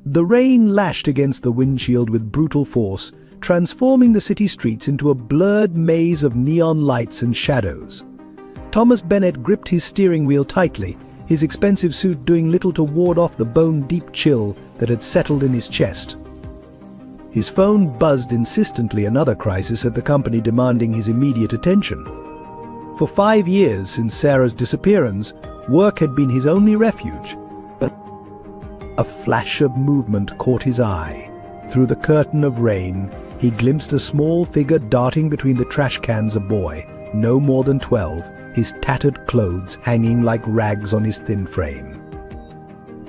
The rain lashed against the windshield with brutal force, transforming the city streets into a blurred maze of neon lights and shadows. Thomas Bennett gripped his steering wheel tightly, his expensive suit doing little to ward off the bone-deep chill that had settled in his chest. His phone buzzed insistently, another crisis at the company demanding his immediate attention. For 5 years since Sarah's disappearance, work had been his only refuge, but a flash of movement caught his eye. Through the curtain of rain, he glimpsed a small figure darting between the trash cans, a boy, no more than 12, his tattered clothes hanging like rags on his thin frame.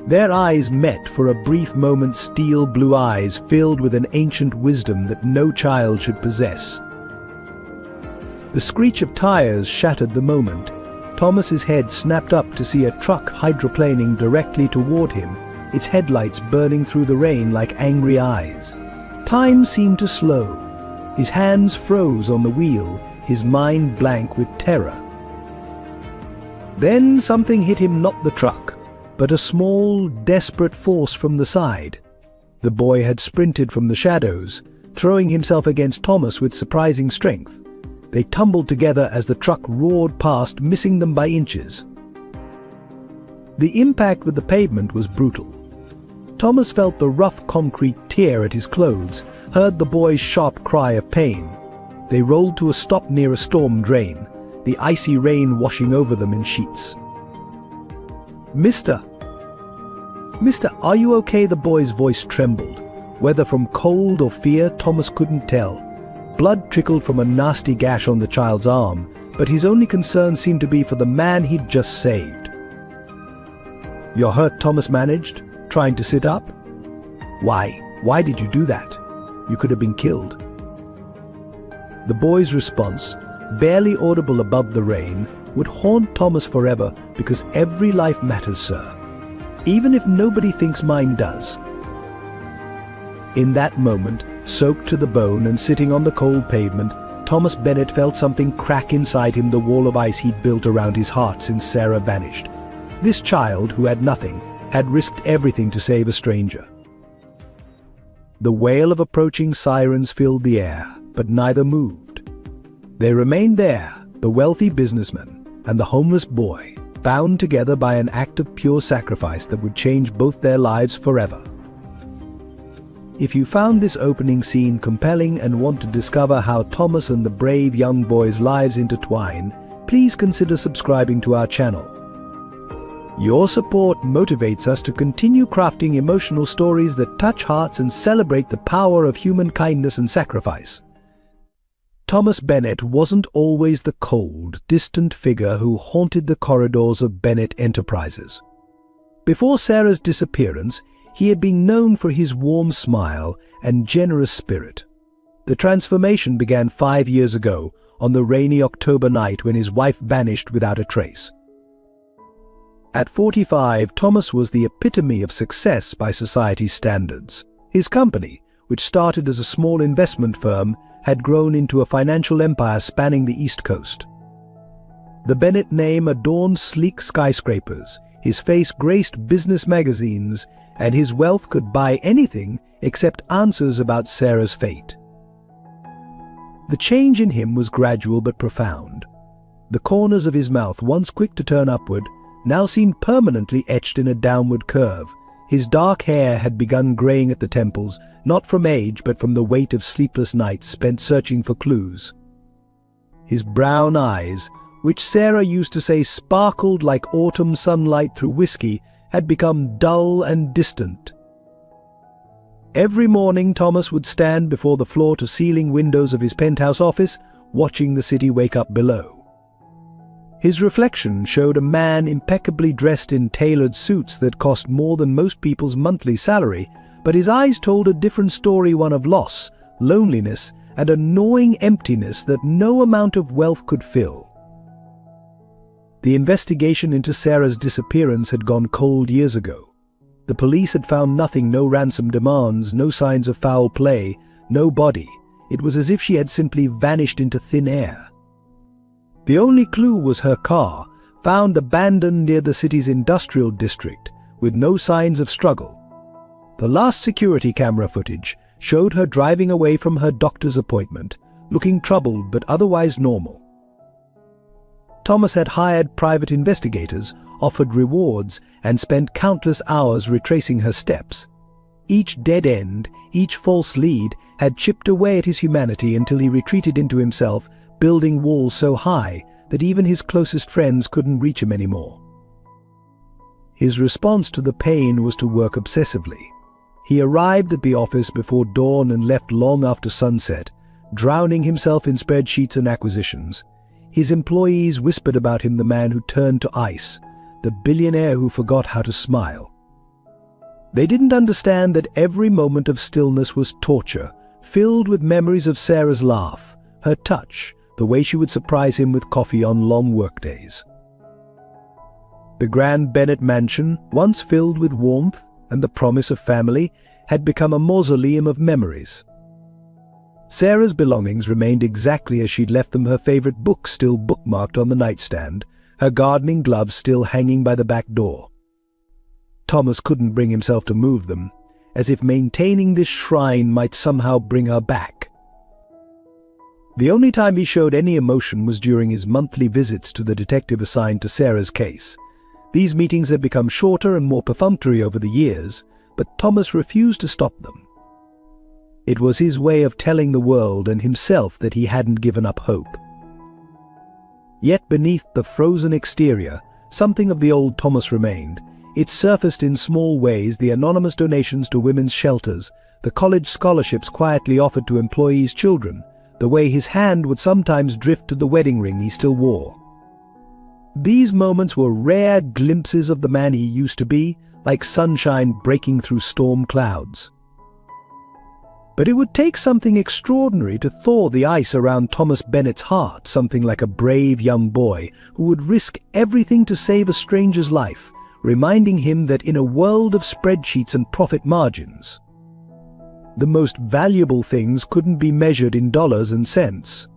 Their eyes met for a brief moment, steel blue eyes filled with an ancient wisdom that no child should possess. The screech of tires shattered the moment. Thomas's head snapped up to see a truck hydroplaning directly toward him, its headlights burning through the rain like angry eyes. Time seemed to slow. His hands froze on the wheel, his mind blank with terror. Then something hit him, not the truck, but a small, desperate force from the side. The boy had sprinted from the shadows, throwing himself against Thomas with surprising strength. They tumbled together as the truck roared past, missing them by inches. The impact with the pavement was brutal. Thomas felt the rough concrete tear at his clothes, heard the boy's sharp cry of pain. They rolled to a stop near a storm drain, the icy rain washing over them in sheets. Mister, are you okay?" The boy's voice trembled. Whether from cold or fear, Thomas couldn't tell. Blood trickled from a nasty gash on the child's arm, but his only concern seemed to be for the man he'd just saved. "You're hurt," Thomas managed, trying to sit up. Why did you do that? You could have been killed." The boy's response, barely audible above the rain, would haunt Thomas forever, because every life matters, sir. Even if nobody thinks mine does. In that moment, soaked to the bone and sitting on the cold pavement, Thomas Bennett felt something crack inside him, the wall of ice he'd built around his heart since Sarah vanished. This child, who had nothing, had risked everything to save a stranger. The wail of approaching sirens filled the air, but neither moved. They remained there, the wealthy businessman and the homeless boy, bound together by an act of pure sacrifice that would change both their lives forever. If you found this opening scene compelling and want to discover how Thomas and the brave young boy's lives intertwine, please consider subscribing to our channel. Your support motivates us to continue crafting emotional stories that touch hearts and celebrate the power of human kindness and sacrifice. Thomas Bennett wasn't always the cold, distant figure who haunted the corridors of Bennett Enterprises. Before Sarah's disappearance, he had been known for his warm smile and generous spirit. The transformation began 5 years ago, on the rainy October night when his wife vanished without a trace. At 45, Thomas was the epitome of success by society's standards. His company, which started as a small investment firm, had grown into a financial empire spanning the East Coast. The Bennett name adorned sleek skyscrapers, his face graced business magazines, and his wealth could buy anything except answers about Sarah's fate. The change in him was gradual but profound. The corners of his mouth, once quick to turn upward, now seemed permanently etched in a downward curve. His dark hair had begun graying at the temples, not from age but from the weight of sleepless nights spent searching for clues. His brown eyes, which Sarah used to say sparkled like autumn sunlight through whiskey, had become dull and distant. Every morning Thomas would stand before the floor-to-ceiling windows of his penthouse office, watching the city wake up below. His reflection showed a man impeccably dressed in tailored suits that cost more than most people's monthly salary, but his eyes told a different story, one of loss, loneliness, and a gnawing emptiness that no amount of wealth could fill. The investigation into Sarah's disappearance had gone cold years ago. The police had found nothing, no ransom demands, no signs of foul play, no body. It was as if she had simply vanished into thin air. The only clue was her car, found abandoned near the city's industrial district, with no signs of struggle. The last security camera footage showed her driving away from her doctor's appointment, looking troubled but otherwise normal. Thomas had hired private investigators, offered rewards, and spent countless hours retracing her steps. Each dead end, each false lead, had chipped away at his humanity until he retreated into himself, building walls so high that even his closest friends couldn't reach him anymore. His response to the pain was to work obsessively. He arrived at the office before dawn and left long after sunset, drowning himself in spreadsheets and acquisitions. His employees whispered about him the man who turned to ice, the billionaire who forgot how to smile. They didn't understand that every moment of stillness was torture, filled with memories of Sarah's laugh, her touch, the way she would surprise him with coffee on long workdays. The grand Bennett mansion, once filled with warmth and the promise of family, had become a mausoleum of memories. Sarah's belongings remained exactly as she'd left them, her favorite books still bookmarked on the nightstand, her gardening gloves still hanging by the back door. Thomas couldn't bring himself to move them, as if maintaining this shrine might somehow bring her back. The only time he showed any emotion was during his monthly visits to the detective assigned to Sarah's case. These meetings had become shorter and more perfunctory over the years, but Thomas refused to stop them. It was his way of telling the world and himself that he hadn't given up hope. Yet beneath the frozen exterior, something of the old Thomas remained. It surfaced in small ways: the anonymous donations to women's shelters, the college scholarships quietly offered to employees' children, the way his hand would sometimes drift to the wedding ring he still wore. These moments were rare glimpses of the man he used to be, like sunshine breaking through storm clouds. But it would take something extraordinary to thaw the ice around Thomas Bennett's heart, something like a brave young boy who would risk everything to save a stranger's life, reminding him that in a world of spreadsheets and profit margins, the most valuable things couldn't be measured in dollars and cents.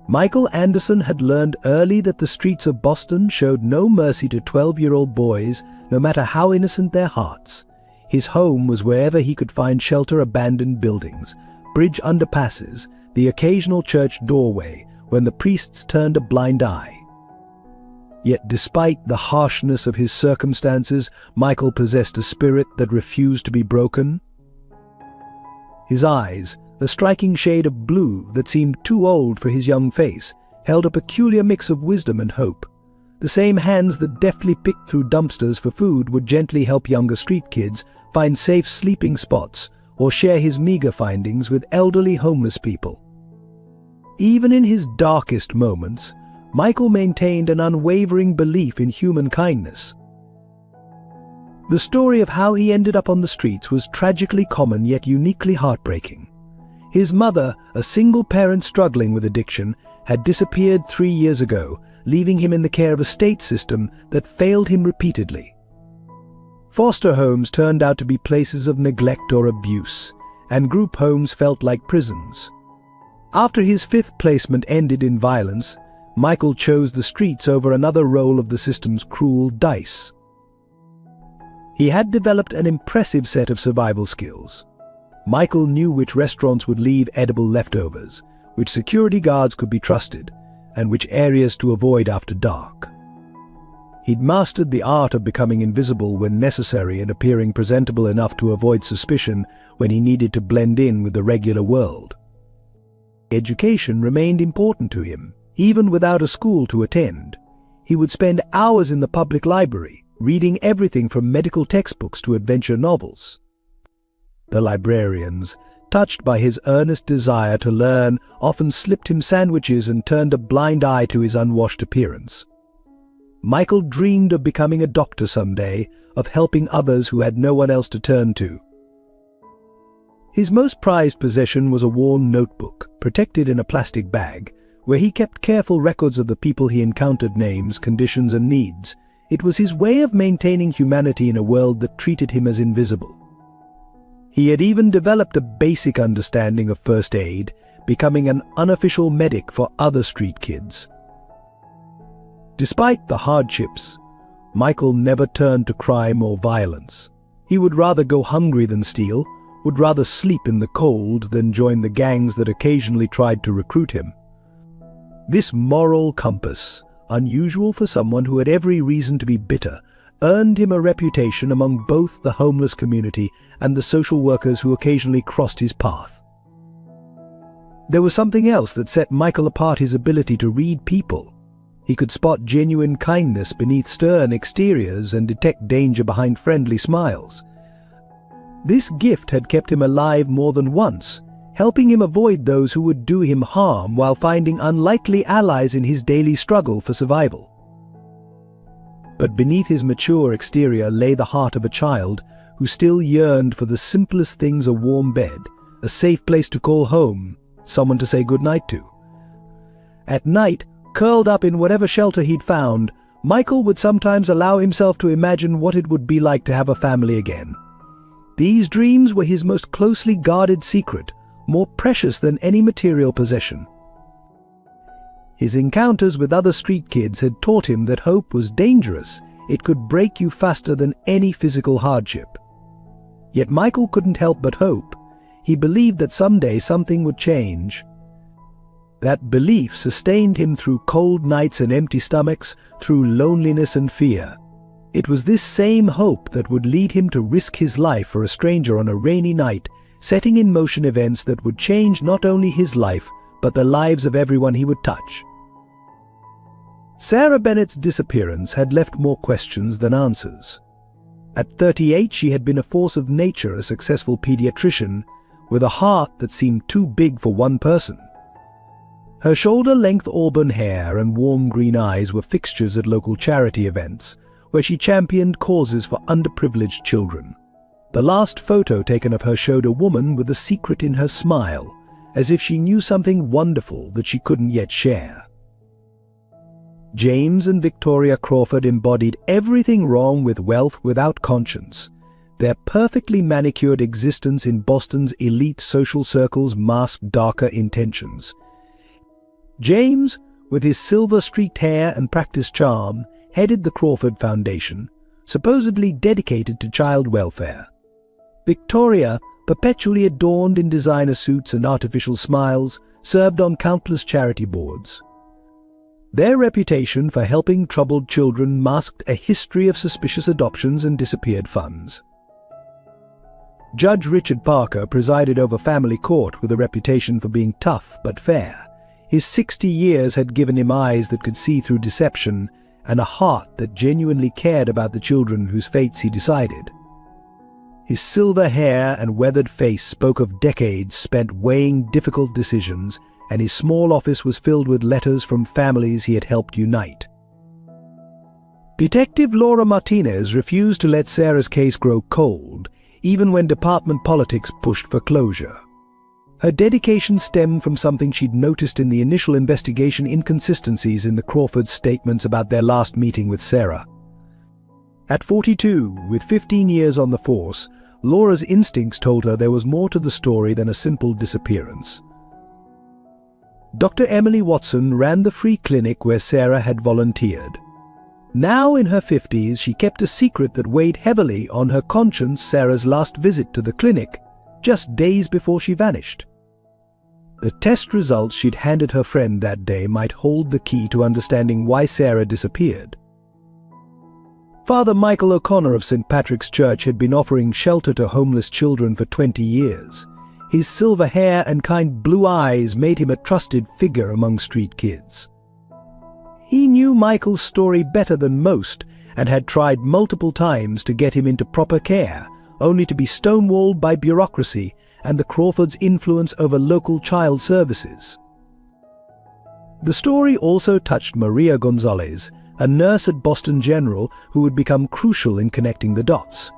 Michael Anderson had learned early that the streets of Boston showed no mercy to 12-year-old boys, no matter how innocent their hearts. His home was wherever he could find shelter: abandoned buildings, bridge underpasses, the occasional church doorway when the priests turned a blind eye. Yet despite the harshness of his circumstances, Michael possessed a spirit that refused to be broken. His eyes, a striking shade of blue that seemed too old for his young face, held a peculiar mix of wisdom and hope. The same hands that deftly picked through dumpsters for food would gently help younger street kids find safe sleeping spots or share his meager findings with elderly homeless people. Even in his darkest moments, Michael maintained an unwavering belief in human kindness. The story of how he ended up on the streets was tragically common yet uniquely heartbreaking. His mother, a single parent struggling with addiction, had disappeared 3 years ago, leaving him in the care of a state system that failed him repeatedly. Foster homes turned out to be places of neglect or abuse, and group homes felt like prisons. After his 5th placement ended in violence, Michael chose the streets over another roll of the system's cruel dice. He had developed an impressive set of survival skills. Michael knew which restaurants would leave edible leftovers, which security guards could be trusted, and which areas to avoid after dark. He'd mastered the art of becoming invisible when necessary and appearing presentable enough to avoid suspicion when he needed to blend in with the regular world. Education remained important to him, even without a school to attend. He would spend hours in the public library, reading everything from medical textbooks to adventure novels. The librarians, touched by his earnest desire to learn, often slipped him sandwiches and turned a blind eye to his unwashed appearance. Michael dreamed of becoming a doctor someday, of helping others who had no one else to turn to. His most prized possession was a worn notebook, protected in a plastic bag, where he kept careful records of the people he encountered, names, conditions, and needs. It was his way of maintaining humanity in a world that treated him as invisible. He had even developed a basic understanding of first aid, becoming an unofficial medic for other street kids. Despite the hardships, Michael never turned to crime or violence. He would rather go hungry than steal, would rather sleep in the cold than join the gangs that occasionally tried to recruit him. This moral compass, unusual for someone who had every reason to be bitter, earned him a reputation among both the homeless community and the social workers who occasionally crossed his path. There was something else that set Michael apart: his ability to read people. He could spot genuine kindness beneath stern exteriors and detect danger behind friendly smiles. This gift had kept him alive more than once, helping him avoid those who would do him harm while finding unlikely allies in his daily struggle for survival. But beneath his mature exterior lay the heart of a child who still yearned for the simplest things: a warm bed, a safe place to call home, someone to say goodnight to. At night, curled up in whatever shelter he'd found, Michael would sometimes allow himself to imagine what it would be like to have a family again. These dreams were his most closely guarded secret, more precious than any material possession. His encounters with other street kids had taught him that hope was dangerous. It could break you faster than any physical hardship. Yet Michael couldn't help but hope. He believed that someday something would change. That belief sustained him through cold nights and empty stomachs, through loneliness and fear. It was this same hope that would lead him to risk his life for a stranger on a rainy night, setting in motion events that would change not only his life, but the lives of everyone he would touch. Sarah Bennett's disappearance had left more questions than answers. At 38, she had been a force of nature, a successful pediatrician, with a heart that seemed too big for one person. Her shoulder-length auburn hair and warm green eyes were fixtures at local charity events, where she championed causes for underprivileged children. The last photo taken of her showed a woman with a secret in her smile, as if she knew something wonderful that she couldn't yet share. James and Victoria Crawford embodied everything wrong with wealth without conscience. Their perfectly manicured existence in Boston's elite social circles masked darker intentions. James, with his silver-streaked hair and practiced charm, headed the Crawford Foundation, supposedly dedicated to child welfare. Victoria, perpetually adorned in designer suits and artificial smiles, served on countless charity boards. Their reputation for helping troubled children masked a history of suspicious adoptions and disappeared funds. Judge Richard Parker presided over family court with a reputation for being tough but fair. His 60 years had given him eyes that could see through deception and a heart that genuinely cared about the children whose fates he decided. His silver hair and weathered face spoke of decades spent weighing difficult decisions, and his small office was filled with letters from families he had helped unite. Detective Laura Martinez refused to let Sarah's case grow cold, even when department politics pushed for closure. Her dedication stemmed from something she'd noticed in the initial investigation: inconsistencies in the Crawfords' statements about their last meeting with Sarah. At 42, with 15 years on the force, Laura's instincts told her there was more to the story than a simple disappearance. Dr. Emily Watson ran the free clinic where Sarah had volunteered. Now in her 50s, she kept a secret that weighed heavily on her conscience: Sarah's last visit to the clinic, just days before she vanished. The test results she'd handed her friend that day might hold the key to understanding why Sarah disappeared. Father Michael O'Connor of St. Patrick's Church had been offering shelter to homeless children for 20 years. His silver hair and kind blue eyes made him a trusted figure among street kids. He knew Michael's story better than most and had tried multiple times to get him into proper care, only to be stonewalled by bureaucracy and the Crawfords' influence over local child services. The story also touched Maria Gonzalez, a nurse at Boston General who would become crucial in connecting the dots.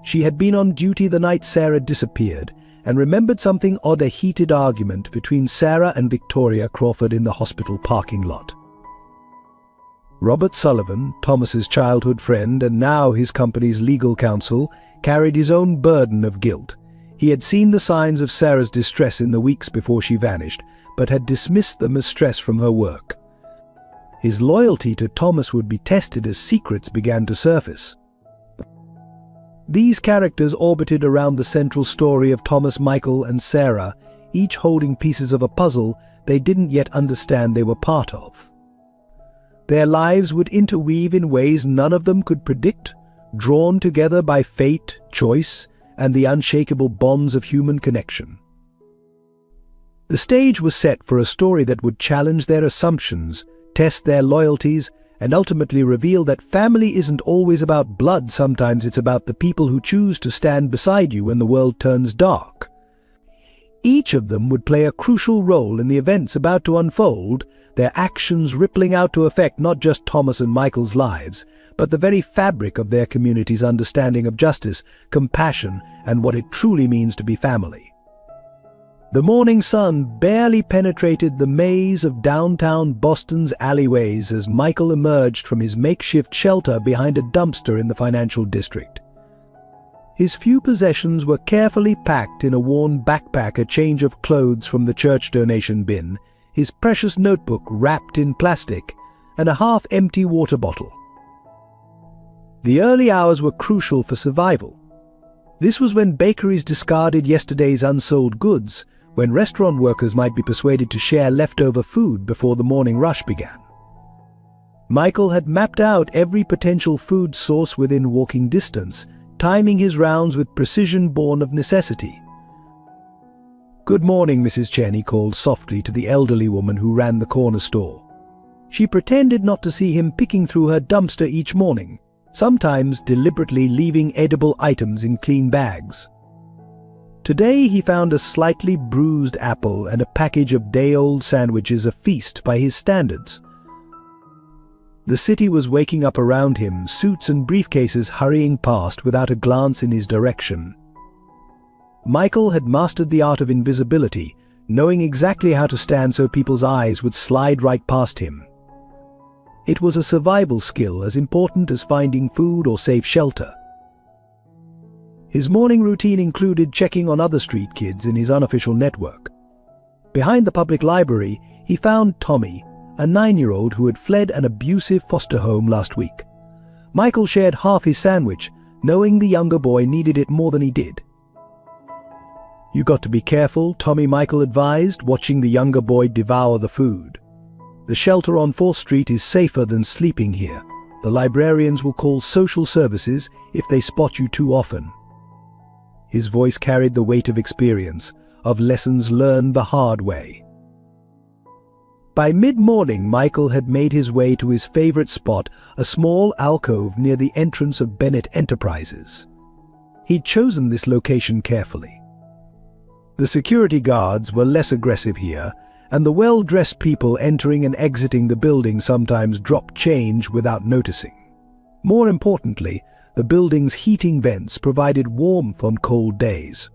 She had been on duty the night Sarah disappeared and remembered something odd: a heated argument between Sarah and Victoria Crawford in the hospital parking lot. Robert Sullivan, Thomas's childhood friend and now his company's legal counsel, carried his own burden of guilt. He had seen the signs of Sarah's distress in the weeks before she vanished, but had dismissed them as stress from her work. His loyalty to Thomas would be tested as secrets began to surface. These characters orbited around the central story of Thomas, Michael, and Sarah, each holding pieces of a puzzle they didn't yet understand they were part of. Their lives would interweave in ways none of them could predict, drawn together by fate, choice, and the unshakable bonds of human connection. The stage was set for a story that would challenge their assumptions, test their loyalties, and ultimately reveal that family isn't always about blood. Sometimes it's about the people who choose to stand beside you when the world turns dark. Each of them would play a crucial role in the events about to unfold, their actions rippling out to affect not just Thomas and Michael's lives, but the very fabric of their community's understanding of justice, compassion, and what it truly means to be family. The morning sun barely penetrated the maze of downtown Boston's alleyways as Michael emerged from his makeshift shelter behind a dumpster in the financial district. His few possessions were carefully packed in a worn backpack, a change of clothes from the church donation bin, his precious notebook wrapped in plastic, and a half-empty water bottle. The early hours were crucial for survival. This was when bakeries discarded yesterday's unsold goods, when restaurant workers might be persuaded to share leftover food before the morning rush began. Michael had mapped out every potential food source within walking distance, timing his rounds with precision born of necessity. "Good morning, Mrs. Chen," he called softly to the elderly woman who ran the corner store. She pretended not to see him picking through her dumpster each morning, sometimes deliberately leaving edible items in clean bags. Today he found a slightly bruised apple and a package of day-old sandwiches, a feast by his standards. The city was waking up around him, suits and briefcases hurrying past without a glance in his direction. Michael had mastered the art of invisibility, knowing exactly how to stand so people's eyes would slide right past him. It was a survival skill as important as finding food or safe shelter. His morning routine included checking on other street kids in his unofficial network. Behind the public library, he found Tommy, a 9-year-old who had fled an abusive foster home last week. Michael shared half his sandwich, knowing the younger boy needed it more than he did. "You got to be careful," Tommy Michael advised, watching the younger boy devour the food. "The shelter on 4th Street is safer than sleeping here. The librarians will call social services if they spot you too often." His voice carried the weight of experience, of lessons learned the hard way. By mid-morning, Michael had made his way to his favorite spot, a small alcove near the entrance of Bennett Enterprises. He'd chosen this location carefully. The security guards were less aggressive here, and the well-dressed people entering and exiting the building sometimes dropped change without noticing. More importantly, the building's heating vents provided warmth on cold days.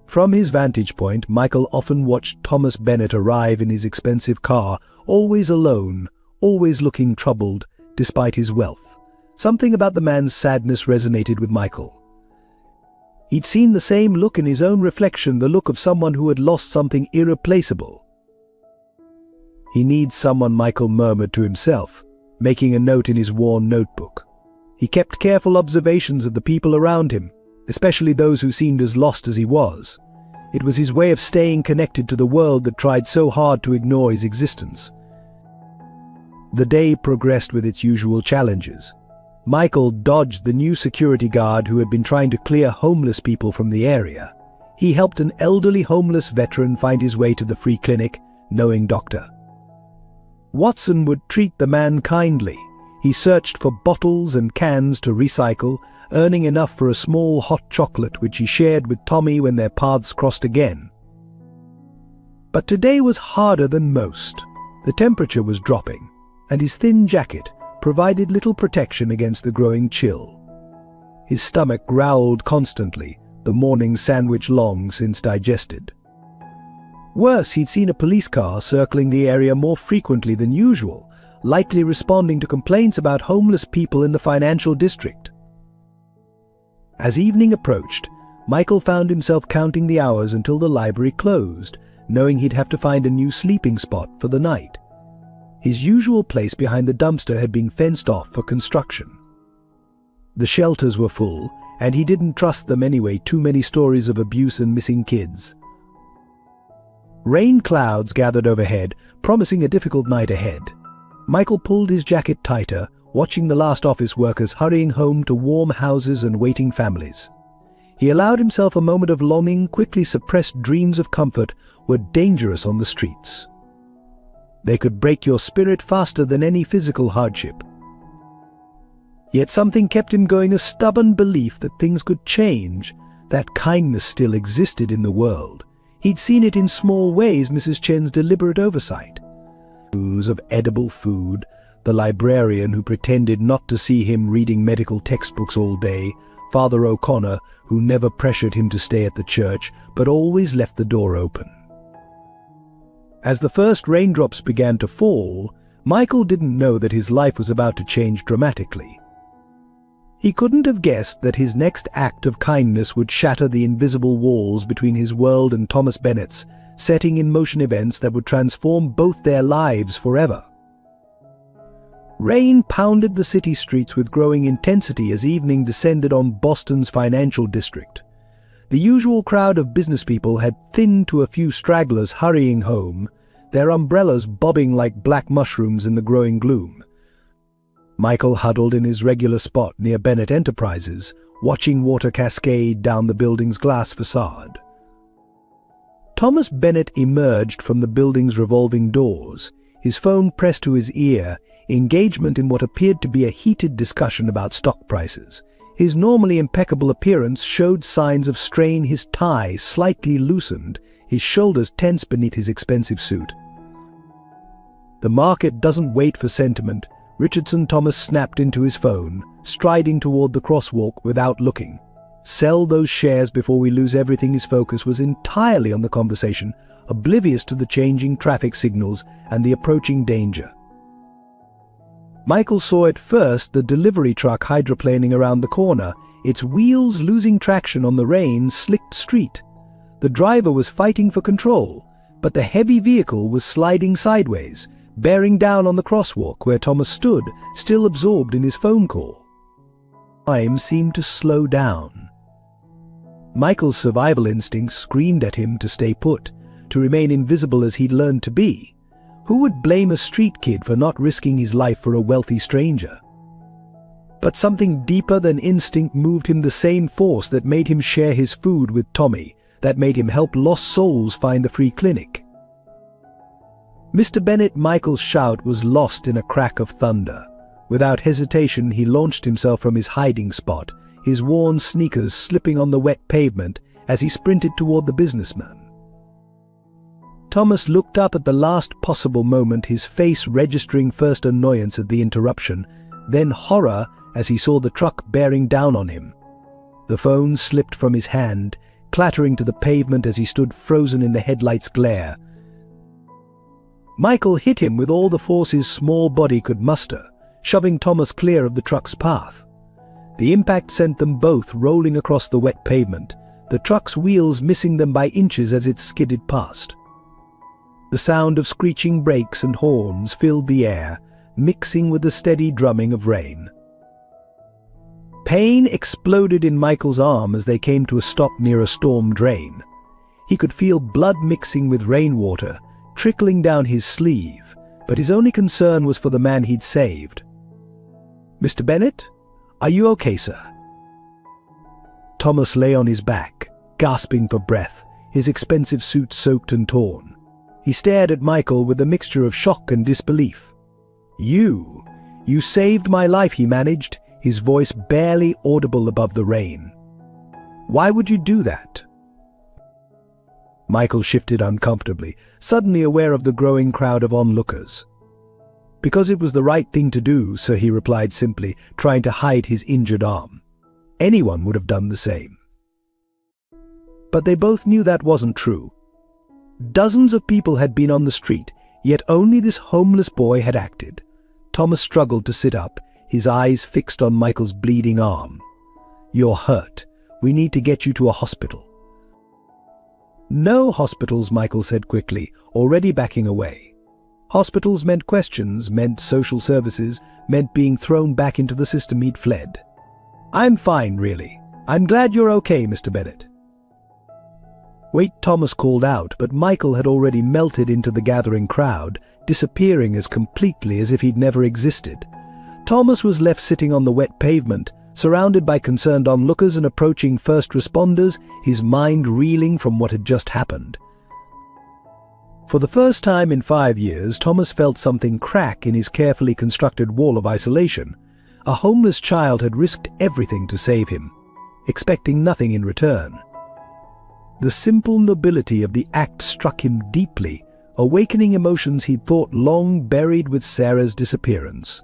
From his vantage point, Michael often watched Thomas Bennett arrive in his expensive car, always alone, always looking troubled, despite his wealth. Something about the man's sadness resonated with Michael. He'd seen the same look in his own reflection, the look of someone who had lost something irreplaceable. "He needs someone," Michael murmured to himself, making a note in his worn notebook. He kept careful observations of the people around him, especially those who seemed as lost as he was. It was his way of staying connected to the world that tried so hard to ignore his existence. The day progressed with its usual challenges. Michael dodged the new security guard who had been trying to clear homeless people from the area. He helped an elderly homeless veteran find his way to the free clinic, knowing doctor. Watson would treat the man kindly. He searched for bottles and cans to recycle, earning enough for a small hot chocolate which he shared with Tommy when their paths crossed again. But today was harder than most. The temperature was dropping, and his thin jacket provided little protection against the growing chill. His stomach growled constantly, the morning sandwich long since digested. Worse, he'd seen a police car circling the area more frequently than usual, likely responding to complaints about homeless people in the financial district. As evening approached, Michael found himself counting the hours until the library closed, knowing he'd have to find a new sleeping spot for the night. His usual place behind the dumpster had been fenced off for construction. The shelters were full, and he didn't trust them anyway. Too many stories of abuse and missing kids. Rain clouds gathered overhead, promising a difficult night ahead. Michael pulled his jacket tighter, watching the last office workers hurrying home to warm houses and waiting families. He allowed himself a moment of longing. Quickly suppressed dreams of comfort were dangerous on the streets. They could break your spirit faster than any physical hardship. Yet something kept him going, a stubborn belief that things could change, that kindness still existed in the world. He'd seen it in small ways: Mrs. Chen's deliberate oversight, of edible food, the librarian who pretended not to see him reading medical textbooks all day, Father O'Connor, who never pressured him to stay at the church, but always left the door open. As the first raindrops began to fall, Michael didn't know that his life was about to change dramatically. He couldn't have guessed that his next act of kindness would shatter the invisible walls between his world and Thomas Bennett's, setting in motion events that would transform both their lives forever. Rain pounded the city streets with growing intensity as evening descended on Boston's financial district. The usual crowd of businesspeople had thinned to a few stragglers hurrying home, their umbrellas bobbing like black mushrooms in the growing gloom. Michael huddled in his regular spot near Bennett Enterprises, watching water cascade down the building's glass facade. Thomas Bennett emerged from the building's revolving doors, his phone pressed to his ear, engagement in what appeared to be a heated discussion about stock prices. His normally impeccable appearance showed signs of strain, his tie slightly loosened, his shoulders tense beneath his expensive suit. "The market doesn't wait for sentiment," Richardson Thomas snapped into his phone, striding toward the crosswalk without looking. "Sell those shares before we lose everything." His focus was entirely on the conversation, oblivious to the changing traffic signals and the approaching danger. Michael saw at first the delivery truck hydroplaning around the corner, its wheels losing traction on the rain-slicked street. The driver was fighting for control, but the heavy vehicle was sliding sideways, bearing down on the crosswalk where Thomas stood, still absorbed in his phone call. Time seemed to slow down. Michael's survival instincts screamed at him to stay put, to remain invisible as he'd learned to be. Who would blame a street kid for not risking his life for a wealthy stranger? But something deeper than instinct moved him, the same force that made him share his food with Tommy, that made him help lost souls find the free clinic. "Mr. Bennett!" Michael's shout was lost in a crack of thunder. Without hesitation, he launched himself from his hiding spot, his worn sneakers slipping on the wet pavement as he sprinted toward the businessman. Thomas looked up at the last possible moment, his face registering first annoyance at the interruption, then horror as he saw the truck bearing down on him. The phone slipped from his hand, clattering to the pavement as he stood frozen in the headlight's glare. Michael hit him with all the force his small body could muster, shoving Thomas clear of the truck's path. The impact sent them both rolling across the wet pavement, the truck's wheels missing them by inches as it skidded past. The sound of screeching brakes and horns filled the air, mixing with the steady drumming of rain. Pain exploded in Michael's arm as they came to a stop near a storm drain. He could feel blood mixing with rainwater, trickling down his sleeve, but his only concern was for the man he'd saved. "Mr. Bennett? Are you okay, sir?" Thomas lay on his back, gasping for breath, his expensive suit soaked and torn. He stared at Michael with a mixture of shock and disbelief. You saved my life," he managed, his voice barely audible above the rain. "Why would you do that?" Michael shifted uncomfortably, suddenly aware of the growing crowd of onlookers. "Because it was the right thing to do, sir," he replied simply, trying to hide his injured arm. Anyone would have done the same. But they both knew that wasn't true. Dozens of people had been on the street, yet only this homeless boy had acted. Thomas struggled to sit up, his eyes fixed on Michael's bleeding arm. "You're hurt. We need to get you to a hospital." "No hospitals," Michael said quickly, already backing away. Hospitals meant questions, meant social services, meant being thrown back into the system he'd fled. I'm fine, really. I'm glad you're okay, Mr. Bennett. Wait, Thomas called out, but Michael had already melted into the gathering crowd, disappearing as completely as if he'd never existed. Thomas was left sitting on the wet pavement, surrounded by concerned onlookers and approaching first responders, his mind reeling from what had just happened. For the first time in 5 years, Thomas felt something crack in his carefully constructed wall of isolation. A homeless child had risked everything to save him, expecting nothing in return. The simple nobility of the act struck him deeply, awakening emotions he'd thought long buried with Sarah's disappearance.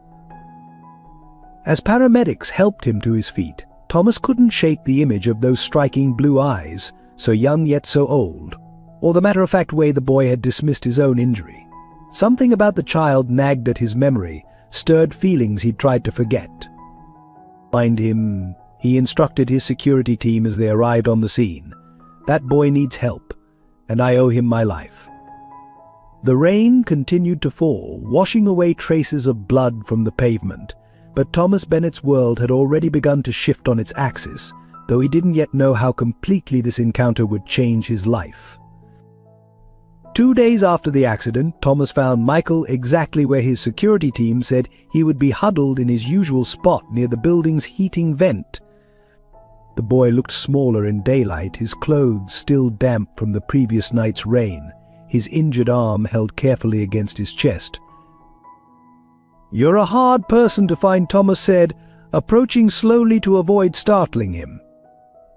As paramedics helped him to his feet, Thomas couldn't shake the image of those striking blue eyes, so young yet so old, or the matter-of-fact way the boy had dismissed his own injury. Something about the child nagged at his memory, stirred feelings he'd tried to forget. Find him, he instructed his security team as they arrived on the scene. That boy needs help, and I owe him my life. The rain continued to fall, washing away traces of blood from the pavement, but Thomas Bennett's world had already begun to shift on its axis, though he didn't yet know how completely this encounter would change his life. 2 days after the accident, Thomas found Michael exactly where his security team said he would be, huddled in his usual spot near the building's heating vent. The boy looked smaller in daylight, his clothes still damp from the previous night's rain, his injured arm held carefully against his chest. "You're a hard person to find," Thomas said, approaching slowly to avoid startling him.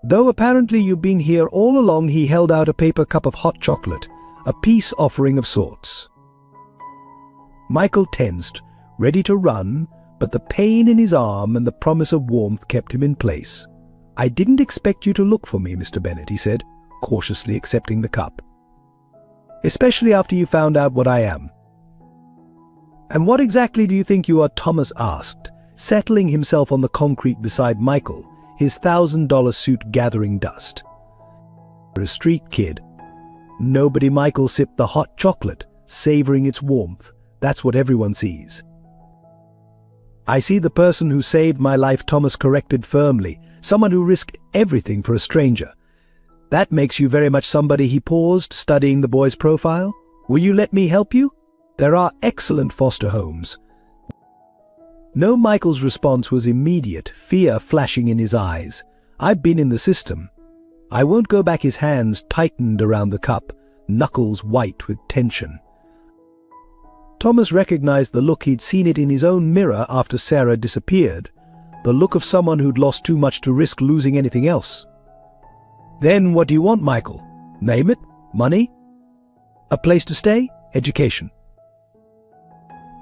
"Though apparently you've been here all along." He held out a paper cup of hot chocolate, a peace offering of sorts. Michael tensed, ready to run, but the pain in his arm and the promise of warmth kept him in place. "I didn't expect you to look for me, Mr. Bennett," he said, cautiously accepting the cup. "Especially after you found out what I am." "And what exactly do you think you are?" Thomas asked, settling himself on the concrete beside Michael, his $1,000 suit gathering dust. "You're a street kid." "Nobody." Michael sipped the hot chocolate, savoring its warmth. "That's what everyone sees." "I see the person who saved my life," Thomas corrected firmly, "someone who risked everything for a stranger. That makes you very much somebody." He paused, studying the boy's profile. "Will you let me help you? There are excellent foster homes." No. Michael's response was immediate, fear flashing in his eyes. "I've been in the system. I won't go back." His hands tightened around the cup, knuckles white with tension. Thomas recognized the look. He'd seen it in his own mirror after Sarah disappeared, the look of someone who'd lost too much to risk losing anything else. "Then what do you want, Michael? Name it. Money? A place to stay? Education?"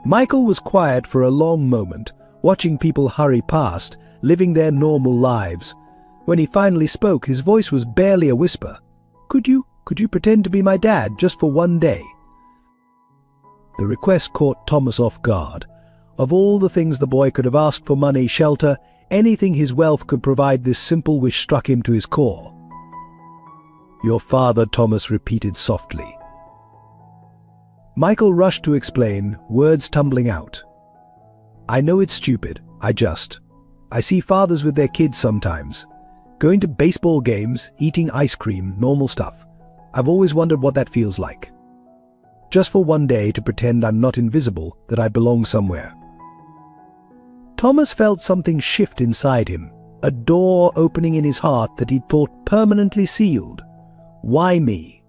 Michael was quiet for a long moment, watching people hurry past, living their normal lives. When he finally spoke, his voice was barely a whisper. Could you pretend to be my dad just for one day?" The request caught Thomas off guard. Of all the things the boy could have asked for, money, shelter, anything his wealth could provide, this simple wish struck him to his core. "Your father," Thomas repeated softly. Michael rushed to explain, words tumbling out. "I know it's stupid. I see fathers with their kids sometimes. Going to baseball games, eating ice cream, normal stuff. I've always wondered what that feels like. Just for one day to pretend I'm not invisible, that I belong somewhere." Thomas felt something shift inside him, a door opening in his heart that he'd thought permanently sealed. "Why me?"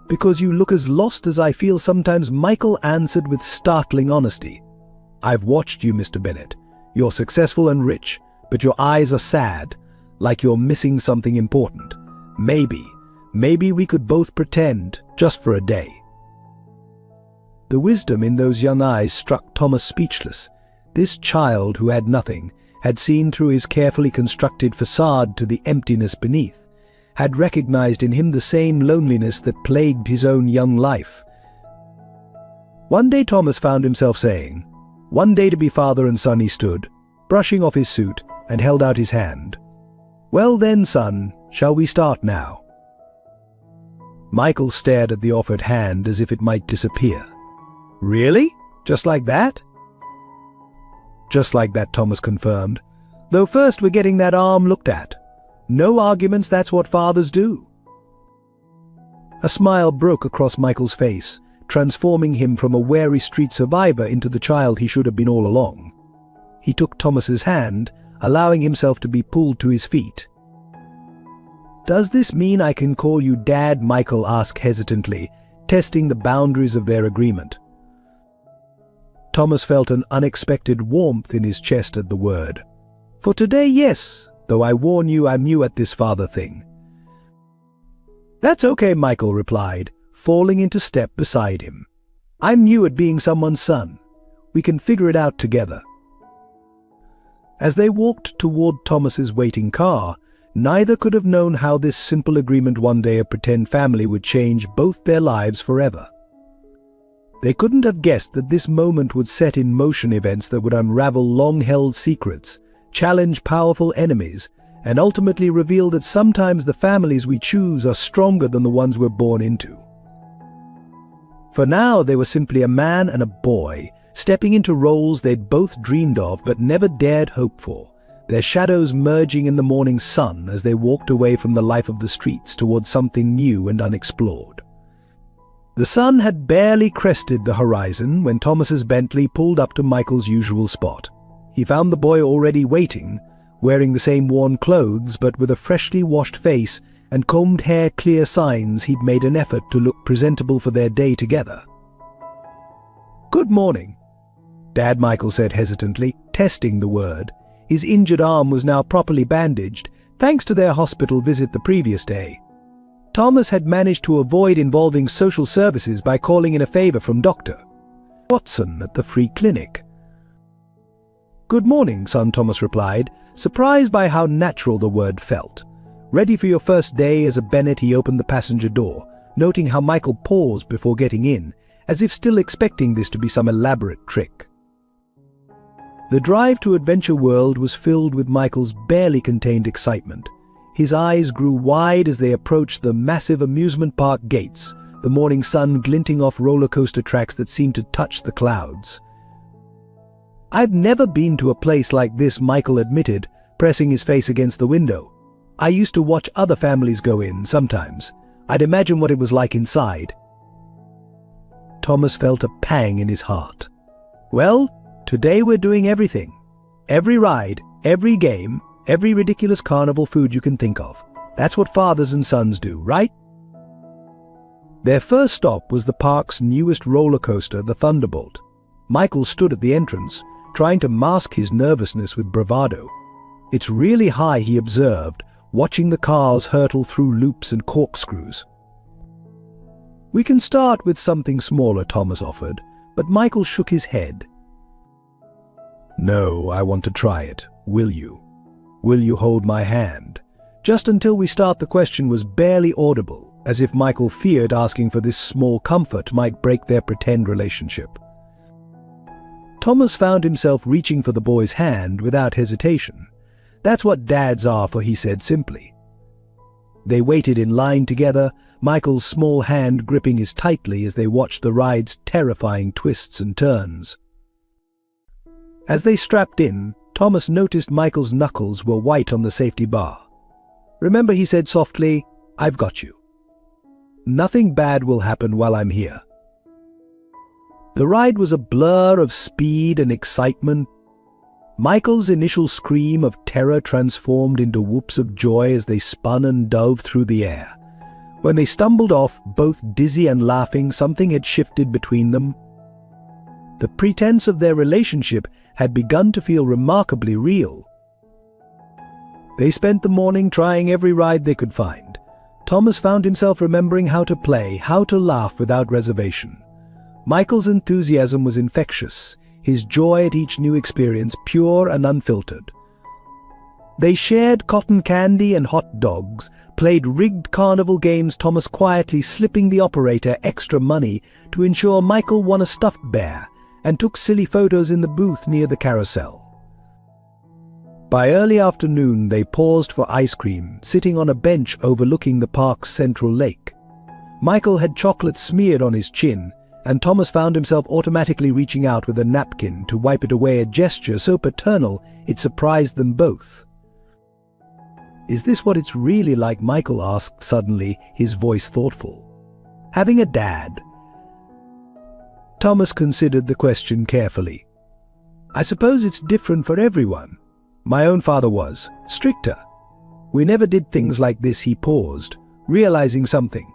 "Because you look as lost as I feel sometimes," Michael answered with startling honesty. "I've watched you, Mr. Bennett. You're successful and rich, but your eyes are sad, like you're missing something important. Maybe we could both pretend, just for a day." The wisdom in those young eyes struck Thomas speechless. This child who had nothing had seen through his carefully constructed facade to the emptiness beneath, had recognized in him the same loneliness that plagued his own young life. One day Thomas found himself saying, "One day to be father and son." He stood, brushing off his suit, and held out his hand. "Well then, son, shall we start now?" Michael stared at the offered hand as if it might disappear. "Really? Just like that?" "Just like that," Thomas confirmed. Though first we're getting that arm looked at. No arguments, that's what fathers do. A smile broke across Michael's face, transforming him from a wary street survivor into the child he should have been all along. He took Thomas's hand, allowing himself to be pulled to his feet. "Does this mean I can call you Dad?" Michael asked hesitantly, testing the boundaries of their agreement. Thomas felt an unexpected warmth in his chest at the word. "For today, yes, though I warn you I'm new at this father thing." "That's okay," Michael replied, falling into step beside him. "I'm new at being someone's son. We can figure it out together." As they walked toward Thomas's waiting car, neither could have known how this simple agreement one day of pretend family would change both their lives forever. They couldn't have guessed that this moment would set in motion events that would unravel long-held secrets, challenge powerful enemies, and ultimately reveal that sometimes the families we choose are stronger than the ones we're born into. For now, they were simply a man and a boy, stepping into roles they'd both dreamed of but never dared hope for, their shadows merging in the morning sun as they walked away from the life of the streets towards something new and unexplored. The sun had barely crested the horizon when Thomas's Bentley pulled up to Michael's usual spot. He found the boy already waiting, wearing the same worn clothes but with a freshly washed face and combed hair, clear signs he'd made an effort to look presentable for their day together. "Good morning," Dad, Michael said hesitantly, testing the word. His injured arm was now properly bandaged, thanks to their hospital visit the previous day. Thomas had managed to avoid involving social services by calling in a favor from Dr. Watson at the free clinic. "Good morning, son," Thomas replied, surprised by how natural the word felt. Ready for your first day as a Bennett, he opened the passenger door, noting how Michael paused before getting in, as if still expecting this to be some elaborate trick. The drive to Adventure World was filled with Michael's barely contained excitement. His eyes grew wide as they approached the massive amusement park gates, the morning sun glinting off roller coaster tracks that seemed to touch the clouds. "I've never been to a place like this," Michael admitted, pressing his face against the window. "I used to watch other families go in sometimes. I'd imagine what it was like inside." Thomas felt a pang in his heart. "Well, today we're doing everything. Every ride, every game, every ridiculous carnival food you can think of. That's what fathers and sons do, right?" Their first stop was the park's newest roller coaster, the Thunderbolt. Michael stood at the entrance, trying to mask his nervousness with bravado. "It's really high," he observed, watching the cars hurtle through loops and corkscrews. "We can start with something smaller," Thomas offered, but Michael shook his head. "No, I want to try it. Will you? Will you hold my hand?" Just until we start, the question was barely audible, as if Michael feared asking for this small comfort might break their pretend relationship. Thomas found himself reaching for the boy's hand without hesitation. "That's what dads are for," he said simply. They waited in line together, Michael's small hand gripping his tightly as they watched the ride's terrifying twists and turns. As they strapped in, Thomas noticed Michael's knuckles were white on the safety bar. "Remember," he said softly, "I've got you. Nothing bad will happen while I'm here." The ride was a blur of speed and excitement. Michael's initial scream of terror transformed into whoops of joy as they spun and dove through the air. When they stumbled off, both dizzy and laughing, something had shifted between them. The pretense of their relationship had begun to feel remarkably real. They spent the morning trying every ride they could find. Thomas found himself remembering how to play, how to laugh without reservation. Michael's enthusiasm was infectious, his joy at each new experience pure and unfiltered. They shared cotton candy and hot dogs, played rigged carnival games, Thomas quietly slipping the operator extra money to ensure Michael won a stuffed bear, and took silly photos in the booth near the carousel. By early afternoon, they paused for ice cream, sitting on a bench overlooking the park's central lake. Michael had chocolate smeared on his chin, and Thomas found himself automatically reaching out with a napkin to wipe it away, a gesture so paternal it surprised them both. "Is this what it's really like?" Michael asked suddenly, his voice thoughtful. "Having a dad?" Thomas considered the question carefully. "I suppose it's different for everyone. My own father was stricter. We never did things like this." He paused, realizing something.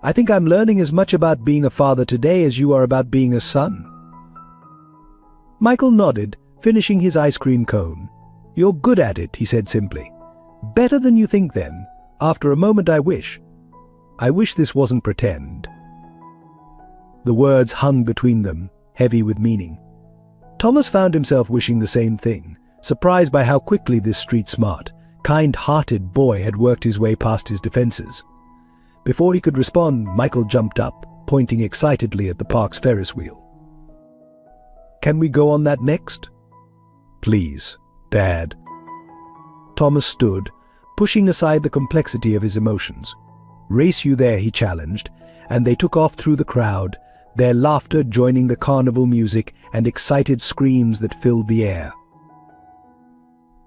"I think I'm learning as much about being a father today as you are about being a son." Michael nodded, finishing his ice cream cone. "You're good at it," he said simply. "Better than you think then." After a moment, I wish this wasn't pretend." The words hung between them, heavy with meaning. Thomas found himself wishing the same thing, surprised by how quickly this street-smart, kind-hearted boy had worked his way past his defenses. Before he could respond, Michael jumped up, pointing excitedly at the park's Ferris wheel. "Can we go on that next?" "Please, Dad." Thomas stood, pushing aside the complexity of his emotions. "Race you there," he challenged, and they took off through the crowd, their laughter joining the carnival music and excited screams that filled the air.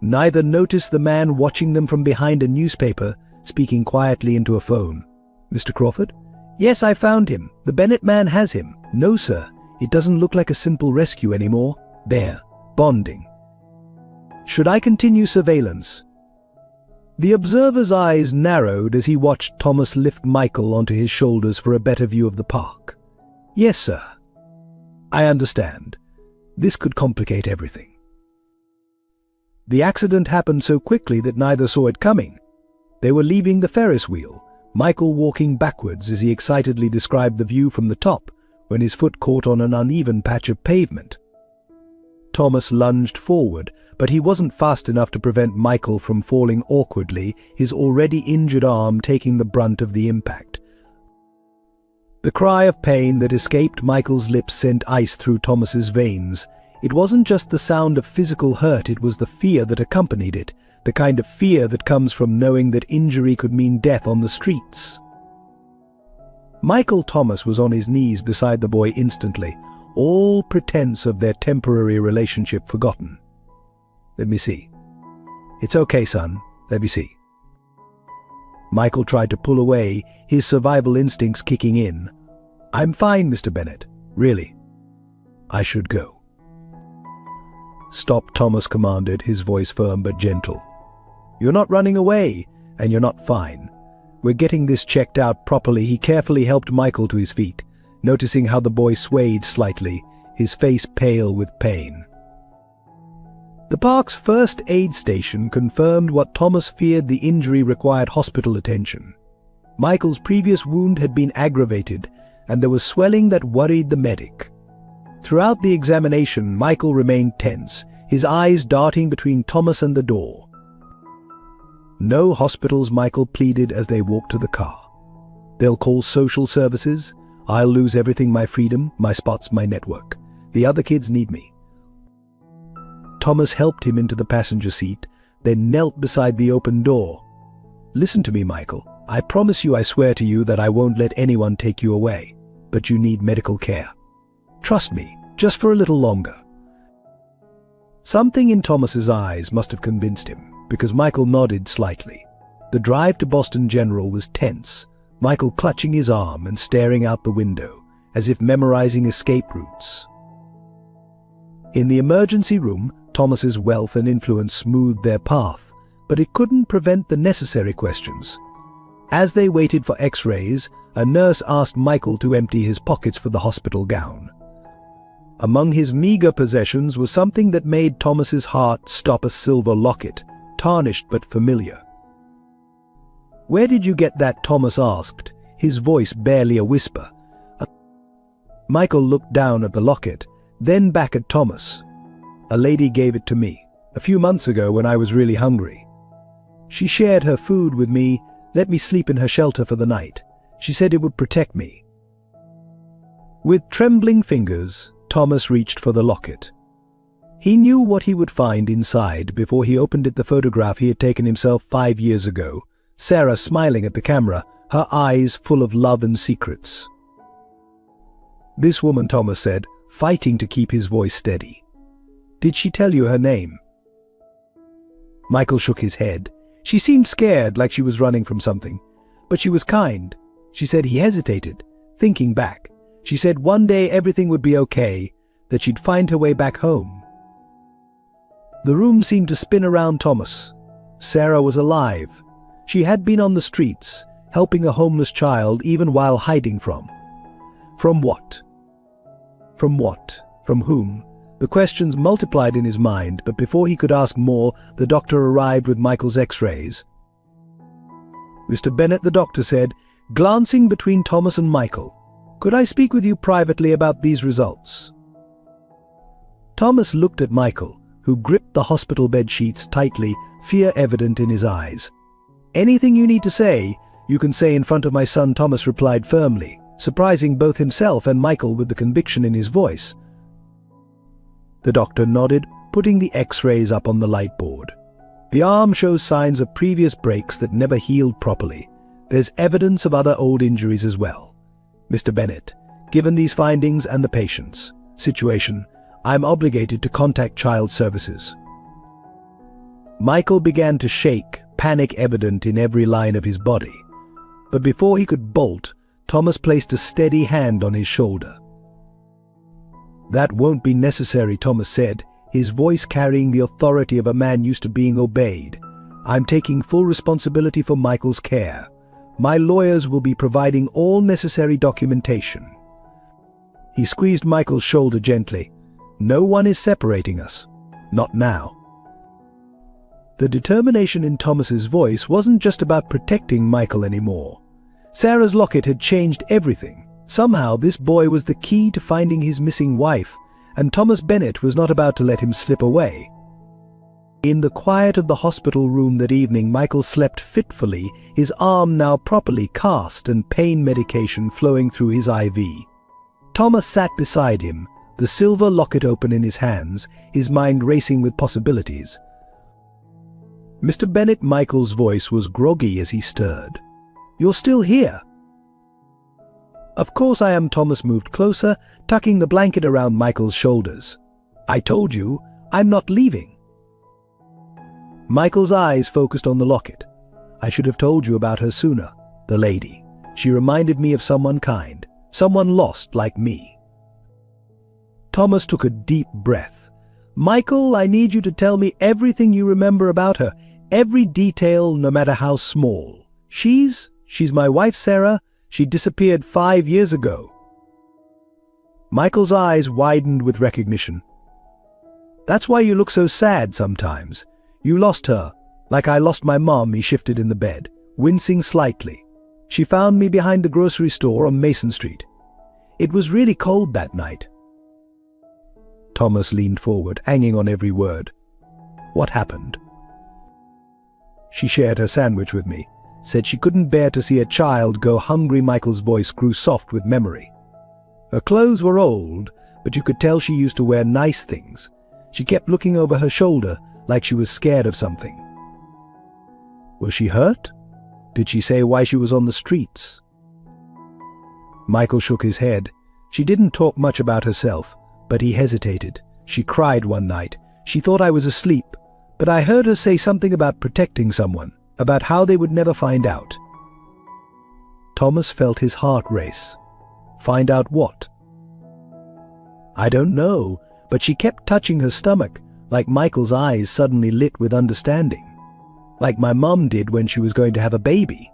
Neither noticed the man watching them from behind a newspaper, speaking quietly into a phone. "Mr. Crawford?" "Yes, I found him. The Bennett man has him." "No, sir. It doesn't look like a simple rescue anymore. There, bonding." "Should I continue surveillance?" The observer's eyes narrowed as he watched Thomas lift Michael onto his shoulders for a better view of the park. "Yes, sir. I understand. This could complicate everything." The accident happened so quickly that neither saw it coming. They were leaving the Ferris wheel, Michael walking backwards as he excitedly described the view from the top, when his foot caught on an uneven patch of pavement. Thomas lunged forward, but he wasn't fast enough to prevent Michael from falling awkwardly, his already injured arm taking the brunt of the impact. The cry of pain that escaped Michael's lips sent ice through Thomas's veins. It wasn't just the sound of physical hurt, it was the fear that accompanied it, the kind of fear that comes from knowing that injury could mean death on the streets. Michael Thomas was on his knees beside the boy instantly, all pretense of their temporary relationship forgotten. "Let me see." "It's okay, son. Let me see." Michael tried to pull away, his survival instincts kicking in. "I'm fine, Mr. Bennett. Really. I should go." "Stop," Thomas commanded, his voice firm but gentle. "You're not running away, and you're not fine. We're getting this checked out properly." He carefully helped Michael to his feet, noticing how the boy swayed slightly, his face pale with pain. The park's first aid station confirmed what Thomas feared: the injury required hospital attention. Michael's previous wound had been aggravated, and there was swelling that worried the medic. Throughout the examination, Michael remained tense, his eyes darting between Thomas and the door. "No hospitals," Michael pleaded as they walked to the car. "They'll call social services. I'll lose everything: my freedom, my spots, my network. The other kids need me." Thomas helped him into the passenger seat, then knelt beside the open door. "Listen to me, Michael. I promise you, I swear to you, that I won't let anyone take you away. But you need medical care. Trust me, just for a little longer." Something in Thomas's eyes must have convinced him, because Michael nodded slightly. The drive to Boston General was tense, Michael clutching his arm and staring out the window, as if memorizing escape routes. In the emergency room, Thomas's wealth and influence smoothed their path, but it couldn't prevent the necessary questions. As they waited for X-rays, a nurse asked Michael to empty his pockets for the hospital gown. Among his meager possessions was something that made Thomas's heart stop: a silver locket, tarnished but familiar. "Where did you get that?" Thomas asked, his voice barely a whisper. Michael looked down at the locket, then back at Thomas. "A lady gave it to me, a few months ago when I was really hungry. She shared her food with me, let me sleep in her shelter for the night. She said it would protect me." With trembling fingers, Thomas reached for the locket. He knew what he would find inside before he opened it: the photograph he had taken himself 5 years ago, Sarah smiling at the camera, her eyes full of love and secrets. This woman, Thomas said, fighting to keep his voice steady. Did she tell you her name? Michael shook his head. She seemed scared, like she was running from something. But she was kind. She said he hesitated, thinking back. She said one day everything would be okay, that she'd find her way back home. The room seemed to spin around Thomas. Sarah was alive. She had been on the streets, helping a homeless child even while hiding from. From what? From what? From whom? The questions multiplied in his mind, but before he could ask more, the doctor arrived with Michael's x-rays. Mr. Bennett, the doctor said, glancing between Thomas and Michael, "Could I speak with you privately about these results?" Thomas looked at Michael, who gripped the hospital bed sheets tightly, fear evident in his eyes. "Anything you need to say, you can say in front of my son," Thomas replied firmly, surprising both himself and Michael with the conviction in his voice. The doctor nodded, putting the x-rays up on the light board. "The arm shows signs of previous breaks that never healed properly. There's evidence of other old injuries as well. Mr. Bennett, given these findings and the patient's situation, I'm obligated to contact Child Services." Michael began to shake, panic evident in every line of his body. But before he could bolt, Thomas placed a steady hand on his shoulder. "That won't be necessary," Thomas said, his voice carrying the authority of a man used to being obeyed. "I'm taking full responsibility for Michael's care. My lawyers will be providing all necessary documentation." He squeezed Michael's shoulder gently. "No one is separating us. Not now." The determination in Thomas's voice wasn't just about protecting Michael anymore. Sarah's locket had changed everything. Somehow this boy was the key to finding his missing wife, and Thomas Bennett was not about to let him slip away. In the quiet of the hospital room that evening, Michael slept fitfully, his arm now properly cast and pain medication flowing through his IV. Thomas sat beside him, the silver locket open in his hands, his mind racing with possibilities. "Mr. Bennett," Michael's voice was groggy as he stirred. "You're still here?" "Of course I am." Thomas moved closer, tucking the blanket around Michael's shoulders. "I told you, I'm not leaving." Michael's eyes focused on the locket. "I should have told you about her sooner, the lady. She reminded me of someone kind, someone lost like me." Thomas took a deep breath. "Michael, I need you to tell me everything you remember about her, every detail, no matter how small. She's my wife, Sarah. She disappeared 5 years ago." Michael's eyes widened with recognition. "That's why you look so sad sometimes. You lost her, like I lost my mom." He shifted in the bed, wincing slightly. "She found me behind the grocery store on Mason Street. It was really cold that night." Thomas leaned forward, hanging on every word. "What happened?" "She shared her sandwich with me. Said she couldn't bear to see a child go hungry." Michael's voice grew soft with memory. "Her clothes were old, but you could tell she used to wear nice things. She kept looking over her shoulder like she was scared of something." "Was she hurt? Did she say why she was on the streets?" Michael shook his head. "She didn't talk much about herself, but he hesitated. She cried one night. She thought I was asleep, but I heard her say something about protecting someone, about how they would never find out." Thomas felt his heart race. "Find out what?" "I don't know, but she kept touching her stomach," like Michael's eyes suddenly lit with understanding. "Like my mom did when she was going to have a baby."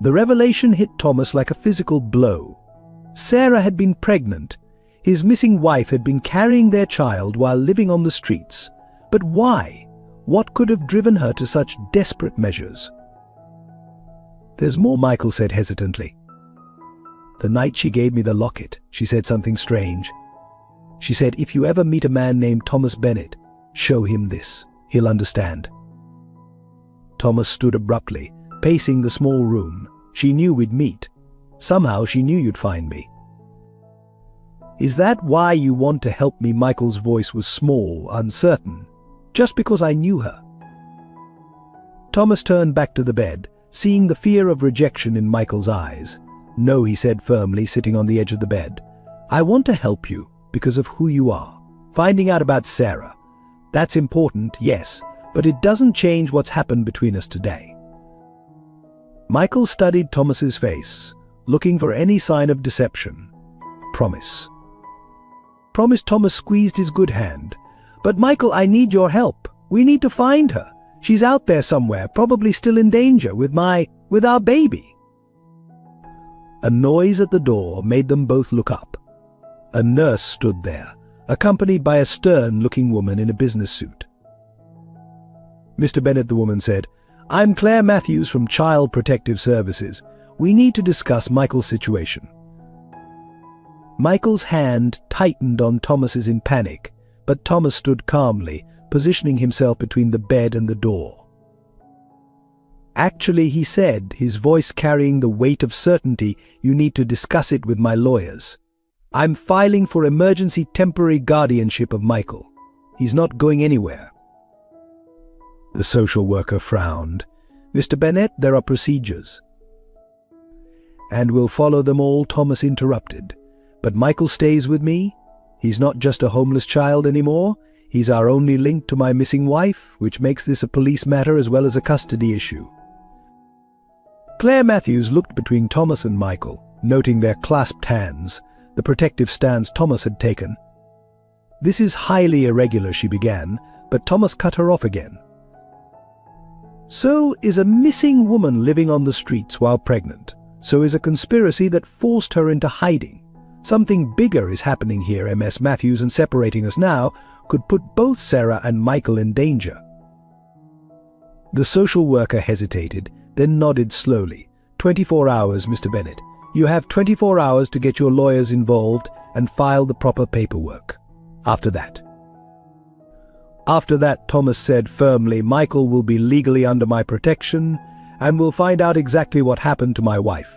The revelation hit Thomas like a physical blow. Sarah had been pregnant. His missing wife had been carrying their child while living on the streets. But why? What could have driven her to such desperate measures? "There's more," Michael said hesitantly. "The night she gave me the locket, she said something strange. She said, if you ever meet a man named Thomas Bennett, show him this. He'll understand." Thomas stood abruptly, pacing the small room. "She knew we'd meet. Somehow she knew you'd find me." "Is that why you want to help me?" Michael's voice was small, uncertain. "Just because I knew her?" Thomas turned back to the bed, seeing the fear of rejection in Michael's eyes. "No," he said firmly, sitting on the edge of the bed. "I want to help you because of who you are. Finding out about Sarah. That's important, yes, but it doesn't change what's happened between us today." Michael studied Thomas's face, looking for any sign of deception. "Promise." "Promise." Thomas squeezed his good hand. "But Michael, I need your help. We need to find her. She's out there somewhere, probably still in danger with our baby." A noise at the door made them both look up. A nurse stood there, accompanied by a stern-looking woman in a business suit. "Mr. Bennett," the woman said, "I'm Claire Matthews from Child Protective Services. We need to discuss Michael's situation." Michael's hand tightened on Thomas's in panic, but Thomas stood calmly, positioning himself between the bed and the door. "Actually," he said, his voice carrying the weight of certainty, "you need to discuss it with my lawyers. I'm filing for emergency temporary guardianship of Michael. He's not going anywhere." The social worker frowned. "Mr. Bennett, there are procedures." "And we'll follow them all," Thomas interrupted. "But Michael stays with me. He's not just a homeless child anymore. He's our only link to my missing wife, which makes this a police matter as well as a custody issue." Claire Matthews looked between Thomas and Michael, noting their clasped hands, the protective stance Thomas had taken. "This is highly irregular," she began, but Thomas cut her off again. "So is a missing woman living on the streets while pregnant. So is a conspiracy that forced her into hiding. Something bigger is happening here, Ms. Matthews, and separating us now could put both Sarah and Michael in danger." The social worker hesitated, then nodded slowly. 24 hours, Mr. Bennett. You have 24 hours to get your lawyers involved and file the proper paperwork. After that, Thomas said firmly, Michael will be legally under my protection, and we'll find out exactly what happened to my wife.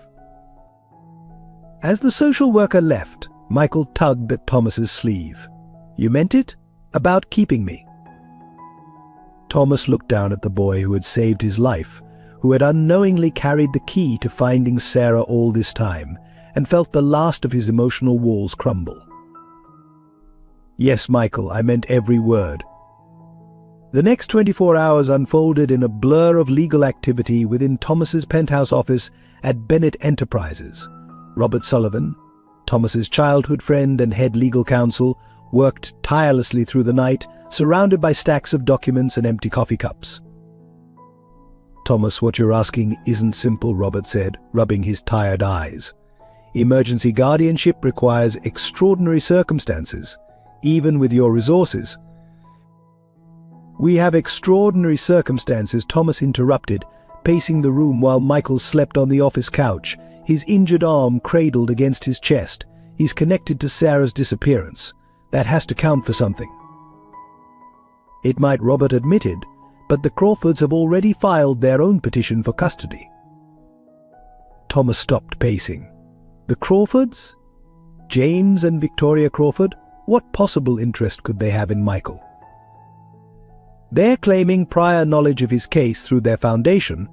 As the social worker left, Michael tugged at Thomas's sleeve. "You meant it? About keeping me?" Thomas looked down at the boy who had saved his life, who had unknowingly carried the key to finding Sarah all this time, and felt the last of his emotional walls crumble. "Yes, Michael, I meant every word." The next 24 hours unfolded in a blur of legal activity within Thomas's penthouse office at Bennett Enterprises. Robert Sullivan, Thomas's childhood friend and head legal counsel, worked tirelessly through the night, surrounded by stacks of documents and empty coffee cups. "Thomas, what you're asking isn't simple," Robert said, rubbing his tired eyes. "Emergency guardianship requires extraordinary circumstances, even with your resources." "We have extraordinary circumstances," Thomas interrupted, pacing the room while Michael slept on the office couch, his injured arm cradled against his chest. "He's connected to Sarah's disappearance. That has to count for something." "It might," Robert admitted, "but the Crawfords have already filed their own petition for custody." Thomas stopped pacing. "The Crawfords? James and Victoria Crawford? What possible interest could they have in Michael?" "They're claiming prior knowledge of his case through their foundation.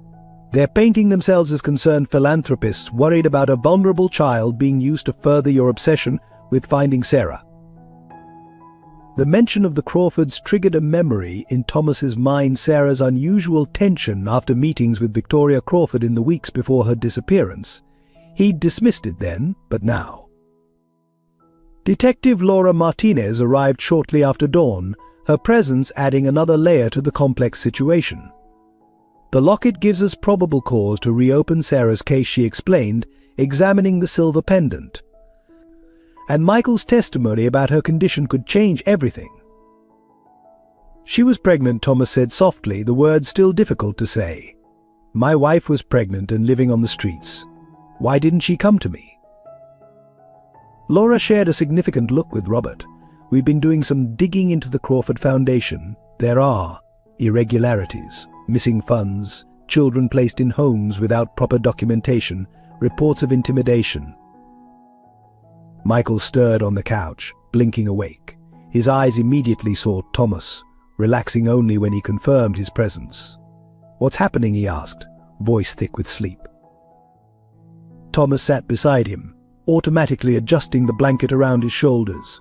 They're painting themselves as concerned philanthropists worried about a vulnerable child being used to further your obsession with finding Sarah." The mention of the Crawfords triggered a memory in Thomas's mind, Sarah's unusual tension after meetings with Victoria Crawford in the weeks before her disappearance. He'd dismissed it then, but now. Detective Laura Martinez arrived shortly after dawn, her presence adding another layer to the complex situation. "The locket gives us probable cause to reopen Sarah's case," she explained, examining the silver pendant. "And Michael's testimony about her condition could change everything." "She was pregnant," Thomas said softly, the words still difficult to say. "My wife was pregnant and living on the streets. Why didn't she come to me?" Laura shared a significant look with Robert. "We've been doing some digging into the Crawford Foundation. There are irregularities, missing funds, children placed in homes without proper documentation, reports of intimidation." Michael stirred on the couch, blinking awake. His eyes immediately sought Thomas, relaxing only when he confirmed his presence. "What's happening?" he asked, voice thick with sleep. Thomas sat beside him, automatically adjusting the blanket around his shoulders.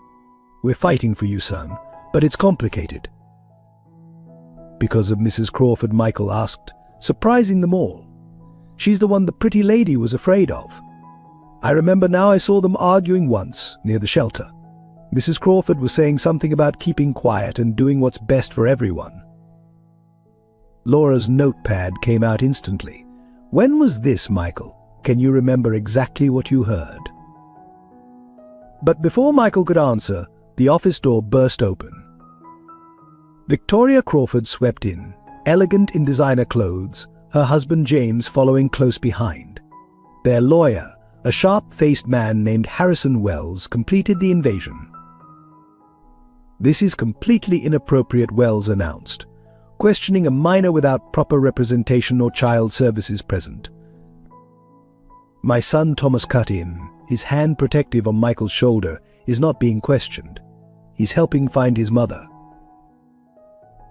"We're fighting for you, son, but it's complicated." "Because of Mrs. Crawford?" Michael asked, surprising them all. "She's the one the pretty lady was afraid of. I remember now, I saw them arguing once, near the shelter. Mrs. Crawford was saying something about keeping quiet and doing what's best for everyone." Laura's notepad came out instantly. "When was this, Michael? Can you remember exactly what you heard?" But before Michael could answer, the office door burst open. Victoria Crawford swept in, elegant in designer clothes, her husband James following close behind. Their lawyer, a sharp-faced man named Harrison Wells, completed the invasion. "This is completely inappropriate," Wells announced, questioning a minor without proper representation or child services present. "My son Thomas cut in, his hand protective on Michael's shoulder, is not being questioned. He's helping find his mother."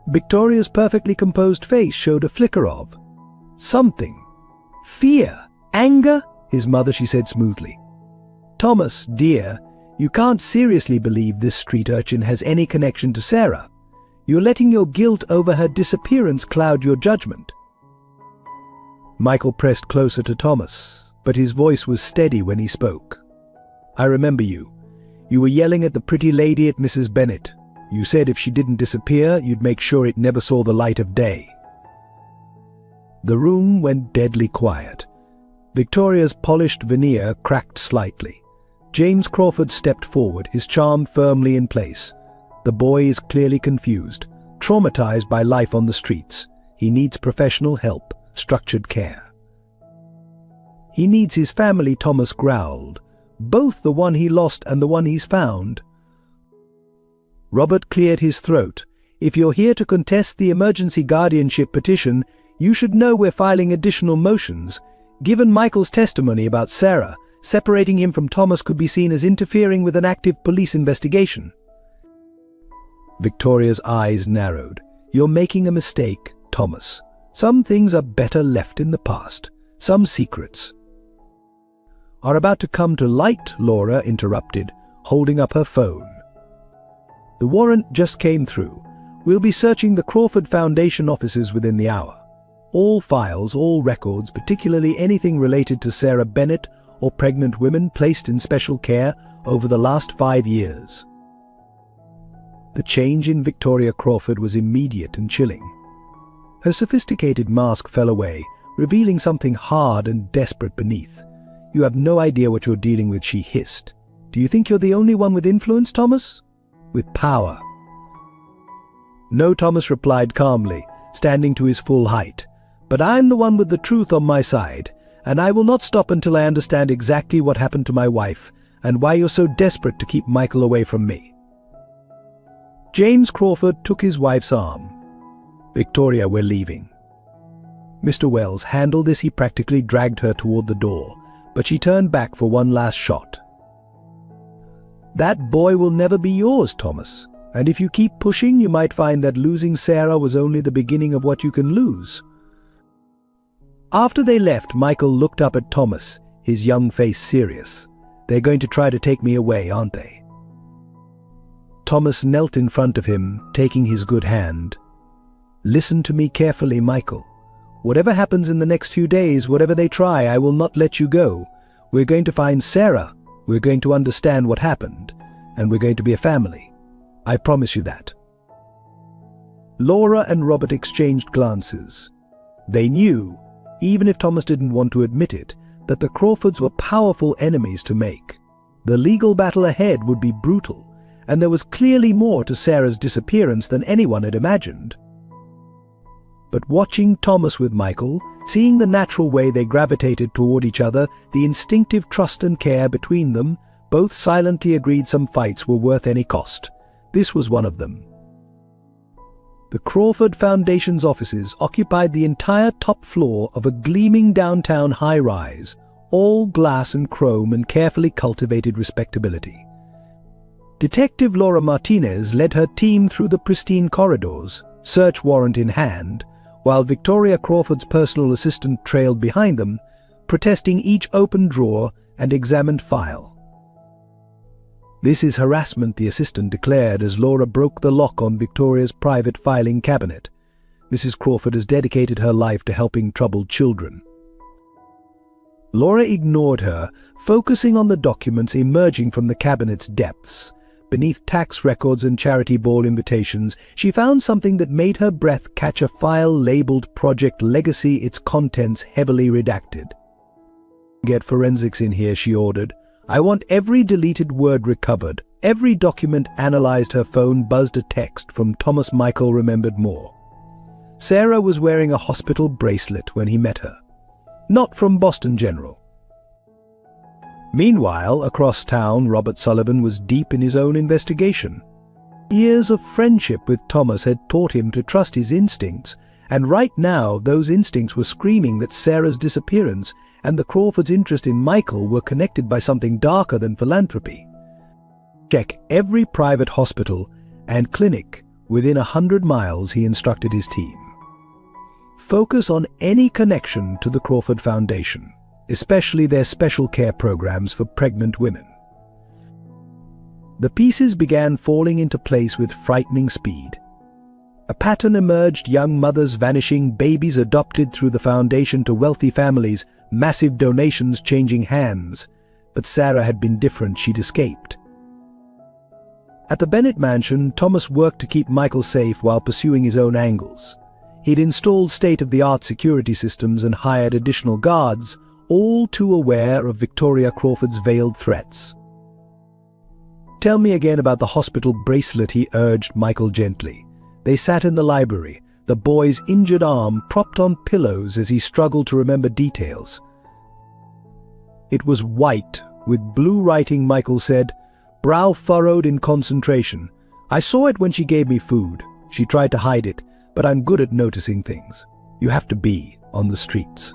Victoria's perfectly composed face showed a flicker of something. "Fear, anger," his mother, she said smoothly. "Thomas, dear, you can't seriously believe this street urchin has any connection to Sarah. You're letting your guilt over her disappearance cloud your judgment." Michael pressed closer to Thomas, but his voice was steady when he spoke. "I remember you. You were yelling at the pretty lady at Mrs. Bennet. You said if she didn't disappear, you'd make sure it never saw the light of day." The room went deadly quiet. Victoria's polished veneer cracked slightly. James Crawford stepped forward, his charm firmly in place. The boy is clearly confused, traumatized by life on the streets. He needs professional help, structured care. "He needs his family," Thomas growled. "Both the one he lost and the one he's found." Robert cleared his throat. "If you're here to contest the emergency guardianship petition, you should know we're filing additional motions. Given Michael's testimony about Sarah, separating him from Thomas could be seen as interfering with an active police investigation." Victoria's eyes narrowed. "You're making a mistake, Thomas. Some things are better left in the past. Some secrets are about to come to light," Laura interrupted, holding up her phone. "The warrant just came through. We'll be searching the Crawford Foundation offices within the hour. All files, all records, particularly anything related to Sarah Bennet or pregnant women placed in special care over the last 5 years." The change in Victoria Crawford was immediate and chilling. Her sophisticated mask fell away, revealing something hard and desperate beneath. "You have no idea what you're dealing with," she hissed. "Do you think you're the only one with influence, Thomas? With power?" "No," Thomas replied calmly, standing to his full height. "But I'm the one with the truth on my side, and I will not stop until I understand exactly what happened to my wife and why you're so desperate to keep Michael away from me." James Crawford took his wife's arm. "Victoria, we're leaving." Mr. Wells handled this. He practically dragged her toward the door, but she turned back for one last shot. "That boy will never be yours, Thomas. And if you keep pushing, you might find that losing Sarah was only the beginning of what you can lose." After they left, Michael looked up at Thomas, his young face serious. "They're going to try to take me away, aren't they?" Thomas knelt in front of him, taking his good hand. "Listen to me carefully, Michael. Whatever happens in the next few days, whatever they try, I will not let you go. We're going to find Sarah. We're going to understand what happened. And we're going to be a family. I promise you that." Laura and Robert exchanged glances. They knew, even if Thomas didn't want to admit it, that the Crawfords were powerful enemies to make. The legal battle ahead would be brutal, and there was clearly more to Sarah's disappearance than anyone had imagined. But watching Thomas with Michael, seeing the natural way they gravitated toward each other, the instinctive trust and care between them, both silently agreed some fights were worth any cost. This was one of them. The Crawford Foundation's offices occupied the entire top floor of a gleaming downtown high-rise, all glass and chrome and carefully cultivated respectability. Detective Laura Martinez led her team through the pristine corridors, search warrant in hand, while Victoria Crawford's personal assistant trailed behind them, protesting each open drawer and examined file. "This is harassment," the assistant declared as Laura broke the lock on Victoria's private filing cabinet. "Mrs. Crawford has dedicated her life to helping troubled children." Laura ignored her, focusing on the documents emerging from the cabinet's depths. Beneath tax records and charity ball invitations, she found something that made her breath catch, a file labeled Project Legacy, its contents heavily redacted. "Get forensics in here," she ordered. "I want every deleted word recovered." Every document analyzed. Her phone buzzed a text from Thomas. Michael remembered more. Sarah was wearing a hospital bracelet when he met her. Not from Boston General. Meanwhile, across town, Robert Sullivan was deep in his own investigation. Years of friendship with Thomas had taught him to trust his instincts, and right now those instincts were screaming that Sarah's disappearance and the Crawfords' interest in Michael were connected by something darker than philanthropy. Check every private hospital and clinic within 100 miles, he instructed his team. Focus on any connection to the Crawford Foundation, especially their special care programs for pregnant women. The pieces began falling into place with frightening speed. A pattern emerged: young mothers vanishing, babies adopted through the foundation to wealthy families, massive donations changing hands. But Sarah had been different. She'd escaped. At the Bennett mansion, Thomas worked to keep Michael safe while pursuing his own angles. He'd installed state-of-the-art security systems and hired additional guards, all too aware of Victoria Crawford's veiled threats. "Tell me again about the hospital bracelet," he urged Michael gently. They sat in the library, the boy's injured arm propped on pillows as he struggled to remember details. "It was white, with blue writing," Michael said, brow furrowed in concentration. "I saw it when she gave me food. She tried to hide it, but I'm good at noticing things. You have to be on the streets."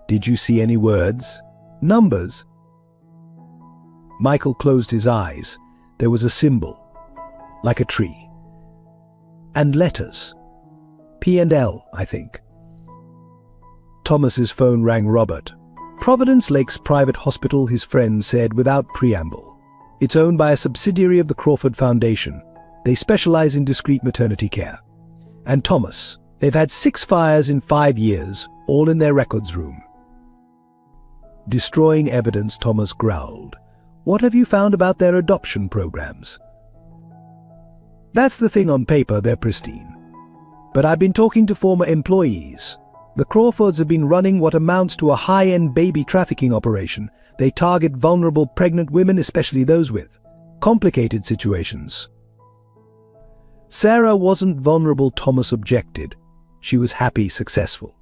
"Did you see any words? Numbers?" Michael closed his eyes. There was a symbol, like a tree. And letters. P and L, I think. Thomas's phone rang. "Robert." "Providence Lakes Private Hospital," his friend said without preamble. "It's owned by a subsidiary of the Crawford Foundation. They specialize in discreet maternity care. And Thomas, they've had 6 fires in 5 years, all in their records room." "Destroying evidence," Thomas growled. "What have you found about their adoption programs?" "That's the thing. On paper, they're pristine. But I've been talking to former employees. The Crawfords have been running what amounts to a high-end baby trafficking operation. They target vulnerable pregnant women, especially those with complicated situations." "Sarah wasn't vulnerable," Thomas objected. "She was happy, successful."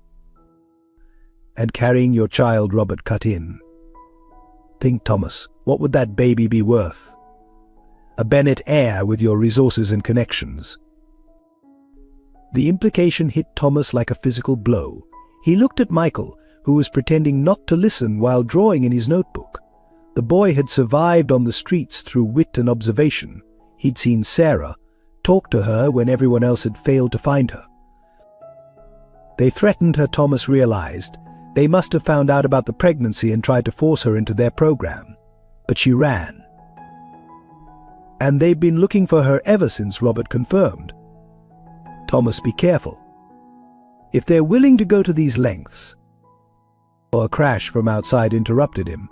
"And carrying your child," Robert cut in. "Think, Thomas, what would that baby be worth? A Bennett heir with your resources and connections." The implication hit Thomas like a physical blow. He looked at Michael, who was pretending not to listen while drawing in his notebook. The boy had survived on the streets through wit and observation. He'd seen Sarah, talked to her when everyone else had failed to find her. They threatened her, Thomas realized. They must have found out about the pregnancy and tried to force her into their program. But she ran. "And they've been looking for her ever since," Robert confirmed. "Thomas, be careful. If they're willing to go to these lengths..." A crash from outside interrupted him.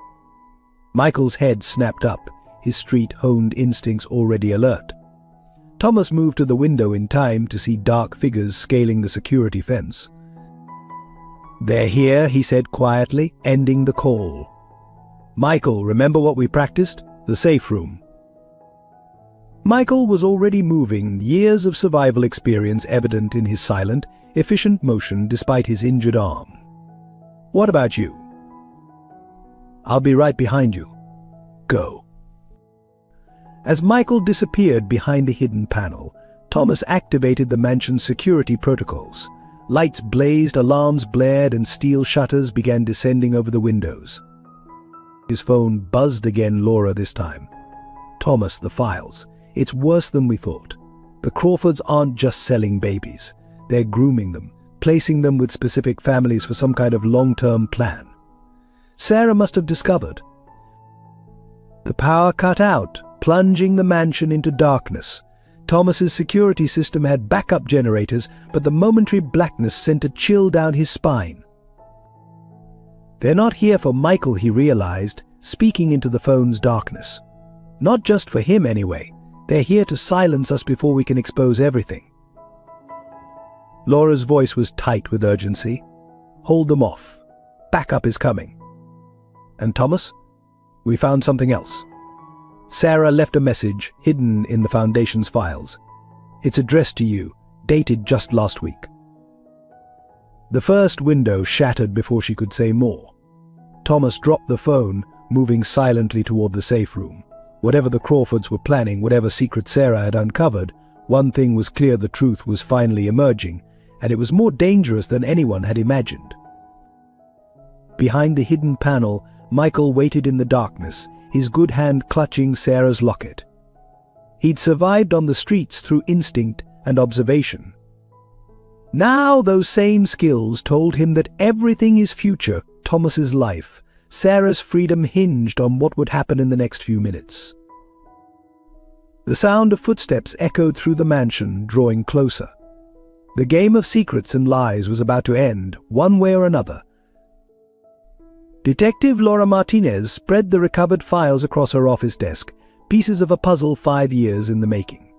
Michael's head snapped up, his street-honed instincts already alert. Thomas moved to the window in time to see dark figures scaling the security fence. "They're here," he said quietly, ending the call. "Michael, remember what we practiced? The safe room." Michael was already moving, years of survival experience evident in his silent, efficient motion despite his injured arm. "What about you?" "I'll be right behind you. Go." As Michael disappeared behind the hidden panel, Thomas activated the mansion's security protocols. Lights blazed, alarms blared, and steel shutters began descending over the windows. His phone buzzed again. Laura this time. "Thomas, the files. It's worse than we thought. The Crawfords aren't just selling babies. They're grooming them, placing them with specific families for some kind of long-term plan. Sarah must have discovered. The power cut out, plunging the mansion into darkness. Thomas's security system had backup generators, but the momentary blackness sent a chill down his spine. They're not here for Michael, he realized, speaking into the phone's darkness. Not just for him anyway. They're here to silence us before we can expose everything. Laura's voice was tight with urgency. Hold them off. Backup is coming. And Thomas? We found something else. Sarah left a message hidden in the Foundation's files. It's addressed to you, dated just last week. The first window shattered before she could say more. Thomas dropped the phone, moving silently toward the safe room. Whatever the Crawfords were planning, whatever secret Sarah had uncovered, one thing was clear: the truth was finally emerging, and it was more dangerous than anyone had imagined. Behind the hidden panel, Michael waited in the darkness, his good hand clutching Sarah's locket. He'd survived on the streets through instinct and observation. Now those same skills told him that everything is future. Thomas's life, Sarah's freedom hinged on what would happen in the next few minutes. The sound of footsteps echoed through the mansion, drawing closer. The game of secrets and lies was about to end, one way or another. Detective Laura Martinez spread the recovered files across her office desk, pieces of a puzzle 5 years in the making.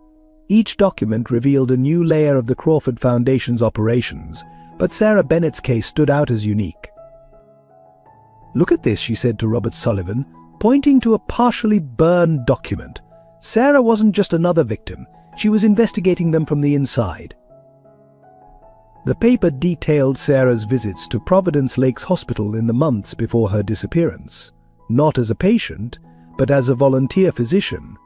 Each document revealed a new layer of the Crawford Foundation's operations, but Sarah Bennett's case stood out as unique. "Look at this," she said to Robert Sullivan, pointing to a partially burned document. Sarah wasn't just another victim, she was investigating them from the inside. The paper detailed Sarah's visits to Providence Lakes Hospital in the months before her disappearance, not as a patient, but as a volunteer physician.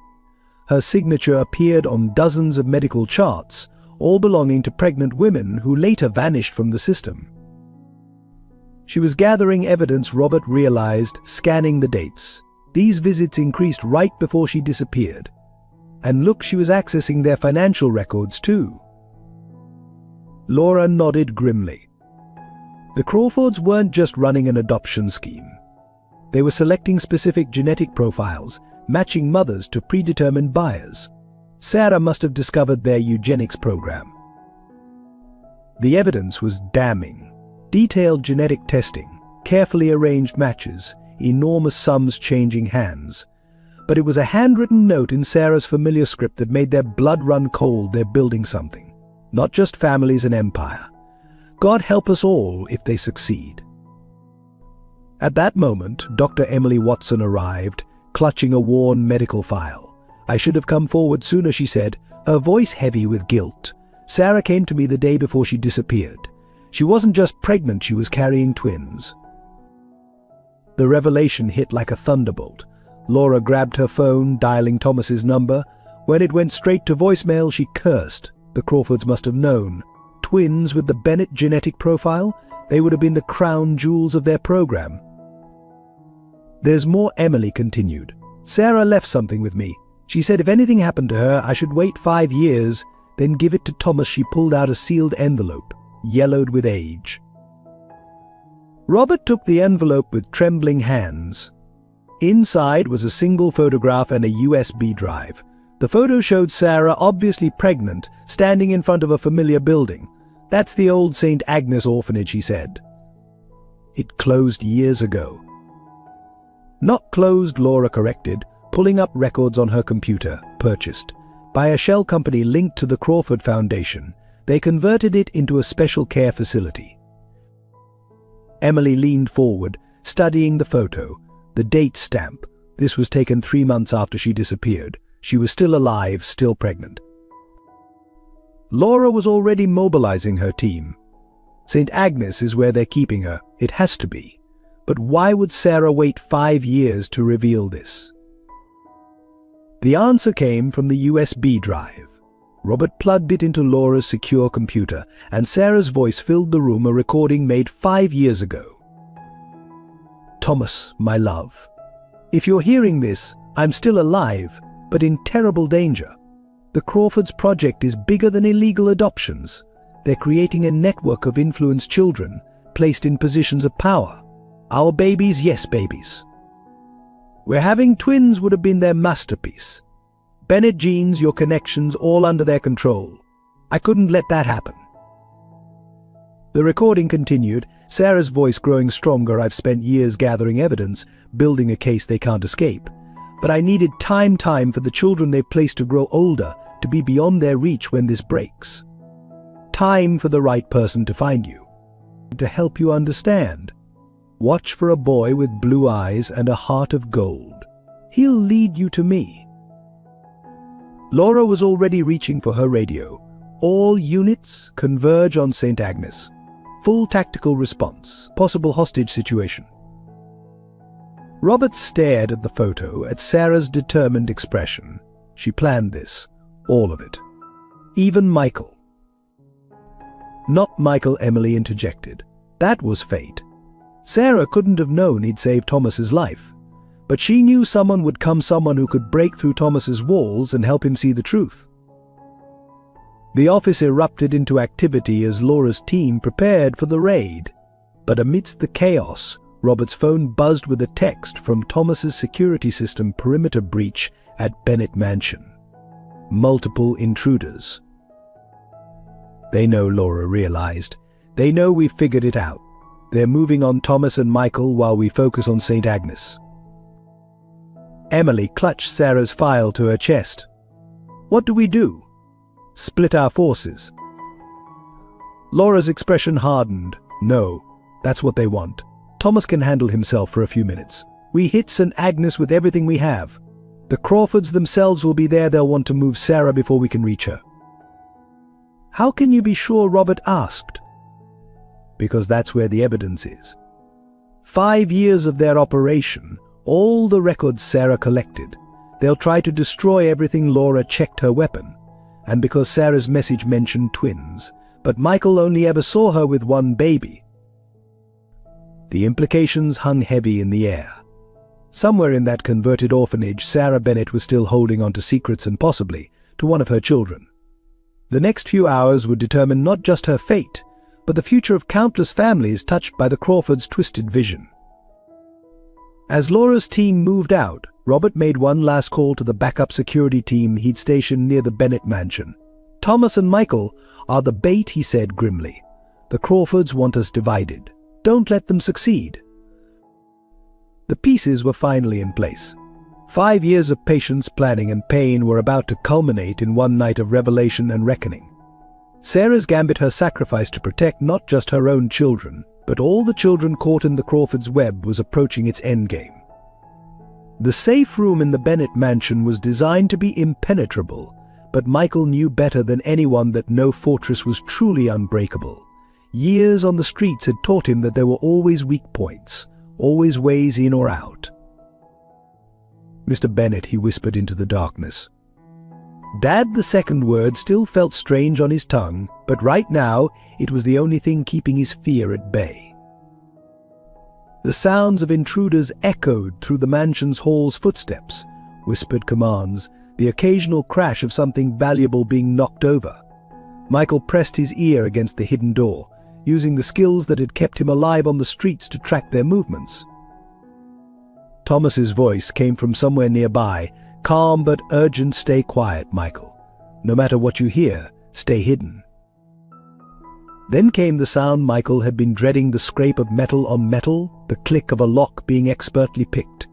Her signature appeared on dozens of medical charts, all belonging to pregnant women who later vanished from the system. She was gathering evidence, Robert realized, scanning the dates. These visits increased right before she disappeared. And look, she was accessing their financial records too. Laura nodded grimly. The Crawfords weren't just running an adoption scheme. They were selecting specific genetic profiles, matching mothers to predetermined buyers. Sarah must have discovered their eugenics program. The evidence was damning. Detailed genetic testing, carefully arranged matches, enormous sums changing hands. But it was a handwritten note in Sarah's familiar script that made their blood run cold. They're building something, not just families and empire. God help us all if they succeed. At that moment, Dr. Emily Watson arrived, clutching a worn medical file. "I should have come forward sooner," she said, her voice heavy with guilt. "Sarah came to me the day before she disappeared. She wasn't just pregnant, she was carrying twins." The revelation hit like a thunderbolt. Laura grabbed her phone, dialing Thomas's number. When it went straight to voicemail, she cursed. The Crawfords must have known. Twins with the Bennett genetic profile? They would have been the crown jewels of their program. "There's more," Emily continued. "Sarah left something with me. She said if anything happened to her, I should wait 5 years, then give it to Thomas." She pulled out a sealed envelope, yellowed with age. Robert took the envelope with trembling hands. Inside was a single photograph and a USB drive. The photo showed Sarah, obviously pregnant, standing in front of a familiar building. "That's the old St. Agnes orphanage," he said. "It closed years ago." "Not closed," Laura corrected, pulling up records on her computer. "Purchased by a shell company linked to the Crawford Foundation. They converted it into a special care facility." Emily leaned forward, studying the photo. The date stamp. This was taken 3 months after she disappeared. She was still alive, still pregnant. Laura was already mobilizing her team. St. Agnes is where they're keeping her. It has to be. But why would Sarah wait 5 years to reveal this? The answer came from the USB drive. Robert plugged it into Laura's secure computer, and Sarah's voice filled the room, a recording made 5 years ago. "Thomas, my love. If you're hearing this, I'm still alive, but in terrible danger. The Crawfords project is bigger than illegal adoptions. They're creating a network of influenced children placed in positions of power. Our babies, yes babies. Where having twins would have been their masterpiece. Bennett genes, your connections, all under their control. I couldn't let that happen. The recording continued, Sarah's voice growing stronger. I've spent years gathering evidence, building a case they can't escape. But I needed time for the children they've placed to grow older, to be beyond their reach when this breaks. Time for the right person to find you, to help you understand. Watch for a boy with blue eyes and a heart of gold. He'll lead you to me. Laura was already reaching for her radio. All units converge on St. Agnes. Full tactical response. Possible hostage situation. Robert stared at the photo, at Sarah's determined expression. She planned this. All of it. Even Michael. Not Michael, Emily interjected. That was fate. Sarah couldn't have known he'd saved Thomas's life. But she knew someone would come, someone who could break through Thomas's walls and help him see the truth. The office erupted into activity as Laura's team prepared for the raid. But amidst the chaos, Robert's phone buzzed with a text from Thomas's security system perimeter breach at Bennett Mansion. Multiple intruders. They know, Laura realized. They know we've figured it out. They're moving on Thomas and Michael while we focus on St. Agnes. Emily clutched Sarah's file to her chest. What do we do? Split our forces. Laura's expression hardened. No, that's what they want. Thomas can handle himself for a few minutes. We hit St. Agnes with everything we have. The Crawfords themselves will be there. They'll want to move Sarah before we can reach her. How can you be sure? Robert asked. Because that's where the evidence is. 5 years of their operation, all the records Sarah collected. They'll try to destroy everything. Laura checked her weapon. And because Sarah's message mentioned twins, but Michael only ever saw her with one baby. The implications hung heavy in the air. Somewhere in that converted orphanage, Sarah Bennett was still holding on to secrets and possibly to one of her children. The next few hours would determine not just her fate, but the future of countless families touched by the Crawfords' twisted vision. As Laura's team moved out, Robert made one last call to the backup security team he'd stationed near the Bennett mansion. Thomas and Michael are the bait, he said grimly. The Crawfords want us divided. Don't let them succeed. The pieces were finally in place. 5 years of patience, planning, and pain were about to culminate in one night of revelation and reckoning. Sarah's gambit, her sacrifice to protect not just her own children, but all the children caught in the Crawfords' web, was approaching its endgame. The safe room in the Bennett mansion was designed to be impenetrable, but Michael knew better than anyone that no fortress was truly unbreakable. Years on the streets had taught him that there were always weak points, always ways in or out. Mr. Bennett, he whispered into the darkness. Dad, the second word still felt strange on his tongue, but right now it was the only thing keeping his fear at bay. The sounds of intruders echoed through the mansion's halls, footsteps, whispered commands, the occasional crash of something valuable being knocked over. Michael pressed his ear against the hidden door, using the skills that had kept him alive on the streets to track their movements. Thomas's voice came from somewhere nearby, calm but urgent. Stay quiet, Michael. No matter what you hear, stay hidden. Then came the sound Michael had been dreading, the scrape of metal on metal, the click of a lock being expertly picked.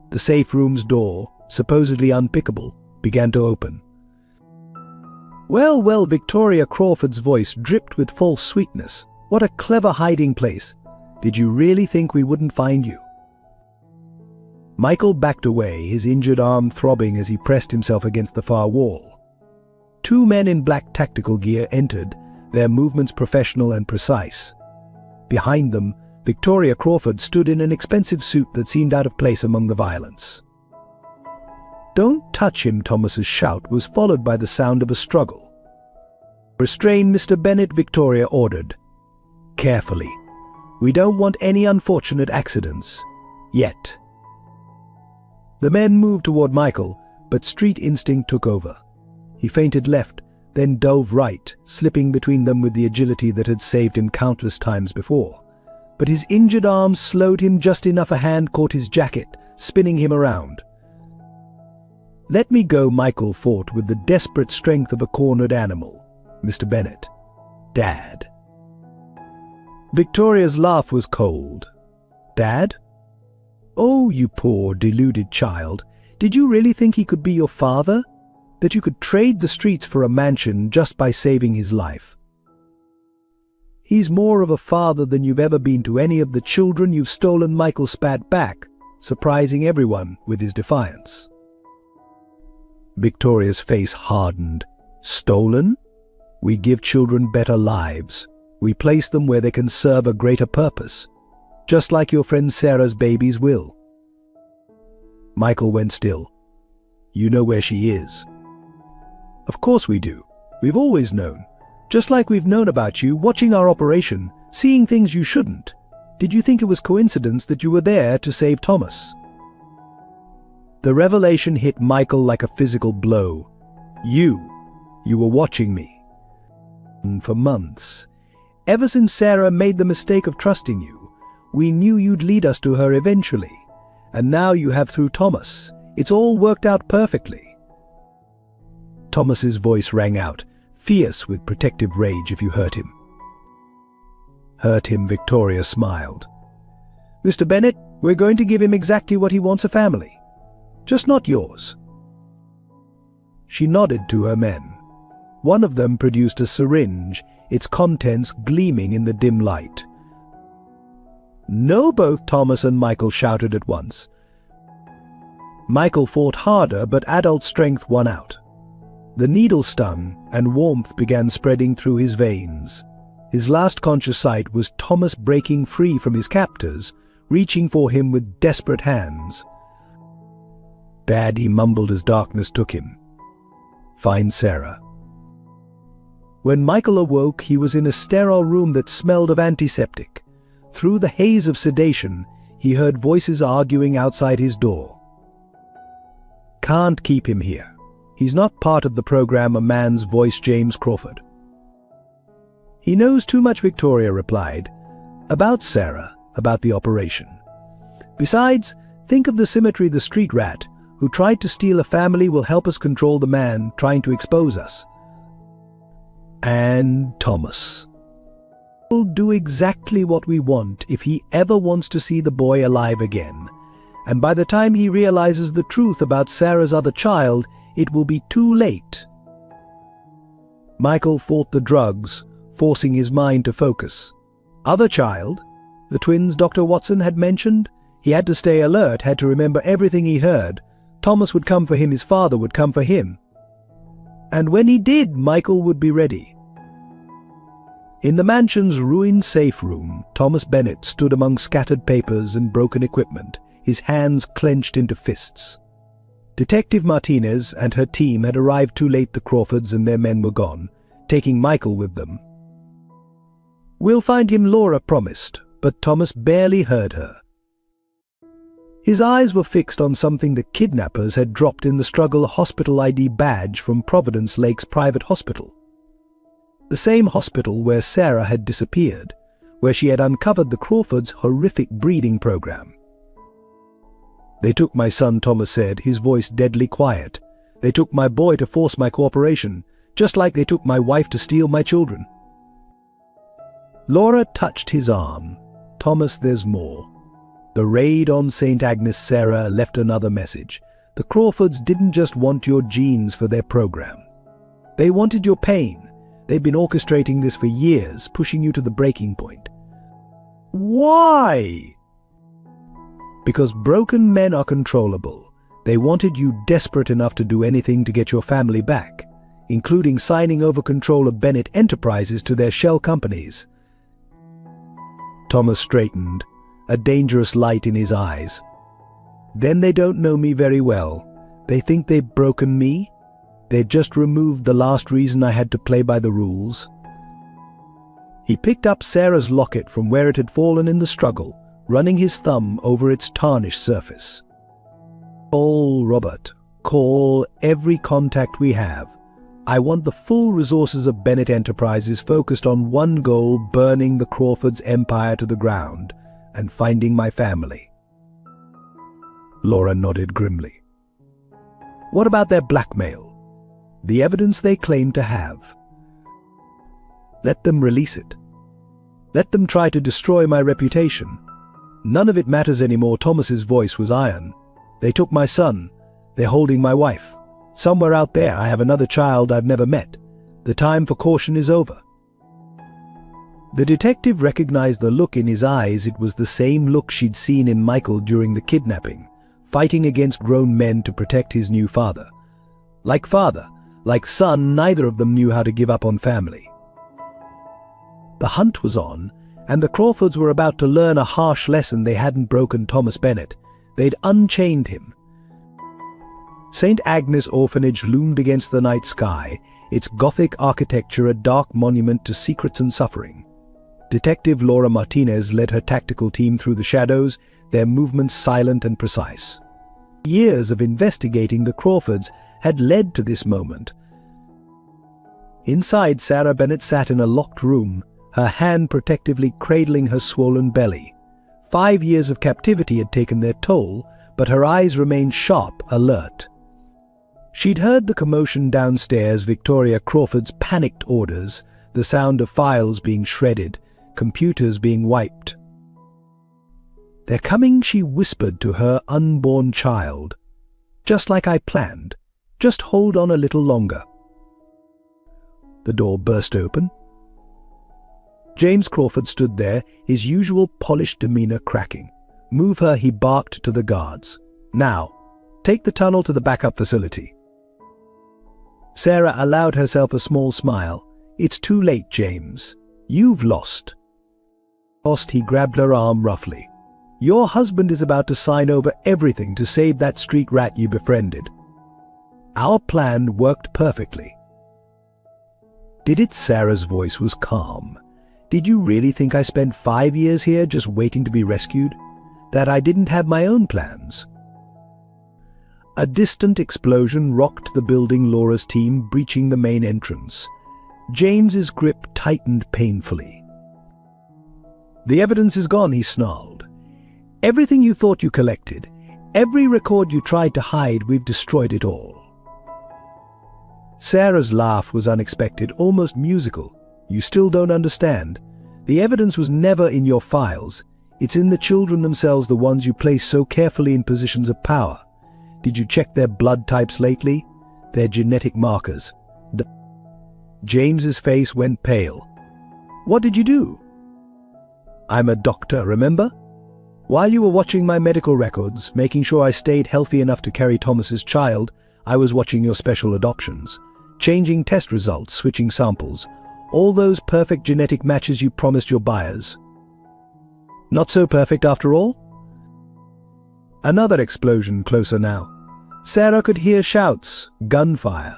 The safe room's door, supposedly unpickable, began to open. Well, well, Victoria Crawford's voice dripped with false sweetness. What a clever hiding place. Did you really think we wouldn't find you? Michael backed away, his injured arm throbbing as he pressed himself against the far wall. 2 men in black tactical gear entered, their movements professional and precise. Behind them, Victoria Crawford stood in an expensive suit that seemed out of place among the violence. Don't touch him, Thomas's shout was followed by the sound of a struggle. Restrain Mr. Bennett, Victoria ordered. Carefully. We don't want any unfortunate accidents. Yet. The men moved toward Michael, but street instinct took over. He feinted left, then dove right, slipping between them with the agility that had saved him countless times before. But his injured arm slowed him just enough a hand caught his jacket, spinning him around. "Let me go," Michael fought with the desperate strength of a cornered animal. "Mr. Bennet." "Dad." Victoria's laugh was cold. "Dad? Oh, you poor, deluded child. Did you really think he could be your father? That you could trade the streets for a mansion just by saving his life? He's more of a father than you've ever been to any of the children you've stolen." Michael spat back, surprising everyone with his defiance. Victoria's face hardened. "Stolen? We give children better lives. We place them where they can serve a greater purpose, just like your friend Sarah's babies will." Michael went still. "You know where she is." "Of course we do. We've always known. Just like we've known about you, watching our operation, seeing things you shouldn't. Did you think it was coincidence that you were there to save Thomas?" The revelation hit Michael like a physical blow. You were watching me. And for months. Ever since Sarah made the mistake of trusting you, we knew you'd lead us to her eventually. And now you have through Thomas. It's all worked out perfectly. Thomas's voice rang out, fierce with protective rage if you hurt him. Hurt him, Victoria smiled. "Mr. Bennet, we're going to give him exactly what he wants, a family. Just not yours." She nodded to her men. One of them produced a syringe, its contents gleaming in the dim light. "No!" both Thomas and Michael shouted at once. Michael fought harder, but adult strength won out. The needle stung, and warmth began spreading through his veins. His last conscious sight was Thomas breaking free from his captors, reaching for him with desperate hands. "Dad," he mumbled as darkness took him. "Find Sarah." When Michael awoke, he was in a sterile room that smelled of antiseptic. Through the haze of sedation, he heard voices arguing outside his door. "Can't keep him here. He's not part of the program," a man's voice, James Crawford. "He knows too much," Victoria replied. "About Sarah, about the operation. Besides, think of the symmetry. The street rat who tried to steal a family will help us control the man trying to expose us. And Thomas will do exactly what we want if he ever wants to see the boy alive again. And by the time he realizes the truth about Sarah's other child, it will be too late." Michael fought the drugs, forcing his mind to focus. Other child? The twins Dr. Watson had mentioned? He had to stay alert, had to remember everything he heard. Thomas would come for him, his father would come for him. And when he did, Michael would be ready. In the mansion's ruined safe room, Thomas Bennet stood among scattered papers and broken equipment, his hands clenched into fists. Detective Martinez and her team had arrived too late. The Crawfords and their men were gone, taking Michael with them. "We'll find him," Laura promised, but Thomas barely heard her. His eyes were fixed on something the kidnappers had dropped in the struggle, a hospital ID badge from Providence Lake's private hospital. The same hospital where Sarah had disappeared, where she had uncovered the Crawfords' horrific breeding program. "They took my son," Thomas said, his voice deadly quiet. "They took my boy to force my cooperation, just like they took my wife to steal my children." Laura touched his arm. "Thomas, there's more. The raid on St. Agnes Sarah left another message. The Crawfords didn't just want your genes for their program. They wanted your pain. They've been orchestrating this for years, pushing you to the breaking point." "Why?" "Because broken men are controllable. They wanted you desperate enough to do anything to get your family back, including signing over control of Bennett Enterprises to their shell companies." Thomas straightened, a dangerous light in his eyes. "Then they don't know me very well. They think they've broken me? They'd just removed the last reason I had to play by the rules." He picked up Sarah's locket from where it had fallen in the struggle, running his thumb over its tarnished surface. "Call Robert. Call every contact we have. I want the full resources of Bennett Enterprises focused on one goal: burning the Crawfords' empire to the ground and finding my family." Laura nodded grimly. "What about their blackmail? The evidence they claim to have? Let them release it. Let them try to destroy my reputation. None of it matters anymore." Thomas's voice was iron. "They took my son. They're holding my wife. Somewhere out there I have another child I've never met. The time for caution is over." The detective recognized the look in his eyes. It was the same look she'd seen in Michael during the kidnapping, fighting against grown men to protect his new father. Like father, like son, neither of them knew how to give up on family. The hunt was on, and the Crawfords were about to learn a harsh lesson. They hadn't broken Thomas Bennett. They'd unchained him. St. Agnes Orphanage loomed against the night sky, its Gothic architecture a dark monument to secrets and suffering. Detective Laura Martinez led her tactical team through the shadows, their movements silent and precise. Years of investigating the Crawfords had led to this moment. Inside, Sarah Bennett sat in a locked room, her hand protectively cradling her swollen belly. 5 years of captivity had taken their toll, but her eyes remained sharp, alert. She'd heard the commotion downstairs, Victoria Crawford's panicked orders, the sound of files being shredded, computers being wiped. "They're coming," she whispered to her unborn child. "Just like I planned. Just hold on a little longer." The door burst open. James Crawford stood there, his usual polished demeanor cracking. "Move her," he barked to the guards. "Now, take the tunnel to the backup facility." Sarah allowed herself a small smile. "It's too late, James. You've lost." "Lost," he grabbed her arm roughly. "Your husband is about to sign over everything to save that street rat you befriended. Our plan worked perfectly." "Did it?" Sarah's voice was calm. "Did you really think I spent 5 years here just waiting to be rescued? That I didn't have my own plans?" A distant explosion rocked the building, Laura's team breaching the main entrance. James's grip tightened painfully. "The evidence is gone," he snarled. "Everything you thought you collected, every record you tried to hide, we've destroyed it all." Sarah's laugh was unexpected, almost musical. "You still don't understand. The evidence was never in your files. It's in the children themselves, the ones you place so carefully in positions of power. Did you check their blood types lately? Their genetic markers?" James's face went pale. "What did you do?" "I'm a doctor, remember? While you were watching my medical records, making sure I stayed healthy enough to carry Thomas's child, I was watching your special adoptions, changing test results, switching samples, all those perfect genetic matches you promised your buyers. Not so perfect after all?" Another explosion closer now. Sarah could hear shouts, gunfire.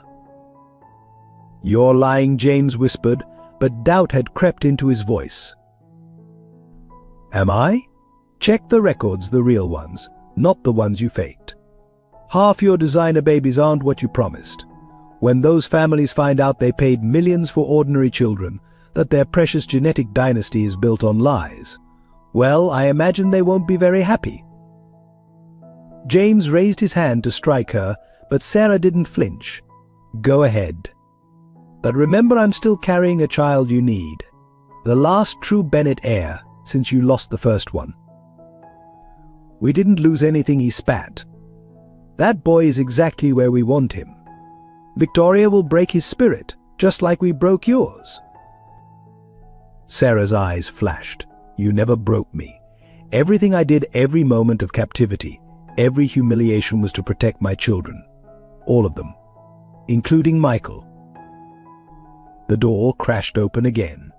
"You're lying," James whispered, but doubt had crept into his voice. "Am I? Check the records, the real ones, not the ones you faked. Half your designer babies aren't what you promised. When those families find out they paid millions for ordinary children, that their precious genetic dynasty is built on lies, well, I imagine they won't be very happy." James raised his hand to strike her, but Sarah didn't flinch. "Go ahead. But remember, I'm still carrying a child you need. The last true Bennett heir, since you lost the first one." "We didn't lose anything," he spat. "That boy is exactly where we want him. Victoria will break his spirit, just like we broke yours." Sarah's eyes flashed. "You never broke me. Everything I did, every moment of captivity, every humiliation was to protect my children. All of them. Including Michael." The door crashed open again.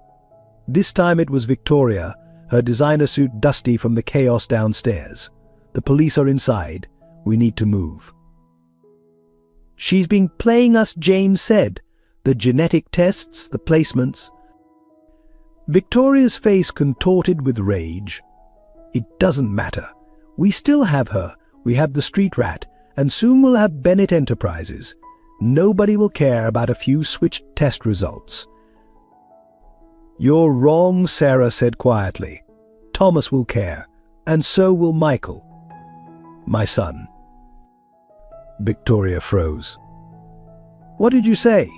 This time it was Victoria, her designer suit dusty from the chaos downstairs. "The police are inside. We need to move." "She's been playing us," James said. "The genetic tests, the placements." Victoria's face contorted with rage. "It doesn't matter. We still have her. We have the street rat, and soon we'll have Bennett Enterprises. Nobody will care about a few switched test results. You're wrong, Sarah said quietly. Thomas will care, and so will Michael, my son. Victoria froze. What did you say?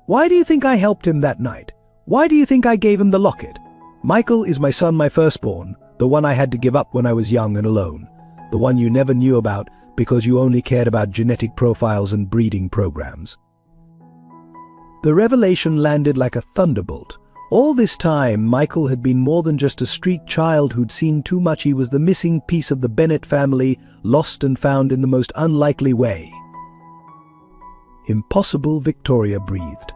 Why do you think I helped him that night? Why do you think I gave him the locket? Michael is my son, my firstborn, the one I had to give up when I was young and alone, the one you never knew about because you only cared about genetic profiles and breeding programs. The revelation landed like a thunderbolt. All this time, Michael had been more than just a street child who'd seen too much. He was the missing piece of the Bennett family, lost and found in the most unlikely way. Impossible, Victoria breathed.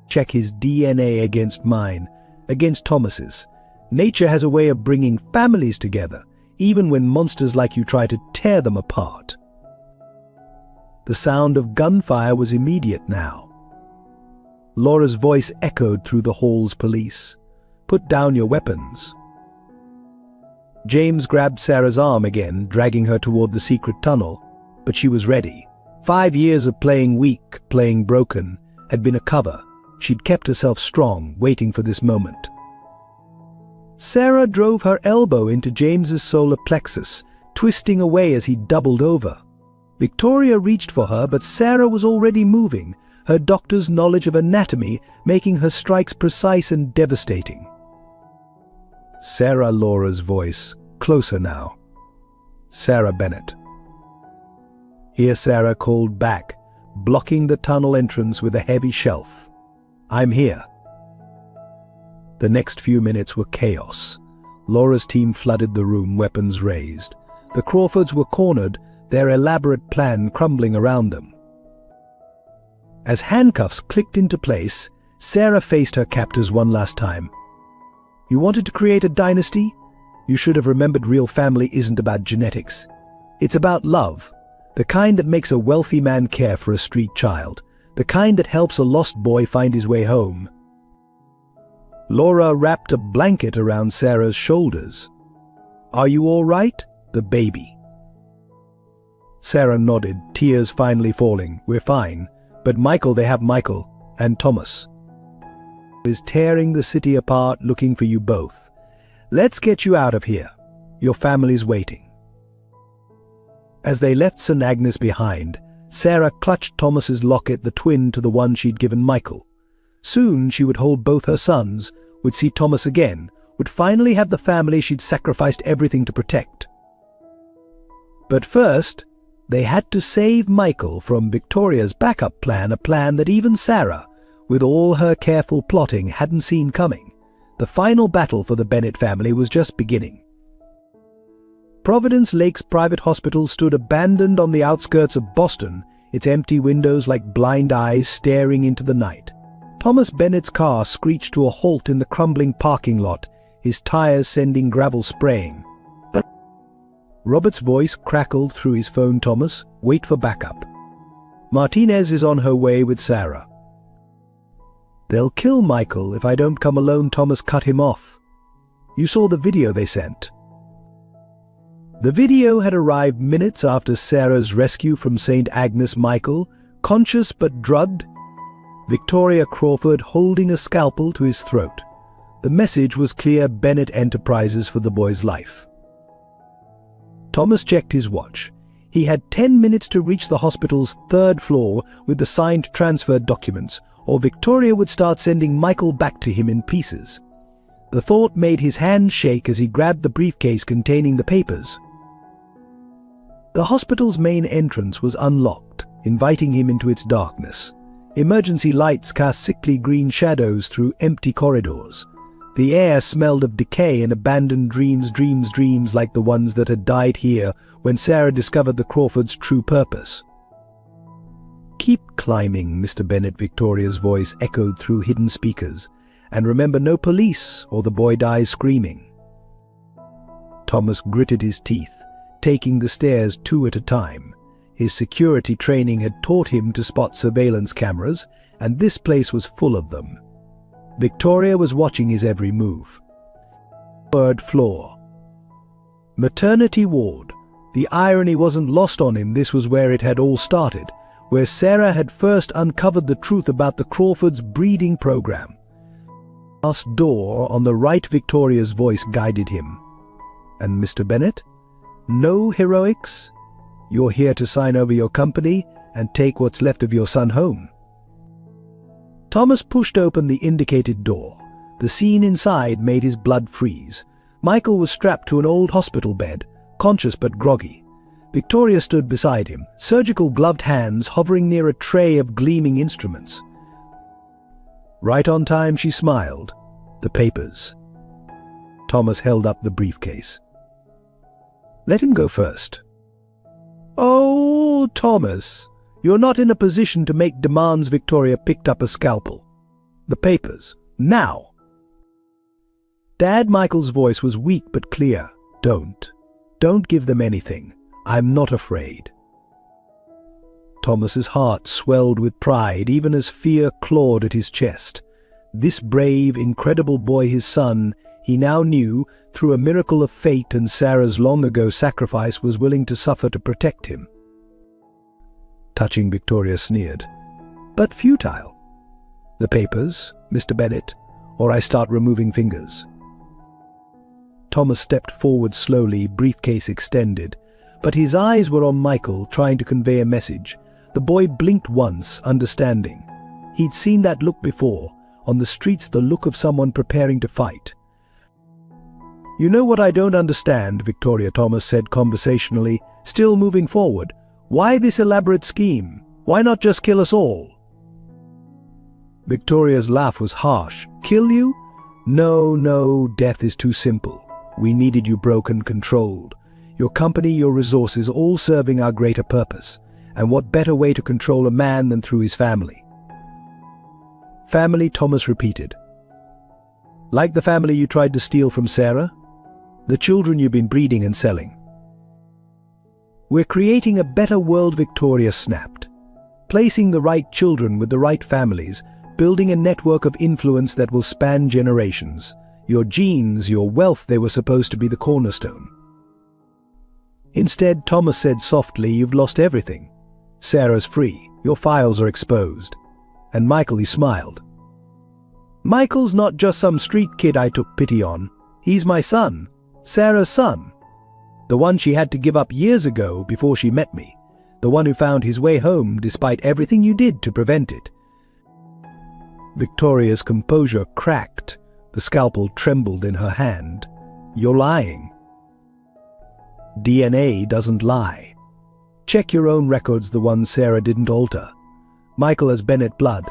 Check his DNA against mine, against Thomas's. Nature has a way of bringing families together, even when monsters like you try to tear them apart. The sound of gunfire was immediate now. Laura's voice echoed through the hall's police. Put down your weapons. James grabbed Sarah's arm again, dragging her toward the secret tunnel, but she was ready. 5 years of playing weak, playing broken, had been a cover. She'd kept herself strong, waiting for this moment. Sarah drove her elbow into James's solar plexus, twisting away as he doubled over. Victoria reached for her, but Sarah was already moving, her doctor's knowledge of anatomy making her strikes precise and devastating. Sarah, Laura's voice, closer now. Sarah Bennett. Here Sarah called back, blocking the tunnel entrance with a heavy shelf. I'm here. The next few minutes were chaos. Laura's team flooded the room, weapons raised. The Crawfords were cornered, their elaborate plan crumbling around them. As handcuffs clicked into place, Sarah faced her captors one last time. You wanted to create a dynasty? You should have remembered real family isn't about genetics. It's about love, the kind that makes a wealthy man care for a street child, the kind that helps a lost boy find his way home. Laura wrapped a blanket around Sarah's shoulders. Are you all right? The baby. Sarah nodded, tears finally falling. We're fine. But Michael, they have Michael and Thomas. Is tearing the city apart looking for you both. Let's get you out of here. Your family's waiting. As they left St. Agnes behind, Sarah clutched Thomas's locket, the twin to the one she'd given Michael. Soon she would hold both her sons, would see Thomas again, would finally have the family she'd sacrificed everything to protect. But first, they had to save Michael from Victoria's backup plan, a plan that even Sarah, with all her careful plotting, hadn't seen coming. The final battle for the Bennett family was just beginning. Providence Lake's private hospital stood abandoned on the outskirts of Boston, its empty windows like blind eyes staring into the night. Thomas Bennett's car screeched to a halt in the crumbling parking lot, his tires sending gravel spraying. Robert's voice crackled through his phone. Thomas, wait for backup. Martinez is on her way with Sarah. They'll kill Michael if I don't come alone. Thomas cut him off. You saw the video they sent. The video had arrived minutes after Sarah's rescue from St. Agnes. Michael, conscious but drugged. Victoria Crawford holding a scalpel to his throat. The message was clear: Bennett Enterprises for the boy's life. Thomas checked his watch. He had 10 minutes to reach the hospital's 3rd floor with the signed transfer documents, or Victoria would start sending Michael back to him in pieces. The thought made his hand shake as he grabbed the briefcase containing the papers. The hospital's main entrance was unlocked, inviting him into its darkness. Emergency lights cast sickly green shadows through empty corridors. The air smelled of decay and abandoned dreams like the ones that had died here when Sarah discovered the Crawfords' true purpose. Keep climbing, Mr. Bennett, Victoria's voice echoed through hidden speakers. And remember, no police, or the boy dies screaming. Thomas gritted his teeth, taking the stairs 2 at a time. His security training had taught him to spot surveillance cameras, and this place was full of them. Victoria was watching his every move. 3rd floor. Maternity ward. The irony wasn't lost on him. This was where it had all started, where Sarah had first uncovered the truth about the Crawfords' breeding program. Last door on the right, Victoria's voice guided him. "And Mr. Bennet? No heroics? You're here to sign over your company and take what's left of your son home." Thomas pushed open the indicated door. The scene inside made his blood freeze. Michael was strapped to an old hospital bed, conscious but groggy. Victoria stood beside him, surgical gloved hands hovering near a tray of gleaming instruments. Right on time, she smiled. "The papers." Thomas held up the briefcase. "Let him go first." "Oh, Thomas, you're not in a position to make demands." Victoria picked up a scalpel. "The papers, now." Dad, Michael's voice was weak but clear. Don't give them anything. I'm not afraid." Thomas's heart swelled with pride, even as fear clawed at his chest. This brave, incredible boy, his son, he now knew, through a miracle of fate and Sarah's long-ago sacrifice, was willing to suffer to protect him. Touching, Victoria sneered. "But futile. The papers, Mr. Bennet, or I start removing fingers." Thomas stepped forward slowly, briefcase extended, but his eyes were on Michael, trying to convey a message. The boy blinked once, understanding. He'd seen that look before, on the streets, the look of someone preparing to fight. "You know what I don't understand," Victoria, Thomas said conversationally, still moving forward. "Why this elaborate scheme? Why not just kill us all?" Victoria's laugh was harsh. "Kill you? No, death is too simple. We needed you broken, controlled. Your company, your resources, all serving our greater purpose. And what better way to control a man than through his family?" "Family," Thomas repeated. "Like the family you tried to steal from Sarah? The children you've been breeding and selling?" "We're creating a better world," Victoria snapped. "Placing the right children with the right families, building a network of influence that will span generations. Your genes, your wealth, they were supposed to be the cornerstone. Instead," Thomas said softly, "you've lost everything. Sarah's free, your files are exposed." And Michael, he smiled. "Michael's not just some street kid I took pity on. He's my son, Sarah's son. The one she had to give up years ago before she met me. The one who found his way home despite everything you did to prevent it." Victoria's composure cracked. The scalpel trembled in her hand. "You're lying." "DNA doesn't lie. Check your own records, the ones Sarah didn't alter. Michael has Bennet blood.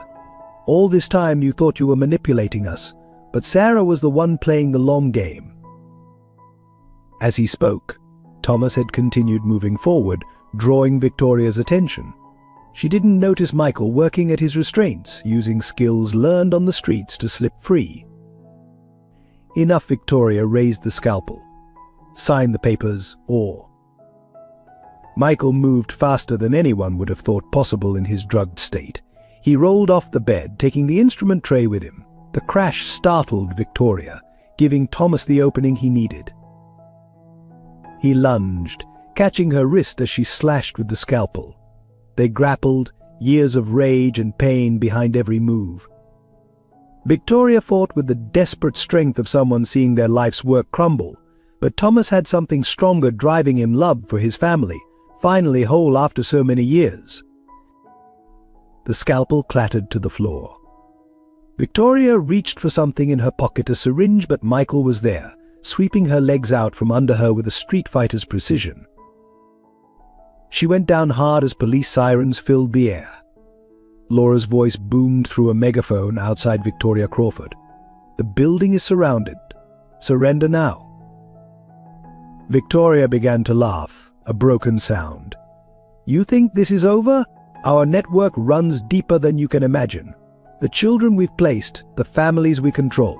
All this time you thought you were manipulating us, but Sarah was the one playing the long game." As he spoke, Thomas had continued moving forward, drawing Victoria's attention. She didn't notice Michael working at his restraints, using skills learned on the streets to slip free. "Enough," Victoria raised the scalpel. "Sign the papers, or..." Michael moved faster than anyone would have thought possible in his drugged state. He rolled off the bed, taking the instrument tray with him. The crash startled Victoria, giving Thomas the opening he needed. He lunged, catching her wrist as she slashed with the scalpel. They grappled, years of rage and pain behind every move. Victoria fought with the desperate strength of someone seeing their life's work crumble, but Thomas had something stronger driving him: love for his family, finally whole after so many years. The scalpel clattered to the floor. Victoria reached for something in her pocket, a syringe, but Michael was there, sweeping her legs out from under her with a street fighter's precision. She went down hard as police sirens filled the air. Laura's voice boomed through a megaphone outside Victoria Crawford. "The building is surrounded. Surrender now." Victoria began to laugh, a broken sound. "You think this is over? Our network runs deeper than you can imagine. The children we've placed, the families we control,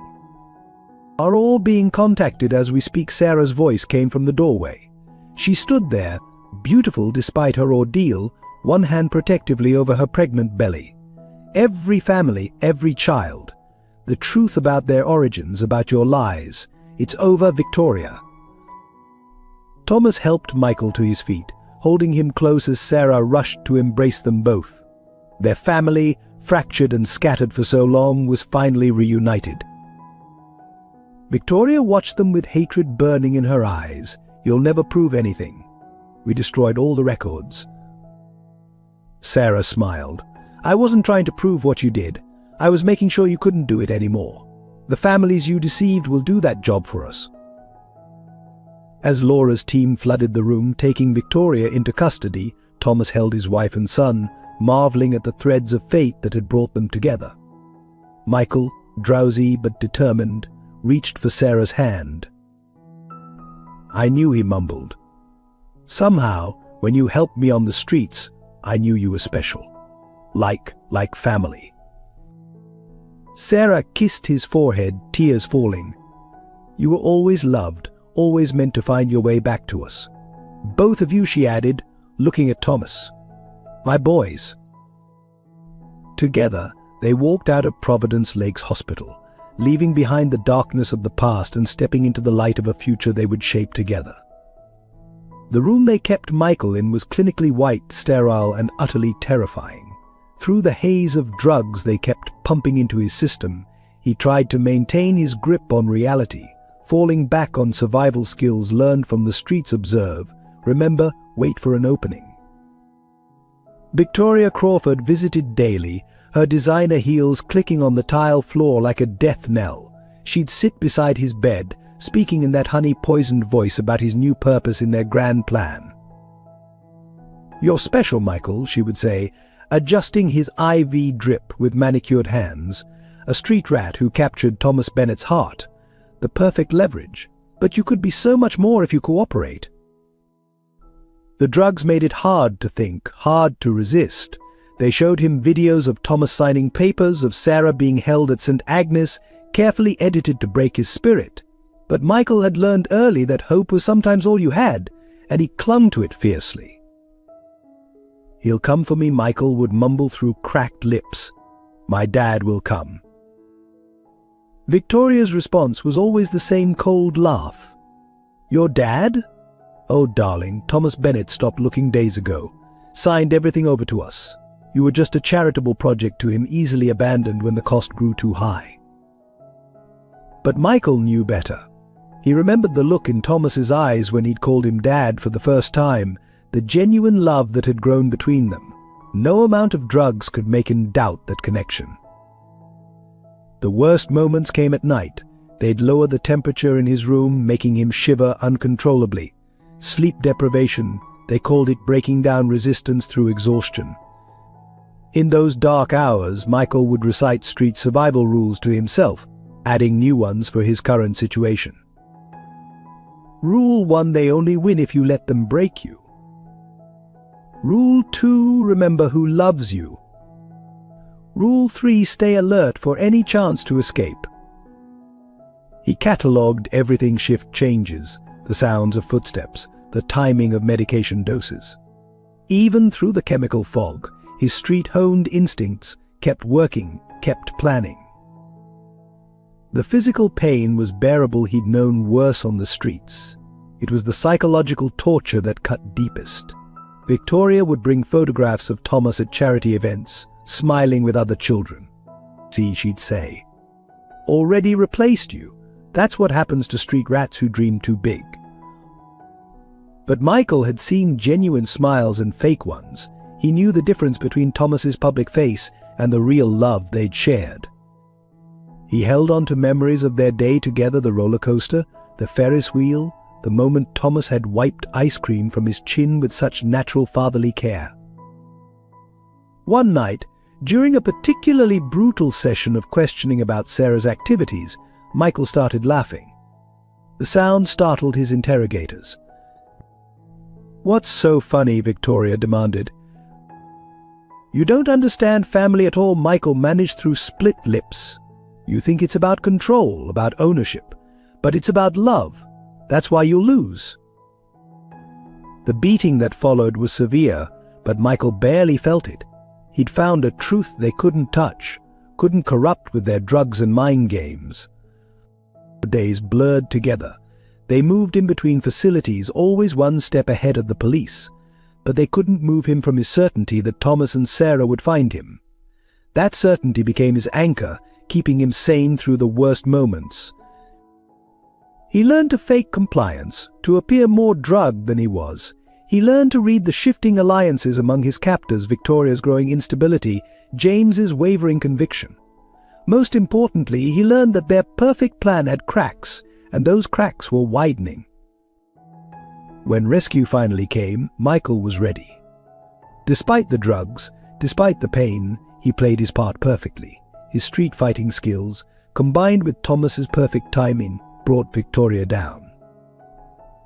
are all being contacted as we speak." Sarah's voice came from the doorway. She stood there, beautiful despite her ordeal, one hand protectively over her pregnant belly. "Every family, every child. The truth about their origins, about your lies. It's over, Victoria." Thomas helped Michael to his feet, holding him close as Sarah rushed to embrace them both. Their family, fractured and scattered for so long, was finally reunited. Victoria watched them with hatred burning in her eyes. "You'll never prove anything. We destroyed all the records." Sarah smiled. "I wasn't trying to prove what you did. I was making sure you couldn't do it anymore. The families you deceived will do that job for us." As Laura's team flooded the room, taking Victoria into custody, Thomas held his wife and son, marveling at the threads of fate that had brought them together. Michael, drowsy but determined, reached for Sarah's hand. "I knew," he mumbled. "Somehow, when you helped me on the streets, I knew you were special. Like family." Sarah kissed his forehead, tears falling. "You were always loved, always meant to find your way back to us. Both of you," she added, looking at Thomas. "My boys." Together, they walked out of Providence Lakes Hospital, leaving behind the darkness of the past and stepping into the light of a future they would shape together. The room they kept Michael in was clinically white, sterile, and utterly terrifying. Through the haze of drugs they kept pumping into his system, he tried to maintain his grip on reality, falling back on survival skills learned from the streets. Observe, remember, wait for an opening. Victoria Crawford visited daily, her designer heels clicking on the tile floor like a death knell. She'd sit beside his bed, speaking in that honey-poisoned voice about his new purpose in their grand plan. "You're special, Michael," she would say, adjusting his IV drip with manicured hands. A street rat who captured Thomas Bennett's heart. The perfect leverage. But you could be so much more if you cooperate. The drugs made it hard to think, hard to resist. They showed him videos of Thomas signing papers, of Sarah being held at St. Agnes, carefully edited to break his spirit. But Michael had learned early that hope was sometimes all you had, and he clung to it fiercely. "He'll come for me," Michael would mumble through cracked lips. "My dad will come." Victoria's response was always the same cold laugh. "Your dad? Oh, darling, Thomas Bennett stopped looking days ago. Signed everything over to us. You were just a charitable project to him, easily abandoned when the cost grew too high." But Michael knew better. He remembered the look in Thomas's eyes when he'd called him Dad for the first time, the genuine love that had grown between them. No amount of drugs could make him doubt that connection. The worst moments came at night. They'd lower the temperature in his room, making him shiver uncontrollably. Sleep deprivation, they called it, breaking down resistance through exhaustion. In those dark hours, Michael would recite street survival rules to himself, adding new ones for his current situation. Rule 1, they only win if you let them break you. Rule 2, remember who loves you. Rule 3, stay alert for any chance to escape. He catalogued everything: shift changes, the sounds of footsteps, the timing of medication doses. Even through the chemical fog, his street-honed instincts kept working, kept planning. The physical pain was bearable. He'd known worse on the streets. It was the psychological torture that cut deepest. Victoria would bring photographs of Thomas at charity events, smiling with other children. "See," she'd say, "already replaced you. That's what happens to street rats who dream too big." But Michael had seen genuine smiles and fake ones. He knew the difference between Thomas's public face and the real love they'd shared. He held on to memories of their day together: the roller coaster, the Ferris wheel, the moment Thomas had wiped ice cream from his chin with such natural fatherly care. One night, during a particularly brutal session of questioning about Sarah's activities, Michael started laughing. The sound startled his interrogators. "What's so funny?" Victoria demanded. "You don't understand family at all," Michael managed through split lips. "You think it's about control, about ownership, but it's about love. That's why you'll lose." The beating that followed was severe, but Michael barely felt it. He'd found a truth they couldn't touch, couldn't corrupt with their drugs and mind games. The days blurred together. They moved him between facilities, always one step ahead of the police. But they couldn't move him from his certainty that Thomas and Sarah would find him. That certainty became his anchor, keeping him sane through the worst moments. He learned to fake compliance, to appear more drugged than he was. He learned to read the shifting alliances among his captors, Victoria's growing instability, James's wavering conviction. Most importantly, he learned that their perfect plan had cracks, and those cracks were widening. When rescue finally came, Michael was ready. Despite the drugs, despite the pain, he played his part perfectly. His street fighting skills, combined with Thomas's perfect timing, brought Victoria down.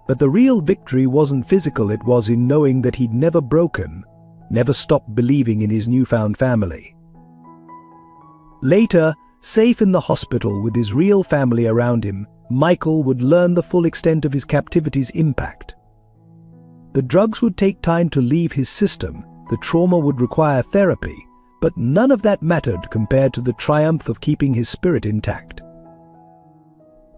But the real victory wasn't physical, it was in knowing that he'd never broken, never stopped believing in his newfound family. Later, safe in the hospital with his real family around him, Michael would learn the full extent of his captivity's impact. The drugs would take time to leave his system, the trauma would require therapy, but none of that mattered compared to the triumph of keeping his spirit intact.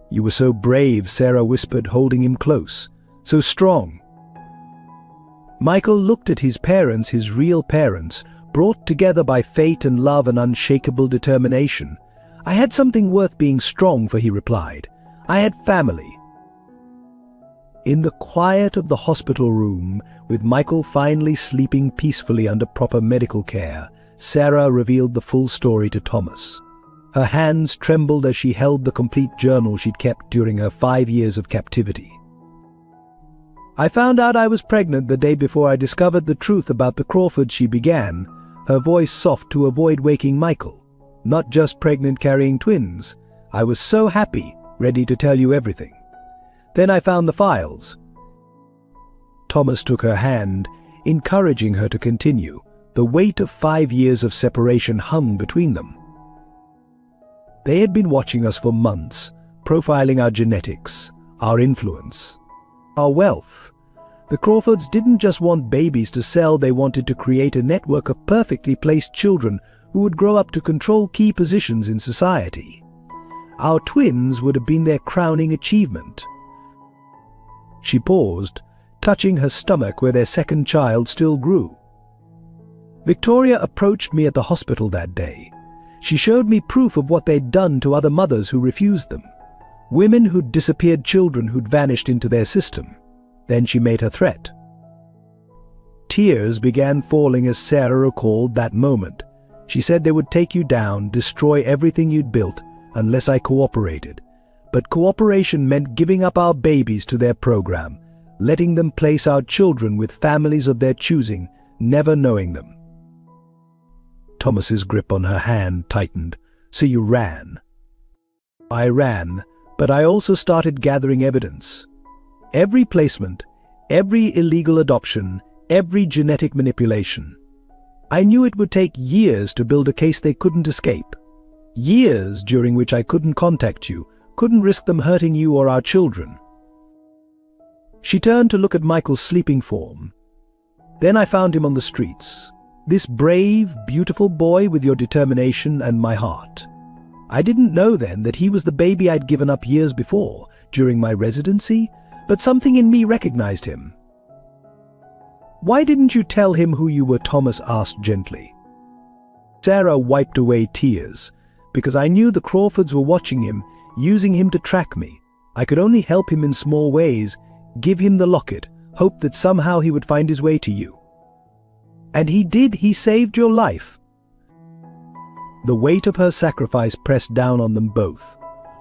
"You were so brave," Sarah whispered, holding him close. "So strong." Michael looked at his parents, his real parents, brought together by fate and love and unshakable determination. "I had something worth being strong for," he replied. "I had family." In the quiet of the hospital room, with Michael finally sleeping peacefully under proper medical care, Sarah revealed the full story to Thomas. Her hands trembled as she held the complete journal she'd kept during her 5 years of captivity. "I found out I was pregnant the day before I discovered the truth about the Crawfords," she began, her voice soft to avoid waking Michael. "Not just pregnant carrying twins. I was so happy, ready to tell you everything. Then I found the files." Thomas took her hand, encouraging her to continue. The weight of 5 years of separation hung between them. They had been watching us for months, profiling our genetics, our influence, our wealth. The Crawfords didn't just want babies to sell, they wanted to create a network of perfectly placed children who would grow up to control key positions in society. Our twins would have been their crowning achievement. She paused, touching her stomach where their second child still grew. Victoria approached me at the hospital that day. She showed me proof of what they'd done to other mothers who refused them. Women who'd disappeared children who'd vanished into their system. Then she made her threat. Tears began falling as Sarah recalled that moment. She said they would take you down, destroy everything you'd built, unless I cooperated. But cooperation meant giving up our babies to their program, letting them place our children with families of their choosing, never knowing them. Thomas's grip on her hand tightened. "So you ran." "I ran, but I also started gathering evidence. Every placement, every illegal adoption, every genetic manipulation. I knew it would take years to build a case they couldn't escape. Years during which I couldn't contact you, couldn't risk them hurting you or our children." She turned to look at Michael's sleeping form. "Then I found him on the streets. This brave, beautiful boy with your determination and my heart. I didn't know then that he was the baby I'd given up years before, during my residency, but something in me recognized him." "Why didn't you tell him who you were?" Thomas asked gently. Sarah wiped away tears. "Because I knew the Crawfords were watching him, using him to track me. I could only help him in small ways, give him the locket, hope that somehow he would find his way to you." "And he did, he saved your life." The weight of her sacrifice pressed down on them both.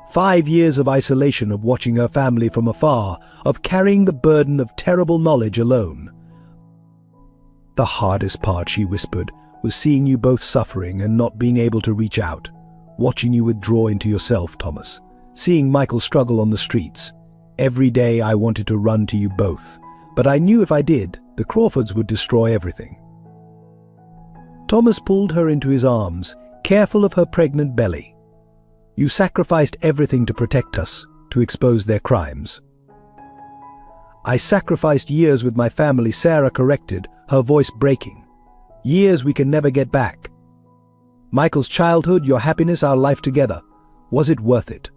5 years of isolation, of watching her family from afar, of carrying the burden of terrible knowledge alone. "The hardest part," she whispered, "was seeing you both suffering and not being able to reach out. Watching you withdraw into yourself, Thomas. Seeing Michael struggle on the streets. Every day I wanted to run to you both, but I knew if I did, the Crawfords would destroy everything." Thomas pulled her into his arms, careful of her pregnant belly. "You sacrificed everything to protect us, to expose their crimes." "I sacrificed years with my family," Sarah corrected, her voice breaking. "Years we can never get back. Michael's childhood, your happiness, our life together. Was it worth it?"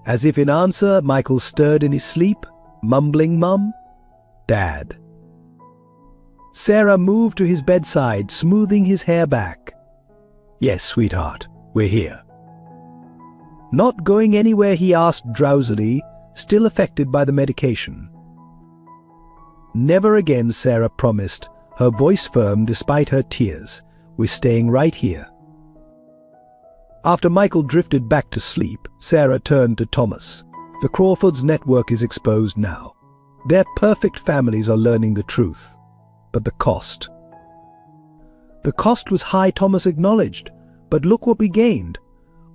As if in answer, Michael stirred in his sleep, mumbling, "Mum, Dad." Sarah moved to his bedside, smoothing his hair back. "Yes, sweetheart, we're here." "Not going anywhere?" he asked drowsily, still affected by the medication. "Never again," Sarah promised, her voice firm despite her tears. "We're staying right here." After Michael drifted back to sleep, Sarah turned to Thomas. "The Crawfords' network is exposed now. Their perfect families are learning the truth. But the cost." "The cost was high," Thomas acknowledged. "But look what we gained.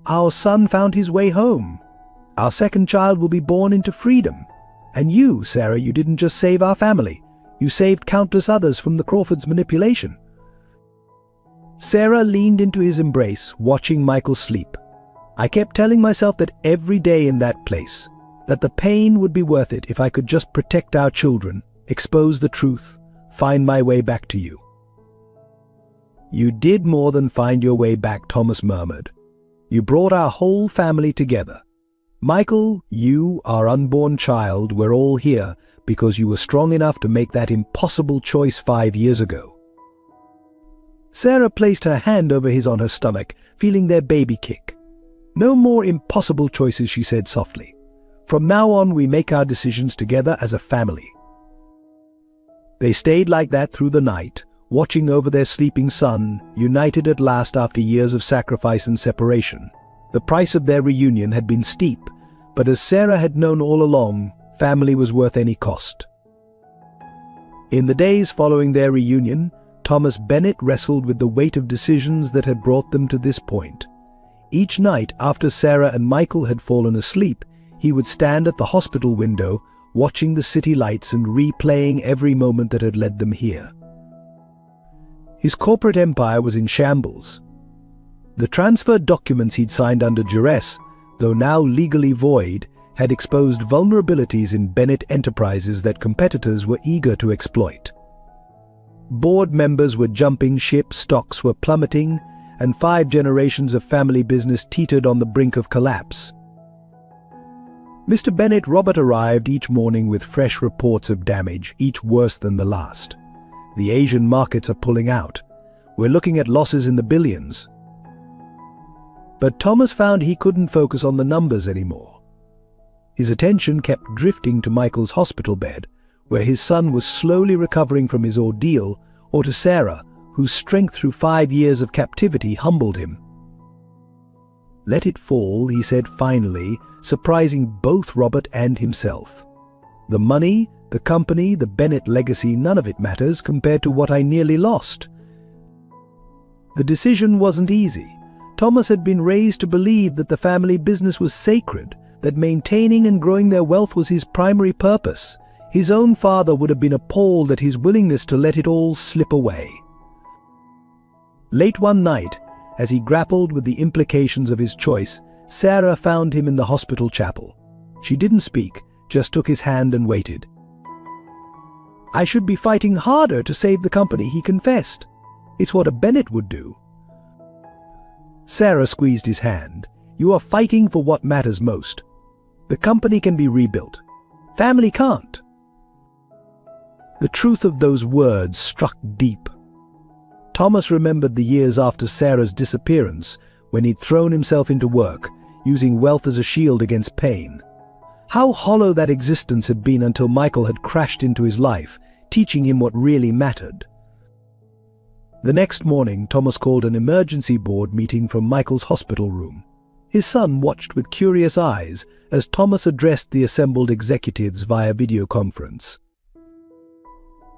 Our son found his way home. Our second child will be born into freedom. And you, Sarah, you didn't just save our family. You saved countless others from the Crawfords' manipulation." Sarah leaned into his embrace, watching Michael sleep. "I kept telling myself that every day in that place, that the pain would be worth it if I could just protect our children, expose the truth, find my way back to you." "You did more than find your way back," Thomas murmured. "You brought our whole family together. Michael, you, our unborn child, were all here because you were strong enough to make that impossible choice 5 years ago." Sarah placed her hand over his on her stomach, feeling their baby kick. "No more impossible choices," she said softly. "From now on, we make our decisions together as a family." They stayed like that through the night, watching over their sleeping son, united at last after years of sacrifice and separation. The price of their reunion had been steep, but as Sarah had known all along, family was worth any cost. In the days following their reunion, Thomas Bennett wrestled with the weight of decisions that had brought them to this point. Each night, after Sarah and Michael had fallen asleep, he would stand at the hospital window, watching the city lights and replaying every moment that had led them here. His corporate empire was in shambles. The transfer documents he'd signed under duress, though now legally void, had exposed vulnerabilities in Bennett Enterprises that competitors were eager to exploit. Board members were jumping ship, stocks were plummeting, and 5 generations of family business teetered on the brink of collapse. Mr. Bennett Robert arrived each morning with fresh reports of damage, each worse than the last. "The Asian markets are pulling out. We're looking at losses in the billions." But Thomas found he couldn't focus on the numbers anymore. His attention kept drifting to Michael's hospital bed, where his son was slowly recovering from his ordeal, or to Sarah, whose strength through 5 years of captivity humbled him. "Let it fall," he said finally, surprising both Robert and himself. "The money, the company, the Bennett legacy, none of it matters compared to what I nearly lost." The decision wasn't easy. Thomas had been raised to believe that the family business was sacred, that maintaining and growing their wealth was his primary purpose. His own father would have been appalled at his willingness to let it all slip away. Late one night, as he grappled with the implications of his choice, Sarah found him in the hospital chapel. She didn't speak, just took his hand and waited. "I should be fighting harder to save the company," he confessed. "It's what a Bennett would do." Sarah squeezed his hand. "You are fighting for what matters most. The company can be rebuilt. Family can't." The truth of those words struck deep. Thomas remembered the years after Sarah's disappearance, when he'd thrown himself into work, using wealth as a shield against pain. How hollow that existence had been until Michael had crashed into his life, teaching him what really mattered. The next morning, Thomas called an emergency board meeting from Michael's hospital room. His son watched with curious eyes as Thomas addressed the assembled executives via video conference.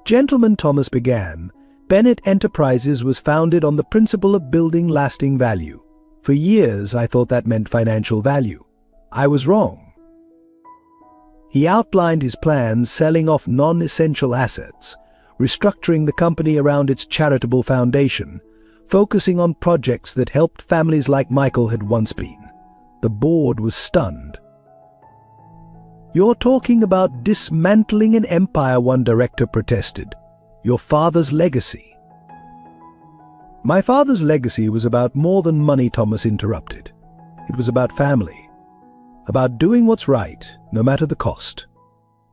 "Gentlemen," Thomas began, "Bennett Enterprises was founded on the principle of building lasting value. For years, I thought that meant financial value. I was wrong." He outlined his plans, selling off non-essential assets, restructuring the company around its charitable foundation, focusing on projects that helped families like Michael had once been. The board was stunned. "You're talking about dismantling an empire," one director protested. "Your father's legacy." "My father's legacy was about more than money," Thomas interrupted. "It was about family. about doing what's right, no matter the cost.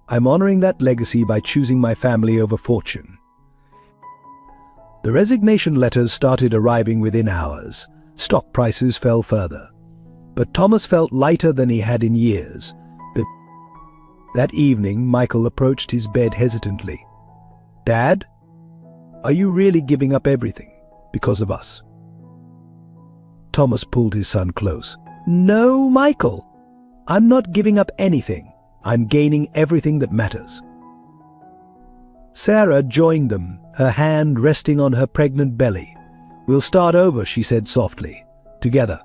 I'm honoring that legacy by choosing my family over fortune. The resignation letters started arriving within hours. Stock prices fell further. But Thomas felt lighter than he had in years. That evening, Michael approached his bed hesitantly. "Dad, are you really giving up everything because of us?" Thomas pulled his son close. "No, Michael. I'm not giving up anything. I'm gaining everything that matters." Sarah joined them, her hand resting on her pregnant belly. "We'll start over," she said softly. "Together."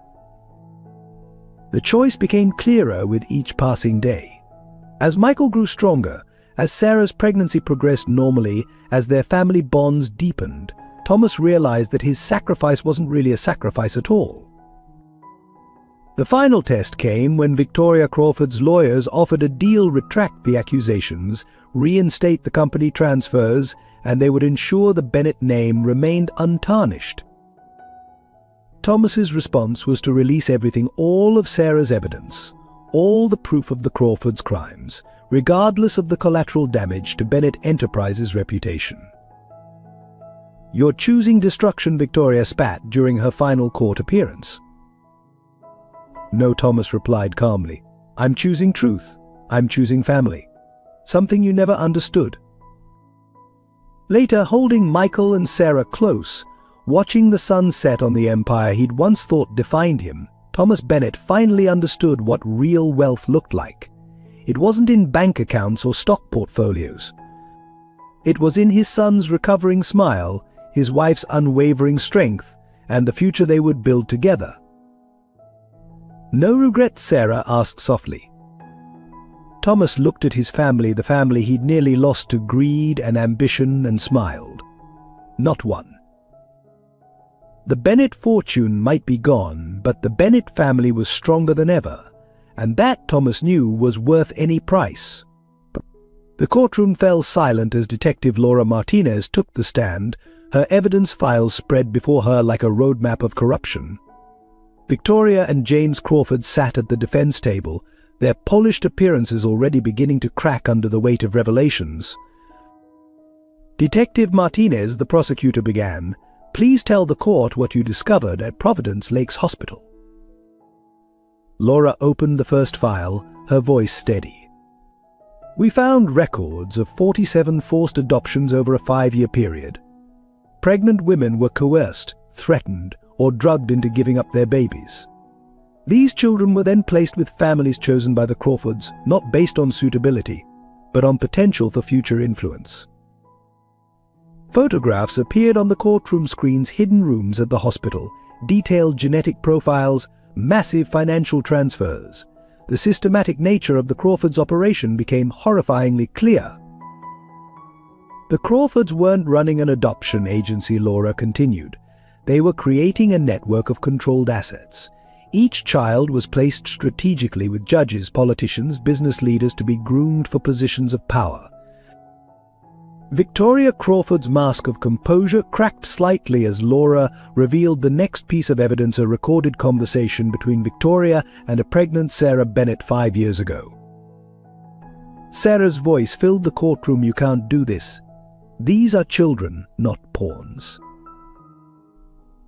The choice became clearer with each passing day. As Michael grew stronger, as Sarah's pregnancy progressed normally, as their family bonds deepened, Thomas realized that his sacrifice wasn't really a sacrifice at all. The final test came when Victoria Crawford's lawyers offered a deal: retract the accusations, reinstate the company transfers, and they would ensure the Bennett name remained untarnished. Thomas's response was to release everything, all of Sarah's evidence, all the proof of the Crawfords' crimes, regardless of the collateral damage to Bennett Enterprises' reputation. "You're choosing destruction," Victoria spat during her final court appearance. "No," Thomas replied calmly. "I'm choosing truth. I'm choosing family. Something you never understood." Later, holding Michael and Sarah close, watching the sun set on the empire he'd once thought defined him, Thomas Bennett finally understood what real wealth looked like. It wasn't in bank accounts or stock portfolios. It was in his son's recovering smile, his wife's unwavering strength, and the future they would build together. "No regrets?" Sarah asked softly. Thomas looked at his family, the family he'd nearly lost to greed and ambition, and smiled. "Not one." The Bennett fortune might be gone, but the Bennett family was stronger than ever, and that, Thomas knew, was worth any price. The courtroom fell silent as Detective Laura Martinez took the stand, her evidence files spread before her like a roadmap of corruption. Victoria and James Crawford sat at the defense table, their polished appearances already beginning to crack under the weight of revelations. "Detective Martinez," the prosecutor began, "please tell the court what you discovered at Providence Lakes Hospital." Laura opened the first file, her voice steady. "We found records of 47 forced adoptions over a 5-year period. Pregnant women were coerced, threatened, or drugged into giving up their babies. These children were then placed with families chosen by the Crawfords, not based on suitability, but on potential for future influence. Photographs appeared on the courtroom screens, hidden rooms at the hospital, detailed genetic profiles, massive financial transfers. The systematic nature of the Crawfords' operation became horrifyingly clear." "The Crawfords weren't running an adoption agency," Laura continued. "They were creating a network of controlled assets. Each child was placed strategically with judges, politicians, business leaders to be groomed for positions of power." Victoria Crawford's mask of composure cracked slightly as Laura revealed the next piece of evidence: a recorded conversation between Victoria and a pregnant Sarah Bennett 5 years ago. Sarah's voice filled the courtroom. "You can't do this. These are children, not pawns."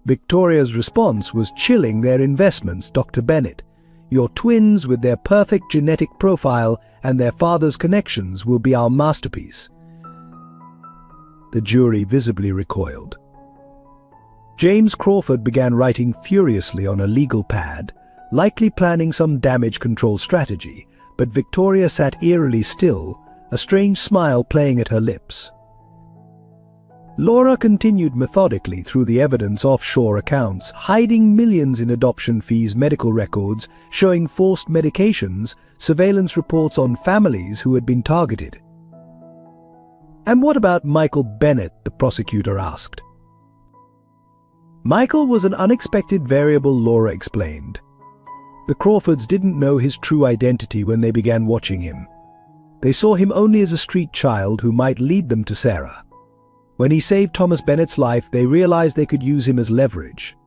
Victoria's response was chilling. "Their investments, Dr. Bennett. Your twins with their perfect genetic profile and their father's connections will be our masterpiece." The jury visibly recoiled. James Crawford began writing furiously on a legal pad, likely planning some damage control strategy, but Victoria sat eerily still, a strange smile playing at her lips. Laura continued methodically through the evidence: offshore accounts, hiding millions in adoption fees, medical records showing forced medications, surveillance reports on families who had been targeted. "And what about Michael Bennett?" the prosecutor asked. "Michael was an unexpected variable," Laura explained. "The Crawfords didn't know his true identity when they began watching him. They saw him only as a street child who might lead them to Sarah. When he saved Thomas Bennett's life, they realized they could use him as leverage."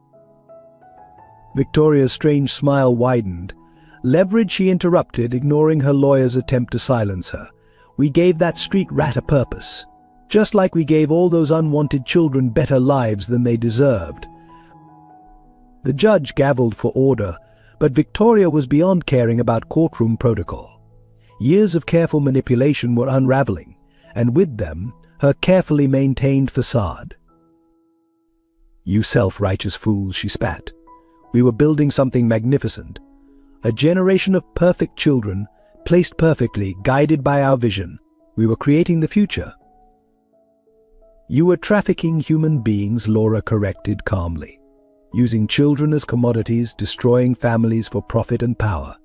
Victoria's strange smile widened. Leverage, she interrupted, ignoring her lawyer's attempt to silence her. We gave that street rat a purpose. Just like we gave all those unwanted children better lives than they deserved. The judge gavelled for order, but Victoria was beyond caring about courtroom protocol. Years of careful manipulation were unraveling, and with them, her carefully maintained facade. "You self-righteous fools," she spat. "We were building something magnificent. A generation of perfect children, placed perfectly, guided by our vision. We were creating the future." "You were trafficking human beings," Laura corrected calmly. "Using children as commodities, destroying families for profit and power."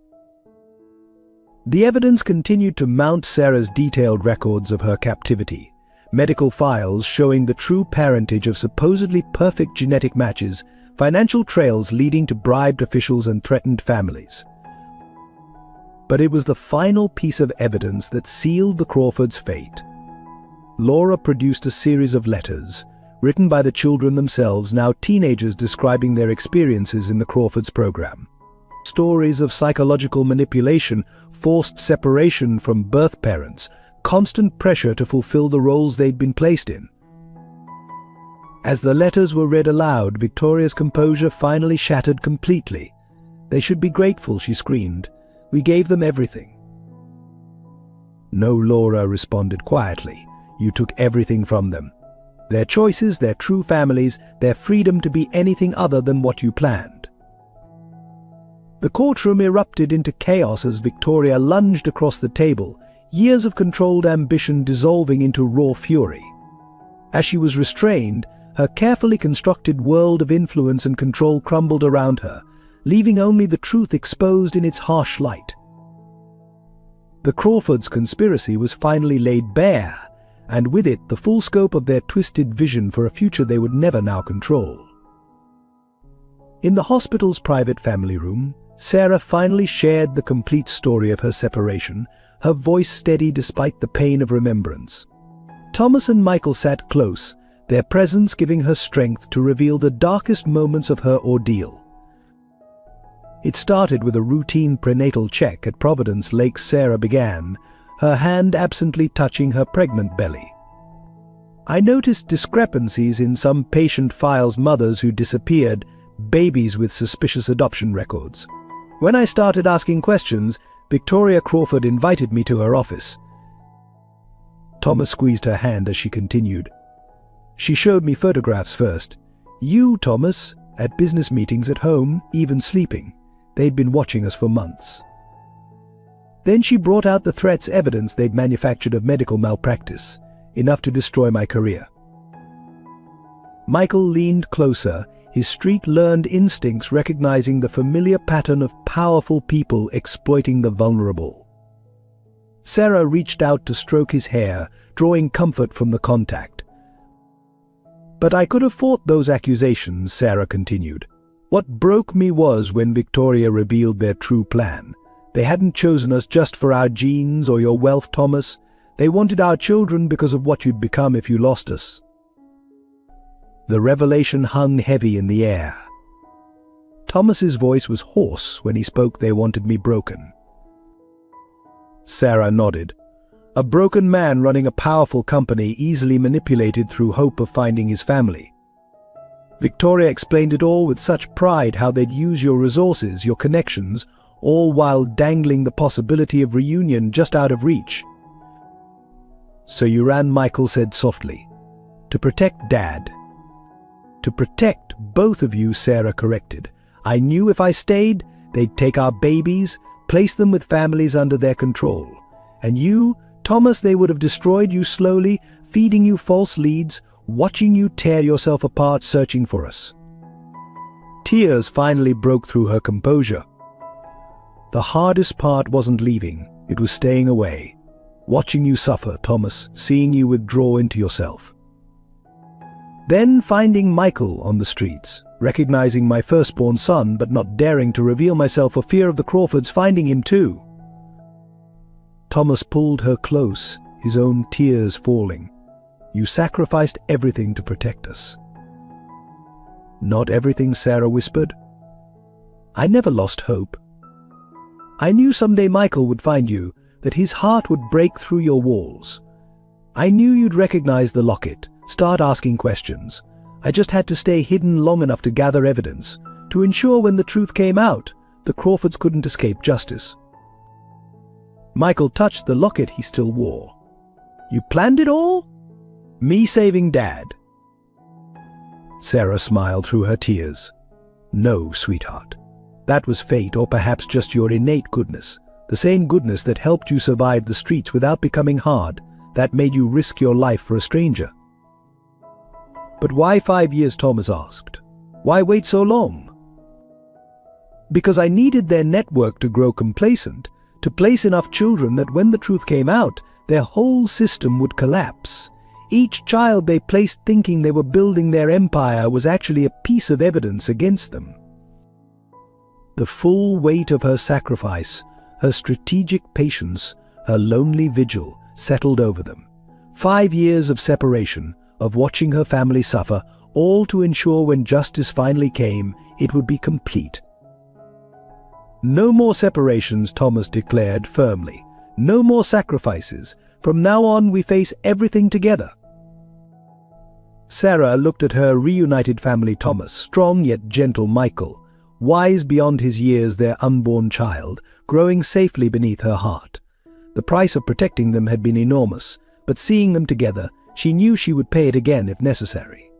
The evidence continued to mount. Sarah's detailed records of her captivity, medical files showing the true parentage of supposedly perfect genetic matches, financial trails leading to bribed officials and threatened families. But it was the final piece of evidence that sealed the Crawfords' fate. Laura produced a series of letters, written by the children themselves, now teenagers, describing their experiences in the Crawfords program. Stories of psychological manipulation, forced separation from birth parents, constant pressure to fulfill the roles they'd been placed in. As the letters were read aloud, Victoria's composure finally shattered completely. "They should be grateful," she screamed. "We gave them everything." "No," Laura responded quietly. "You took everything from them. Their choices, their true families, their freedom to be anything other than what you planned." The courtroom erupted into chaos as Victoria lunged across the table, years of controlled ambition dissolving into raw fury. As she was restrained, her carefully constructed world of influence and control crumbled around her, leaving only the truth exposed in its harsh light. The Crawfords' conspiracy was finally laid bare, and with it the full scope of their twisted vision for a future they would never now control. In the hospital's private family room, Sarah finally shared the complete story of her separation, her voice steady despite the pain of remembrance. Thomas and Michael sat close, their presence giving her strength to reveal the darkest moments of her ordeal. It started with a routine prenatal check at Providence Lake. Sarah began, her hand absently touching her pregnant belly. "I noticed discrepancies in some patient files, mothers who disappeared, babies with suspicious adoption records. When I started asking questions, Victoria Crawford invited me to her office." Thomas squeezed her hand as she continued. "She showed me photographs first. You, Thomas, at business meetings, at home, even sleeping. They'd been watching us for months. Then she brought out the threats, evidence they'd manufactured of medical malpractice, enough to destroy my career." Michael leaned closer, his street-learned instincts recognizing the familiar pattern of powerful people exploiting the vulnerable. Sarah reached out to stroke his hair, drawing comfort from the contact. "But I could have fought those accusations," Sarah continued. "What broke me was when Victoria revealed their true plan. They hadn't chosen us just for our genes or your wealth, Thomas. They wanted our children because of what you'd become if you lost us." The revelation hung heavy in the air. Thomas's voice was hoarse when he spoke. "They wanted me broken." Sarah nodded. A broken man running a powerful company, easily manipulated through hope of finding his family. Victoria explained it all with such pride, how they'd use your resources, your connections, all while dangling the possibility of reunion just out of reach. "So you ran," Michael said softly. "To protect Dad." "To protect both of you," Sarah corrected. "I knew if I stayed, they'd take our babies, place them with families under their control. And you, Thomas, they would have destroyed you slowly, feeding you false leads, watching you tear yourself apart, searching for us." Tears finally broke through her composure. "The hardest part wasn't leaving, it was staying away. Watching you suffer, Thomas, seeing you withdraw into yourself. Then finding Michael on the streets, recognizing my firstborn son but not daring to reveal myself for fear of the Crawfords finding him too." Thomas pulled her close, his own tears falling. "You sacrificed everything to protect us." "Not everything," Sarah whispered. "I never lost hope." I knew someday Michael would find you, that his heart would break through your walls. I knew you'd recognize the locket, start asking questions. I just had to stay hidden long enough to gather evidence, to ensure when the truth came out, the Crawfords couldn't escape justice." Michael touched the locket he still wore. "You planned it all? Me saving Dad?" Sarah smiled through her tears. "No, sweetheart. That was fate, or perhaps just your innate goodness. The same goodness that helped you survive the streets without becoming hard, that made you risk your life for a stranger." "But why 5 years?" Thomas asked. "Why wait so long?" "Because I needed their network to grow complacent, to place enough children that when the truth came out, their whole system would collapse. Each child they placed thinking they were building their empire was actually a piece of evidence against them." The full weight of her sacrifice, her strategic patience, her lonely vigil settled over them. 5 years of separation, of watching her family suffer, all to ensure when justice finally came, it would be complete. "No more separations," Thomas declared firmly. "No more sacrifices. From now on, we face everything together." Sarah looked at her reunited family, Thomas, strong yet gentle Michael, wise beyond his years, their unborn child, growing safely beneath her heart. The price of protecting them had been enormous, but seeing them together, she knew she would pay it again if necessary.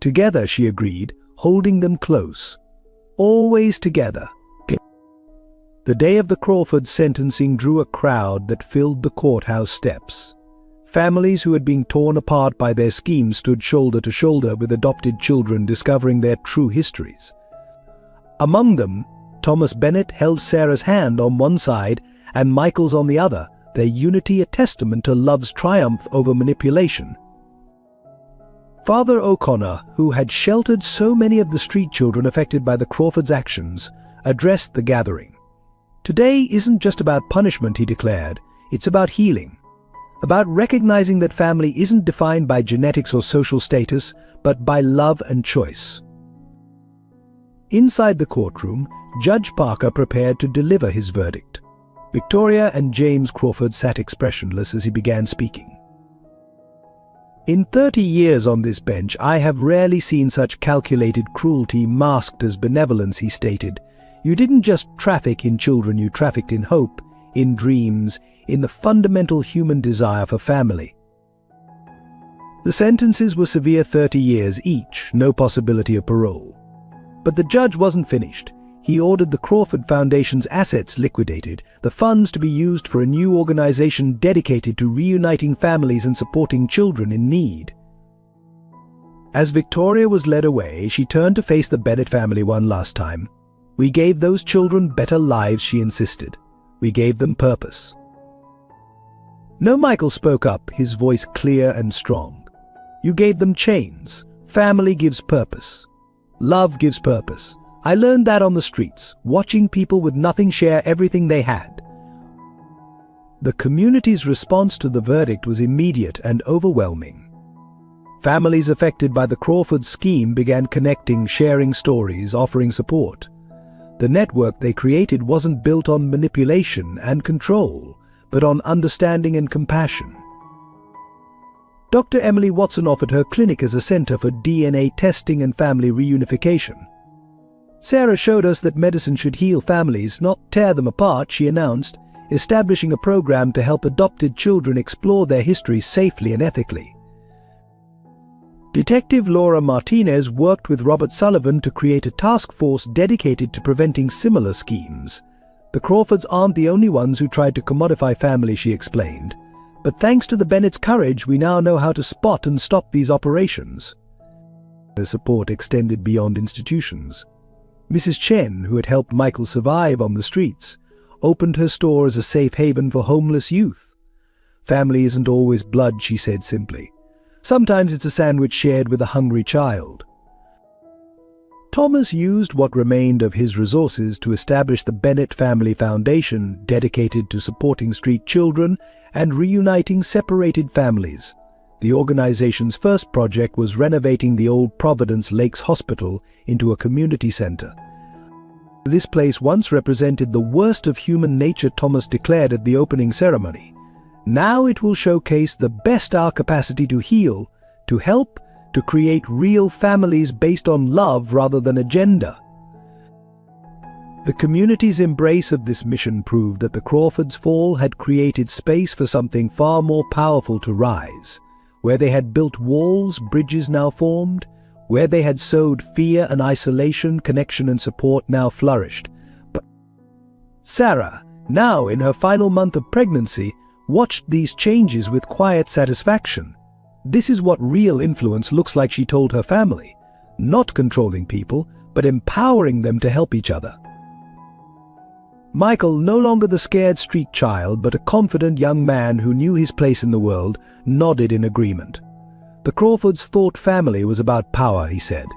Together, she agreed, holding them close. Always together. The day of the Crawford sentencing drew a crowd that filled the courthouse steps. Families who had been torn apart by their schemes stood shoulder to shoulder with adopted children discovering their true histories. Among them, Thomas Bennett held Sarah's hand on one side and Michael's on the other, their unity a testament to love's triumph over manipulation. Father O'Connor, who had sheltered so many of the street children affected by the Crawfords' actions, addressed the gathering. "Today isn't just about punishment," he declared. "It's about healing. About recognizing that family isn't defined by genetics or social status, but by love and choice." Inside the courtroom, Judge Parker prepared to deliver his verdict. Victoria and James Crawford sat expressionless as he began speaking. "In 30 years on this bench, I have rarely seen such calculated cruelty masked as benevolence," he stated. "You didn't just traffic in children, you trafficked in hope, in dreams, in the fundamental human desire for family." The sentences were severe, 30 years each, no possibility of parole. But the judge wasn't finished. He ordered the Crawford Foundation's assets liquidated, the funds to be used for a new organization dedicated to reuniting families and supporting children in need. As Victoria was led away, she turned to face the Bennett family one last time. "We gave those children better lives," she insisted. "We gave them purpose." "No," Michael spoke up, his voice clear and strong. "You gave them chains. Family gives purpose. Love gives purpose. I learned that on the streets, watching people with nothing share everything they had." The community's response to the verdict was immediate and overwhelming. Families affected by the Crawford scheme began connecting, sharing stories, offering support. The network they created wasn't built on manipulation and control, but on understanding and compassion. Dr. Emily Watson offered her clinic as a center for DNA testing and family reunification. "Sarah showed us that medicine should heal families, not tear them apart," she announced, establishing a program to help adopted children explore their histories safely and ethically. Detective Laura Martinez worked with Robert Sullivan to create a task force dedicated to preventing similar schemes. "The Crawfords aren't the only ones who tried to commodify family," she explained. "But thanks to the Bennett's courage, we now know how to spot and stop these operations." The support extended beyond institutions. Mrs. Chen, who had helped Michael survive on the streets, opened her store as a safe haven for homeless youth. "Family isn't always blood," she said simply. "Sometimes it's a sandwich shared with a hungry child." Thomas used what remained of his resources to establish the Bennett Family Foundation, dedicated to supporting street children and reuniting separated families. The organization's first project was renovating the old Providence Lakes Hospital into a community center. This place once represented the worst of human nature, Thomas declared at the opening ceremony. Now it will showcase the best our capacity to heal, to help, to create real families based on love rather than agenda. The community's embrace of this mission proved that the Crawfords' fall had created space for something far more powerful to rise. Where they had built walls, bridges now formed. Where they had sowed fear and isolation, connection and support now flourished. But Sarah, now in her final month of pregnancy, watched these changes with quiet satisfaction. This is what real influence looks like, she told her family. Not controlling people, but empowering them to help each other. Michael, no longer the scared street child, but a confident young man who knew his place in the world, nodded in agreement. The Crawfords thought family was about power, he said.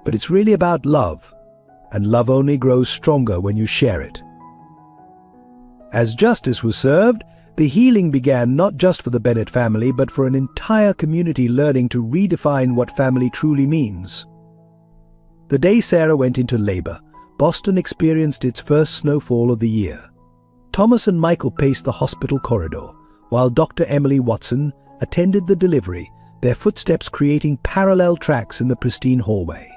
But it's really about love. And love only grows stronger when you share it. As justice was served, the healing began not just for the Bennett family, but for an entire community learning to redefine what family truly means. The day Sarah went into labor, Boston experienced its first snowfall of the year. Thomas and Michael paced the hospital corridor, while Dr. Emily Watson attended the delivery, their footsteps creating parallel tracks in the pristine hallway.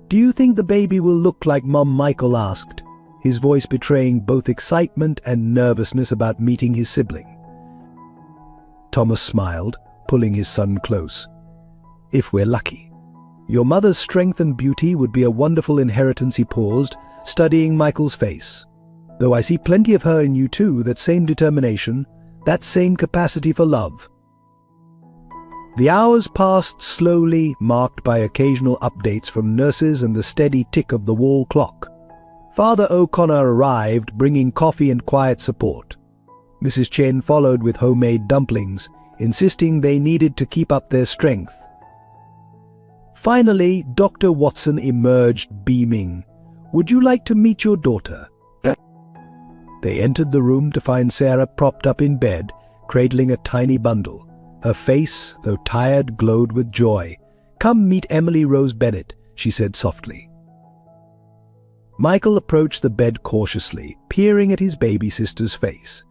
"Do you think the baby will look like Mom?" Michael asked, his voice betraying both excitement and nervousness about meeting his sibling. Thomas smiled, pulling his son close. "If we're lucky. Your mother's strength and beauty would be a wonderful inheritance," he paused, studying Michael's face. "Though I see plenty of her in you too, that same determination, that same capacity for love." The hours passed slowly, marked by occasional updates from nurses and the steady tick of the wall clock. Father O'Connor arrived, bringing coffee and quiet support. Mrs. Chen followed with homemade dumplings, insisting they needed to keep up their strength. Finally, Dr. Watson emerged, beaming. "Would you like to meet your daughter?" They entered the room to find Sarah propped up in bed, cradling a tiny bundle. Her face, though tired, glowed with joy. "Come meet Emily Rose Bennett," she said softly. Michael approached the bed cautiously, peering at his baby sister's face.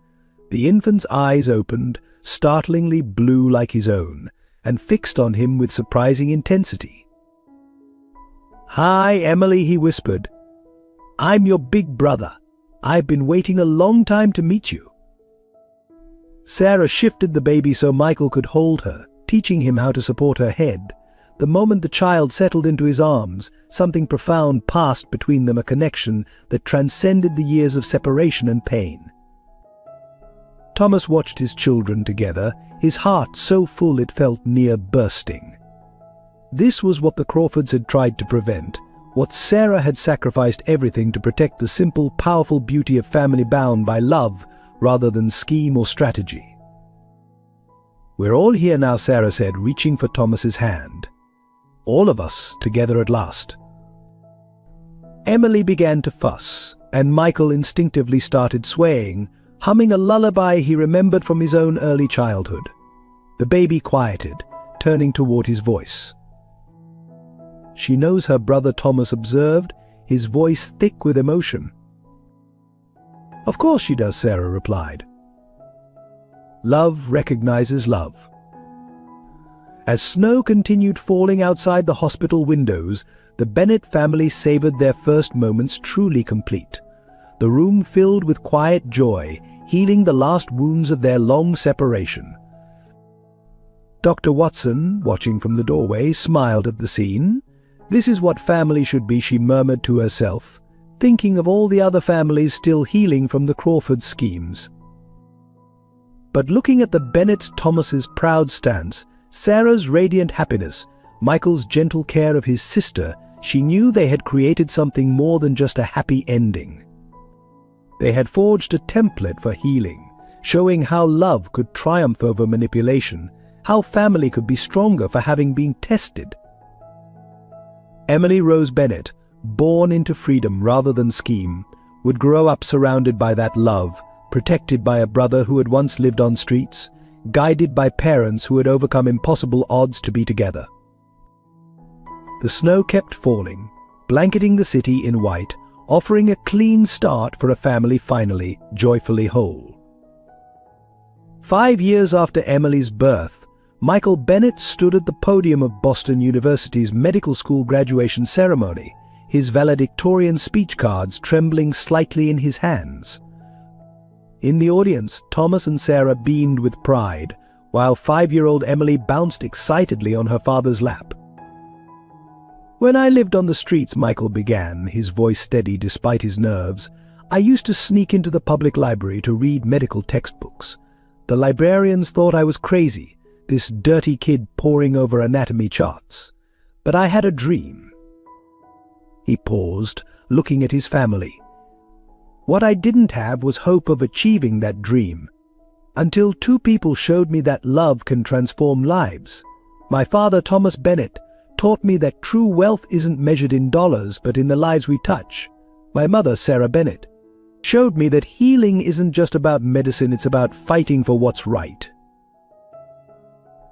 The infant's eyes opened, startlingly blue like his own, and fixed on him with surprising intensity. "Hi, Emily," he whispered. "I'm your big brother. I've been waiting a long time to meet you." Sarah shifted the baby so Michael could hold her, teaching him how to support her head. The moment the child settled into his arms, something profound passed between them, a connection that transcended the years of separation and pain. Thomas watched his children together, his heart so full it felt near bursting. This was what the Crawfords had tried to prevent, what Sarah had sacrificed everything to protect, the simple, powerful beauty of family bound by love rather than scheme or strategy. "We're all here now," Sarah said, reaching for Thomas's hand. "All of us together at last." Emily began to fuss, and Michael instinctively started swaying, humming a lullaby he remembered from his own early childhood. The baby quieted, turning toward his voice. "She knows her brother," Thomas observed, his voice thick with emotion. "Of course she does," Sarah replied. Love recognizes love. As snow continued falling outside the hospital windows, the Bennett family savored their first moments truly complete. The room filled with quiet joy, healing the last wounds of their long separation. Dr. Watson, watching from the doorway, smiled at the scene. "This is what family should be," she murmured to herself, thinking of all the other families still healing from the Crawford schemes. But looking at the Bennetts, Thomas's proud stance, Sarah's radiant happiness, Michael's gentle care of his sister, she knew they had created something more than just a happy ending. They had forged a template for healing, showing how love could triumph over manipulation, how family could be stronger for having been tested. Emily Rose Bennett, born into freedom rather than scheme, would grow up surrounded by that love, protected by a brother who had once lived on streets, guided by parents who had overcome impossible odds to be together. The snow kept falling, blanketing the city in white, offering a clean start for a family finally joyfully whole. 5 years after Emily's birth, Michael Bennett stood at the podium of Boston University's medical school graduation ceremony, his valedictorian speech cards trembling slightly in his hands. In the audience, Thomas and Sarah beamed with pride, while 5-year-old Emily bounced excitedly on her father's lap. "When I lived on the streets," Michael began, his voice steady despite his nerves, "I used to sneak into the public library to read medical textbooks. The librarians thought I was crazy, this dirty kid poring over anatomy charts. But I had a dream." He paused, looking at his family. "What I didn't have was hope of achieving that dream, until 2 people showed me that love can transform lives. My father, Thomas Bennett, taught me that true wealth isn't measured in dollars but in the lives we touch. My mother, Sarah Bennett, showed me that healing isn't just about medicine, it's about fighting for what's right."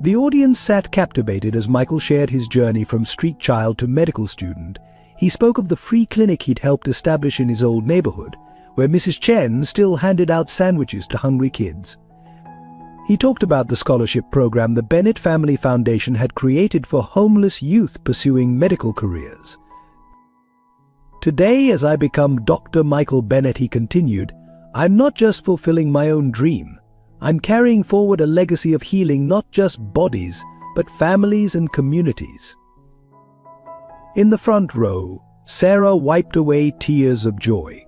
The audience sat captivated as Michael shared his journey from street child to medical student. He spoke of the free clinic he'd helped establish in his old neighborhood, where Mrs. Chen still handed out sandwiches to hungry kids. He talked about the scholarship program the Bennett Family Foundation had created for homeless youth pursuing medical careers. "Today, as I become Dr. Michael Bennett," he continued, "I'm not just fulfilling my own dream. I'm carrying forward a legacy of healing not just bodies, but families and communities." In the front row, Sarah wiped away tears of joy.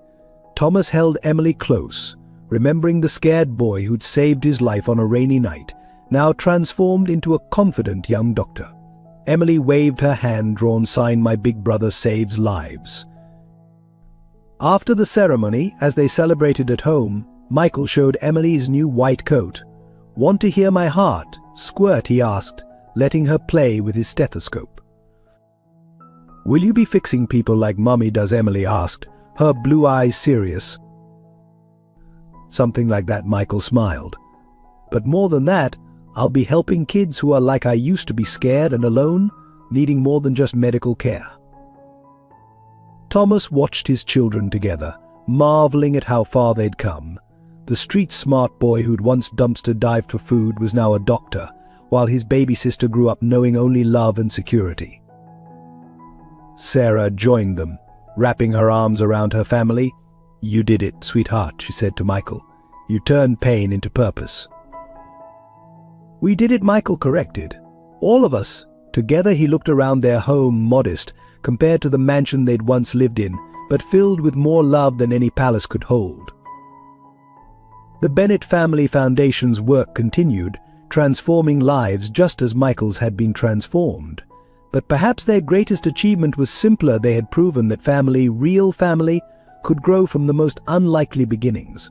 Thomas held Emily close, remembering the scared boy who'd saved his life on a rainy night, now transformed into a confident young doctor. Emily waved her hand-drawn sign, "My big brother saves lives." After the ceremony, as they celebrated at home, Michael showed Emily his new white coat. "Want to hear my heart squirt?" he asked, letting her play with his stethoscope. "Will you be fixing people like Mommy does?" Emily asked, her blue eyes serious. "Something like that," Michael smiled. "But more than that, I'll be helping kids who are like I used to be, scared and alone, needing more than just medical care." Thomas watched his children together, marveling at how far they'd come. The street-smart boy who'd once dumpster dived for food was now a doctor, while his baby sister grew up knowing only love and security. Sarah joined them, wrapping her arms around her family. "You did it, sweetheart," she said to Michael. "You turned pain into purpose." "We did it," Michael corrected. "All of us." Together he looked around their home, modest compared to the mansion they'd once lived in, but filled with more love than any palace could hold. The Bennett Family Foundation's work continued, transforming lives just as Michael's had been transformed. But perhaps their greatest achievement was simpler. They had proven that family, real family, could grow from the most unlikely beginnings.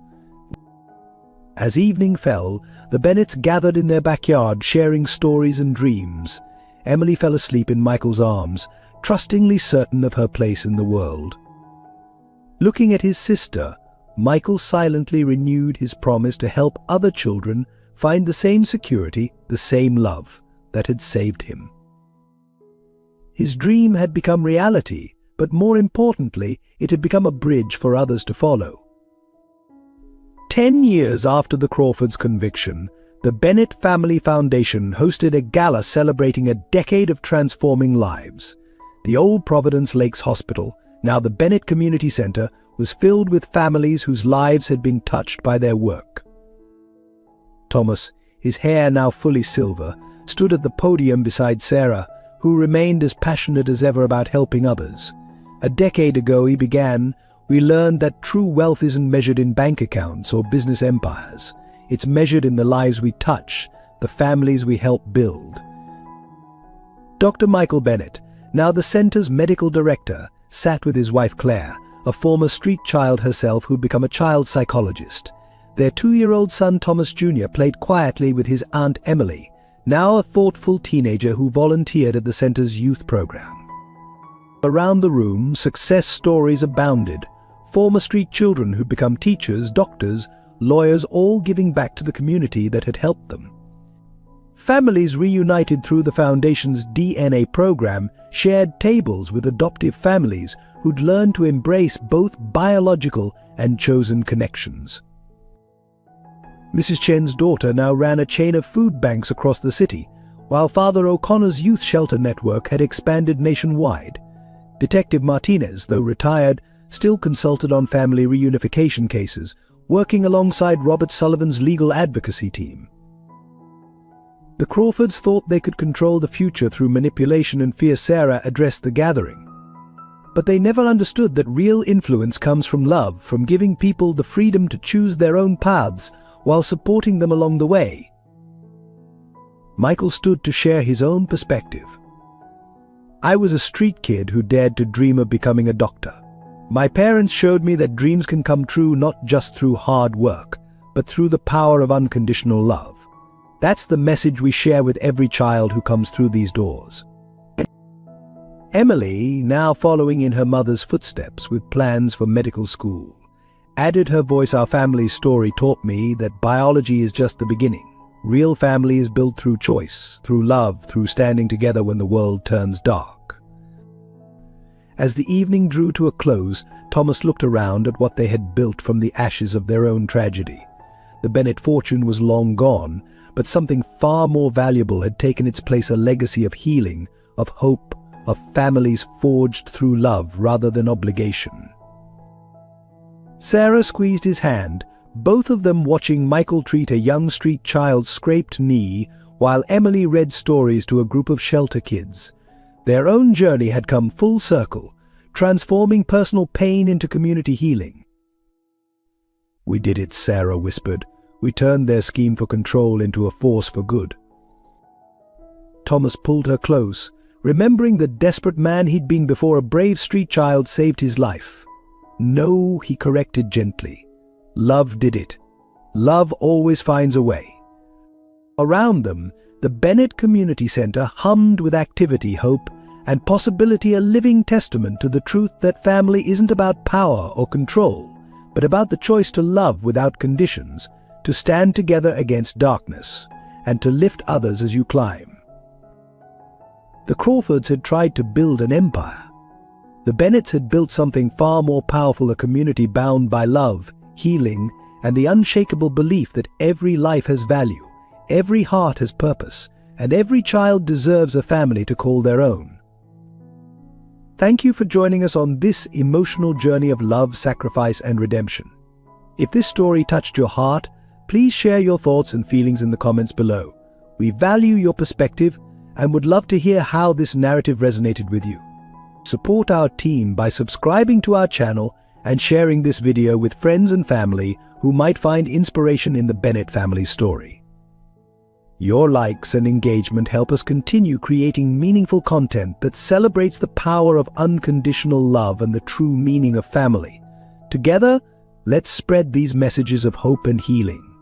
As evening fell, the Bennetts gathered in their backyard, sharing stories and dreams. Emily fell asleep in Michael's arms, trustingly certain of her place in the world. Looking at his sister, Michael silently renewed his promise to help other children find the same security, the same love that had saved him. His dream had become reality, but more importantly, it had become a bridge for others to follow. 10 years after the Crawfords' conviction, the Bennett Family Foundation hosted a gala celebrating a decade of transforming lives. The old Providence Lakes Hospital, now the Bennett Community Center, was filled with families whose lives had been touched by their work. Thomas, his hair now fully silver, stood at the podium beside Sarah, who remained as passionate as ever about helping others. A decade ago, he began, we learned that true wealth isn't measured in bank accounts or business empires. It's measured in the lives we touch, the families we help build. Dr. Michael Bennett, now the center's medical director, sat with his wife Claire, a former street child herself who'd become a child psychologist. Their 2-year-old son Thomas Jr. played quietly with his Aunt Emily, now a thoughtful teenager who volunteered at the center's youth program. Around the room, success stories abounded. Former street children who'd become teachers, doctors, lawyers, all giving back to the community that had helped them. Families reunited through the Foundation's DNA program shared tables with adoptive families who'd learned to embrace both biological and chosen connections. Mrs. Chen's daughter now ran a chain of food banks across the city, while Father O'Connor's youth shelter network had expanded nationwide. Detective Martinez, though retired, still consulted on family reunification cases, working alongside Robert Sullivan's legal advocacy team. The Crawfords thought they could control the future through manipulation and fear Sarah addressed the gathering. But they never understood that real influence comes from love, from giving people the freedom to choose their own paths while supporting them along the way. Michael stood to share his own perspective. I was a street kid who dared to dream of becoming a doctor. My parents showed me that dreams can come true not just through hard work, but through the power of unconditional love. That's the message we share with every child who comes through these doors. Emily, now following in her mother's footsteps with plans for medical school, added her voice. Our family's story taught me that biology is just the beginning. Real family is built through choice, through love, through standing together when the world turns dark. As the evening drew to a close, Thomas looked around at what they had built from the ashes of their own tragedy. The Bennett fortune was long gone, but something far more valuable had taken its place, a legacy of healing, of hope, of families forged through love rather than obligation. Sarah squeezed his hand, both of them watching Michael treat a young street child's scraped knee while Emily read stories to a group of shelter kids. Their own journey had come full circle, transforming personal pain into community healing. "We did it," Sarah whispered. "We turned their scheme for control into a force for good." Thomas pulled her close, remembering the desperate man he'd been before a brave street child saved his life. "No," he corrected gently. "Love did it. Love always finds a way." Around them, the Bennett Community Center hummed with activity, hope, and possibility, a living testament to the truth that family isn't about power or control, but about the choice to love without conditions, to stand together against darkness, and to lift others as you climb. The Crawfords had tried to build an empire. The Bennetts had built something far more powerful, a community bound by love, healing, and the unshakable belief that every life has value, every heart has purpose, and every child deserves a family to call their own. Thank you for joining us on this emotional journey of love, sacrifice, and redemption. If this story touched your heart, please share your thoughts and feelings in the comments below. We value your perspective and would love to hear how this narrative resonated with you. Support our team by subscribing to our channel and sharing this video with friends and family who might find inspiration in the Bennett family story. Your likes and engagement help us continue creating meaningful content that celebrates the power of unconditional love and the true meaning of family. Together, let's spread these messages of hope and healing.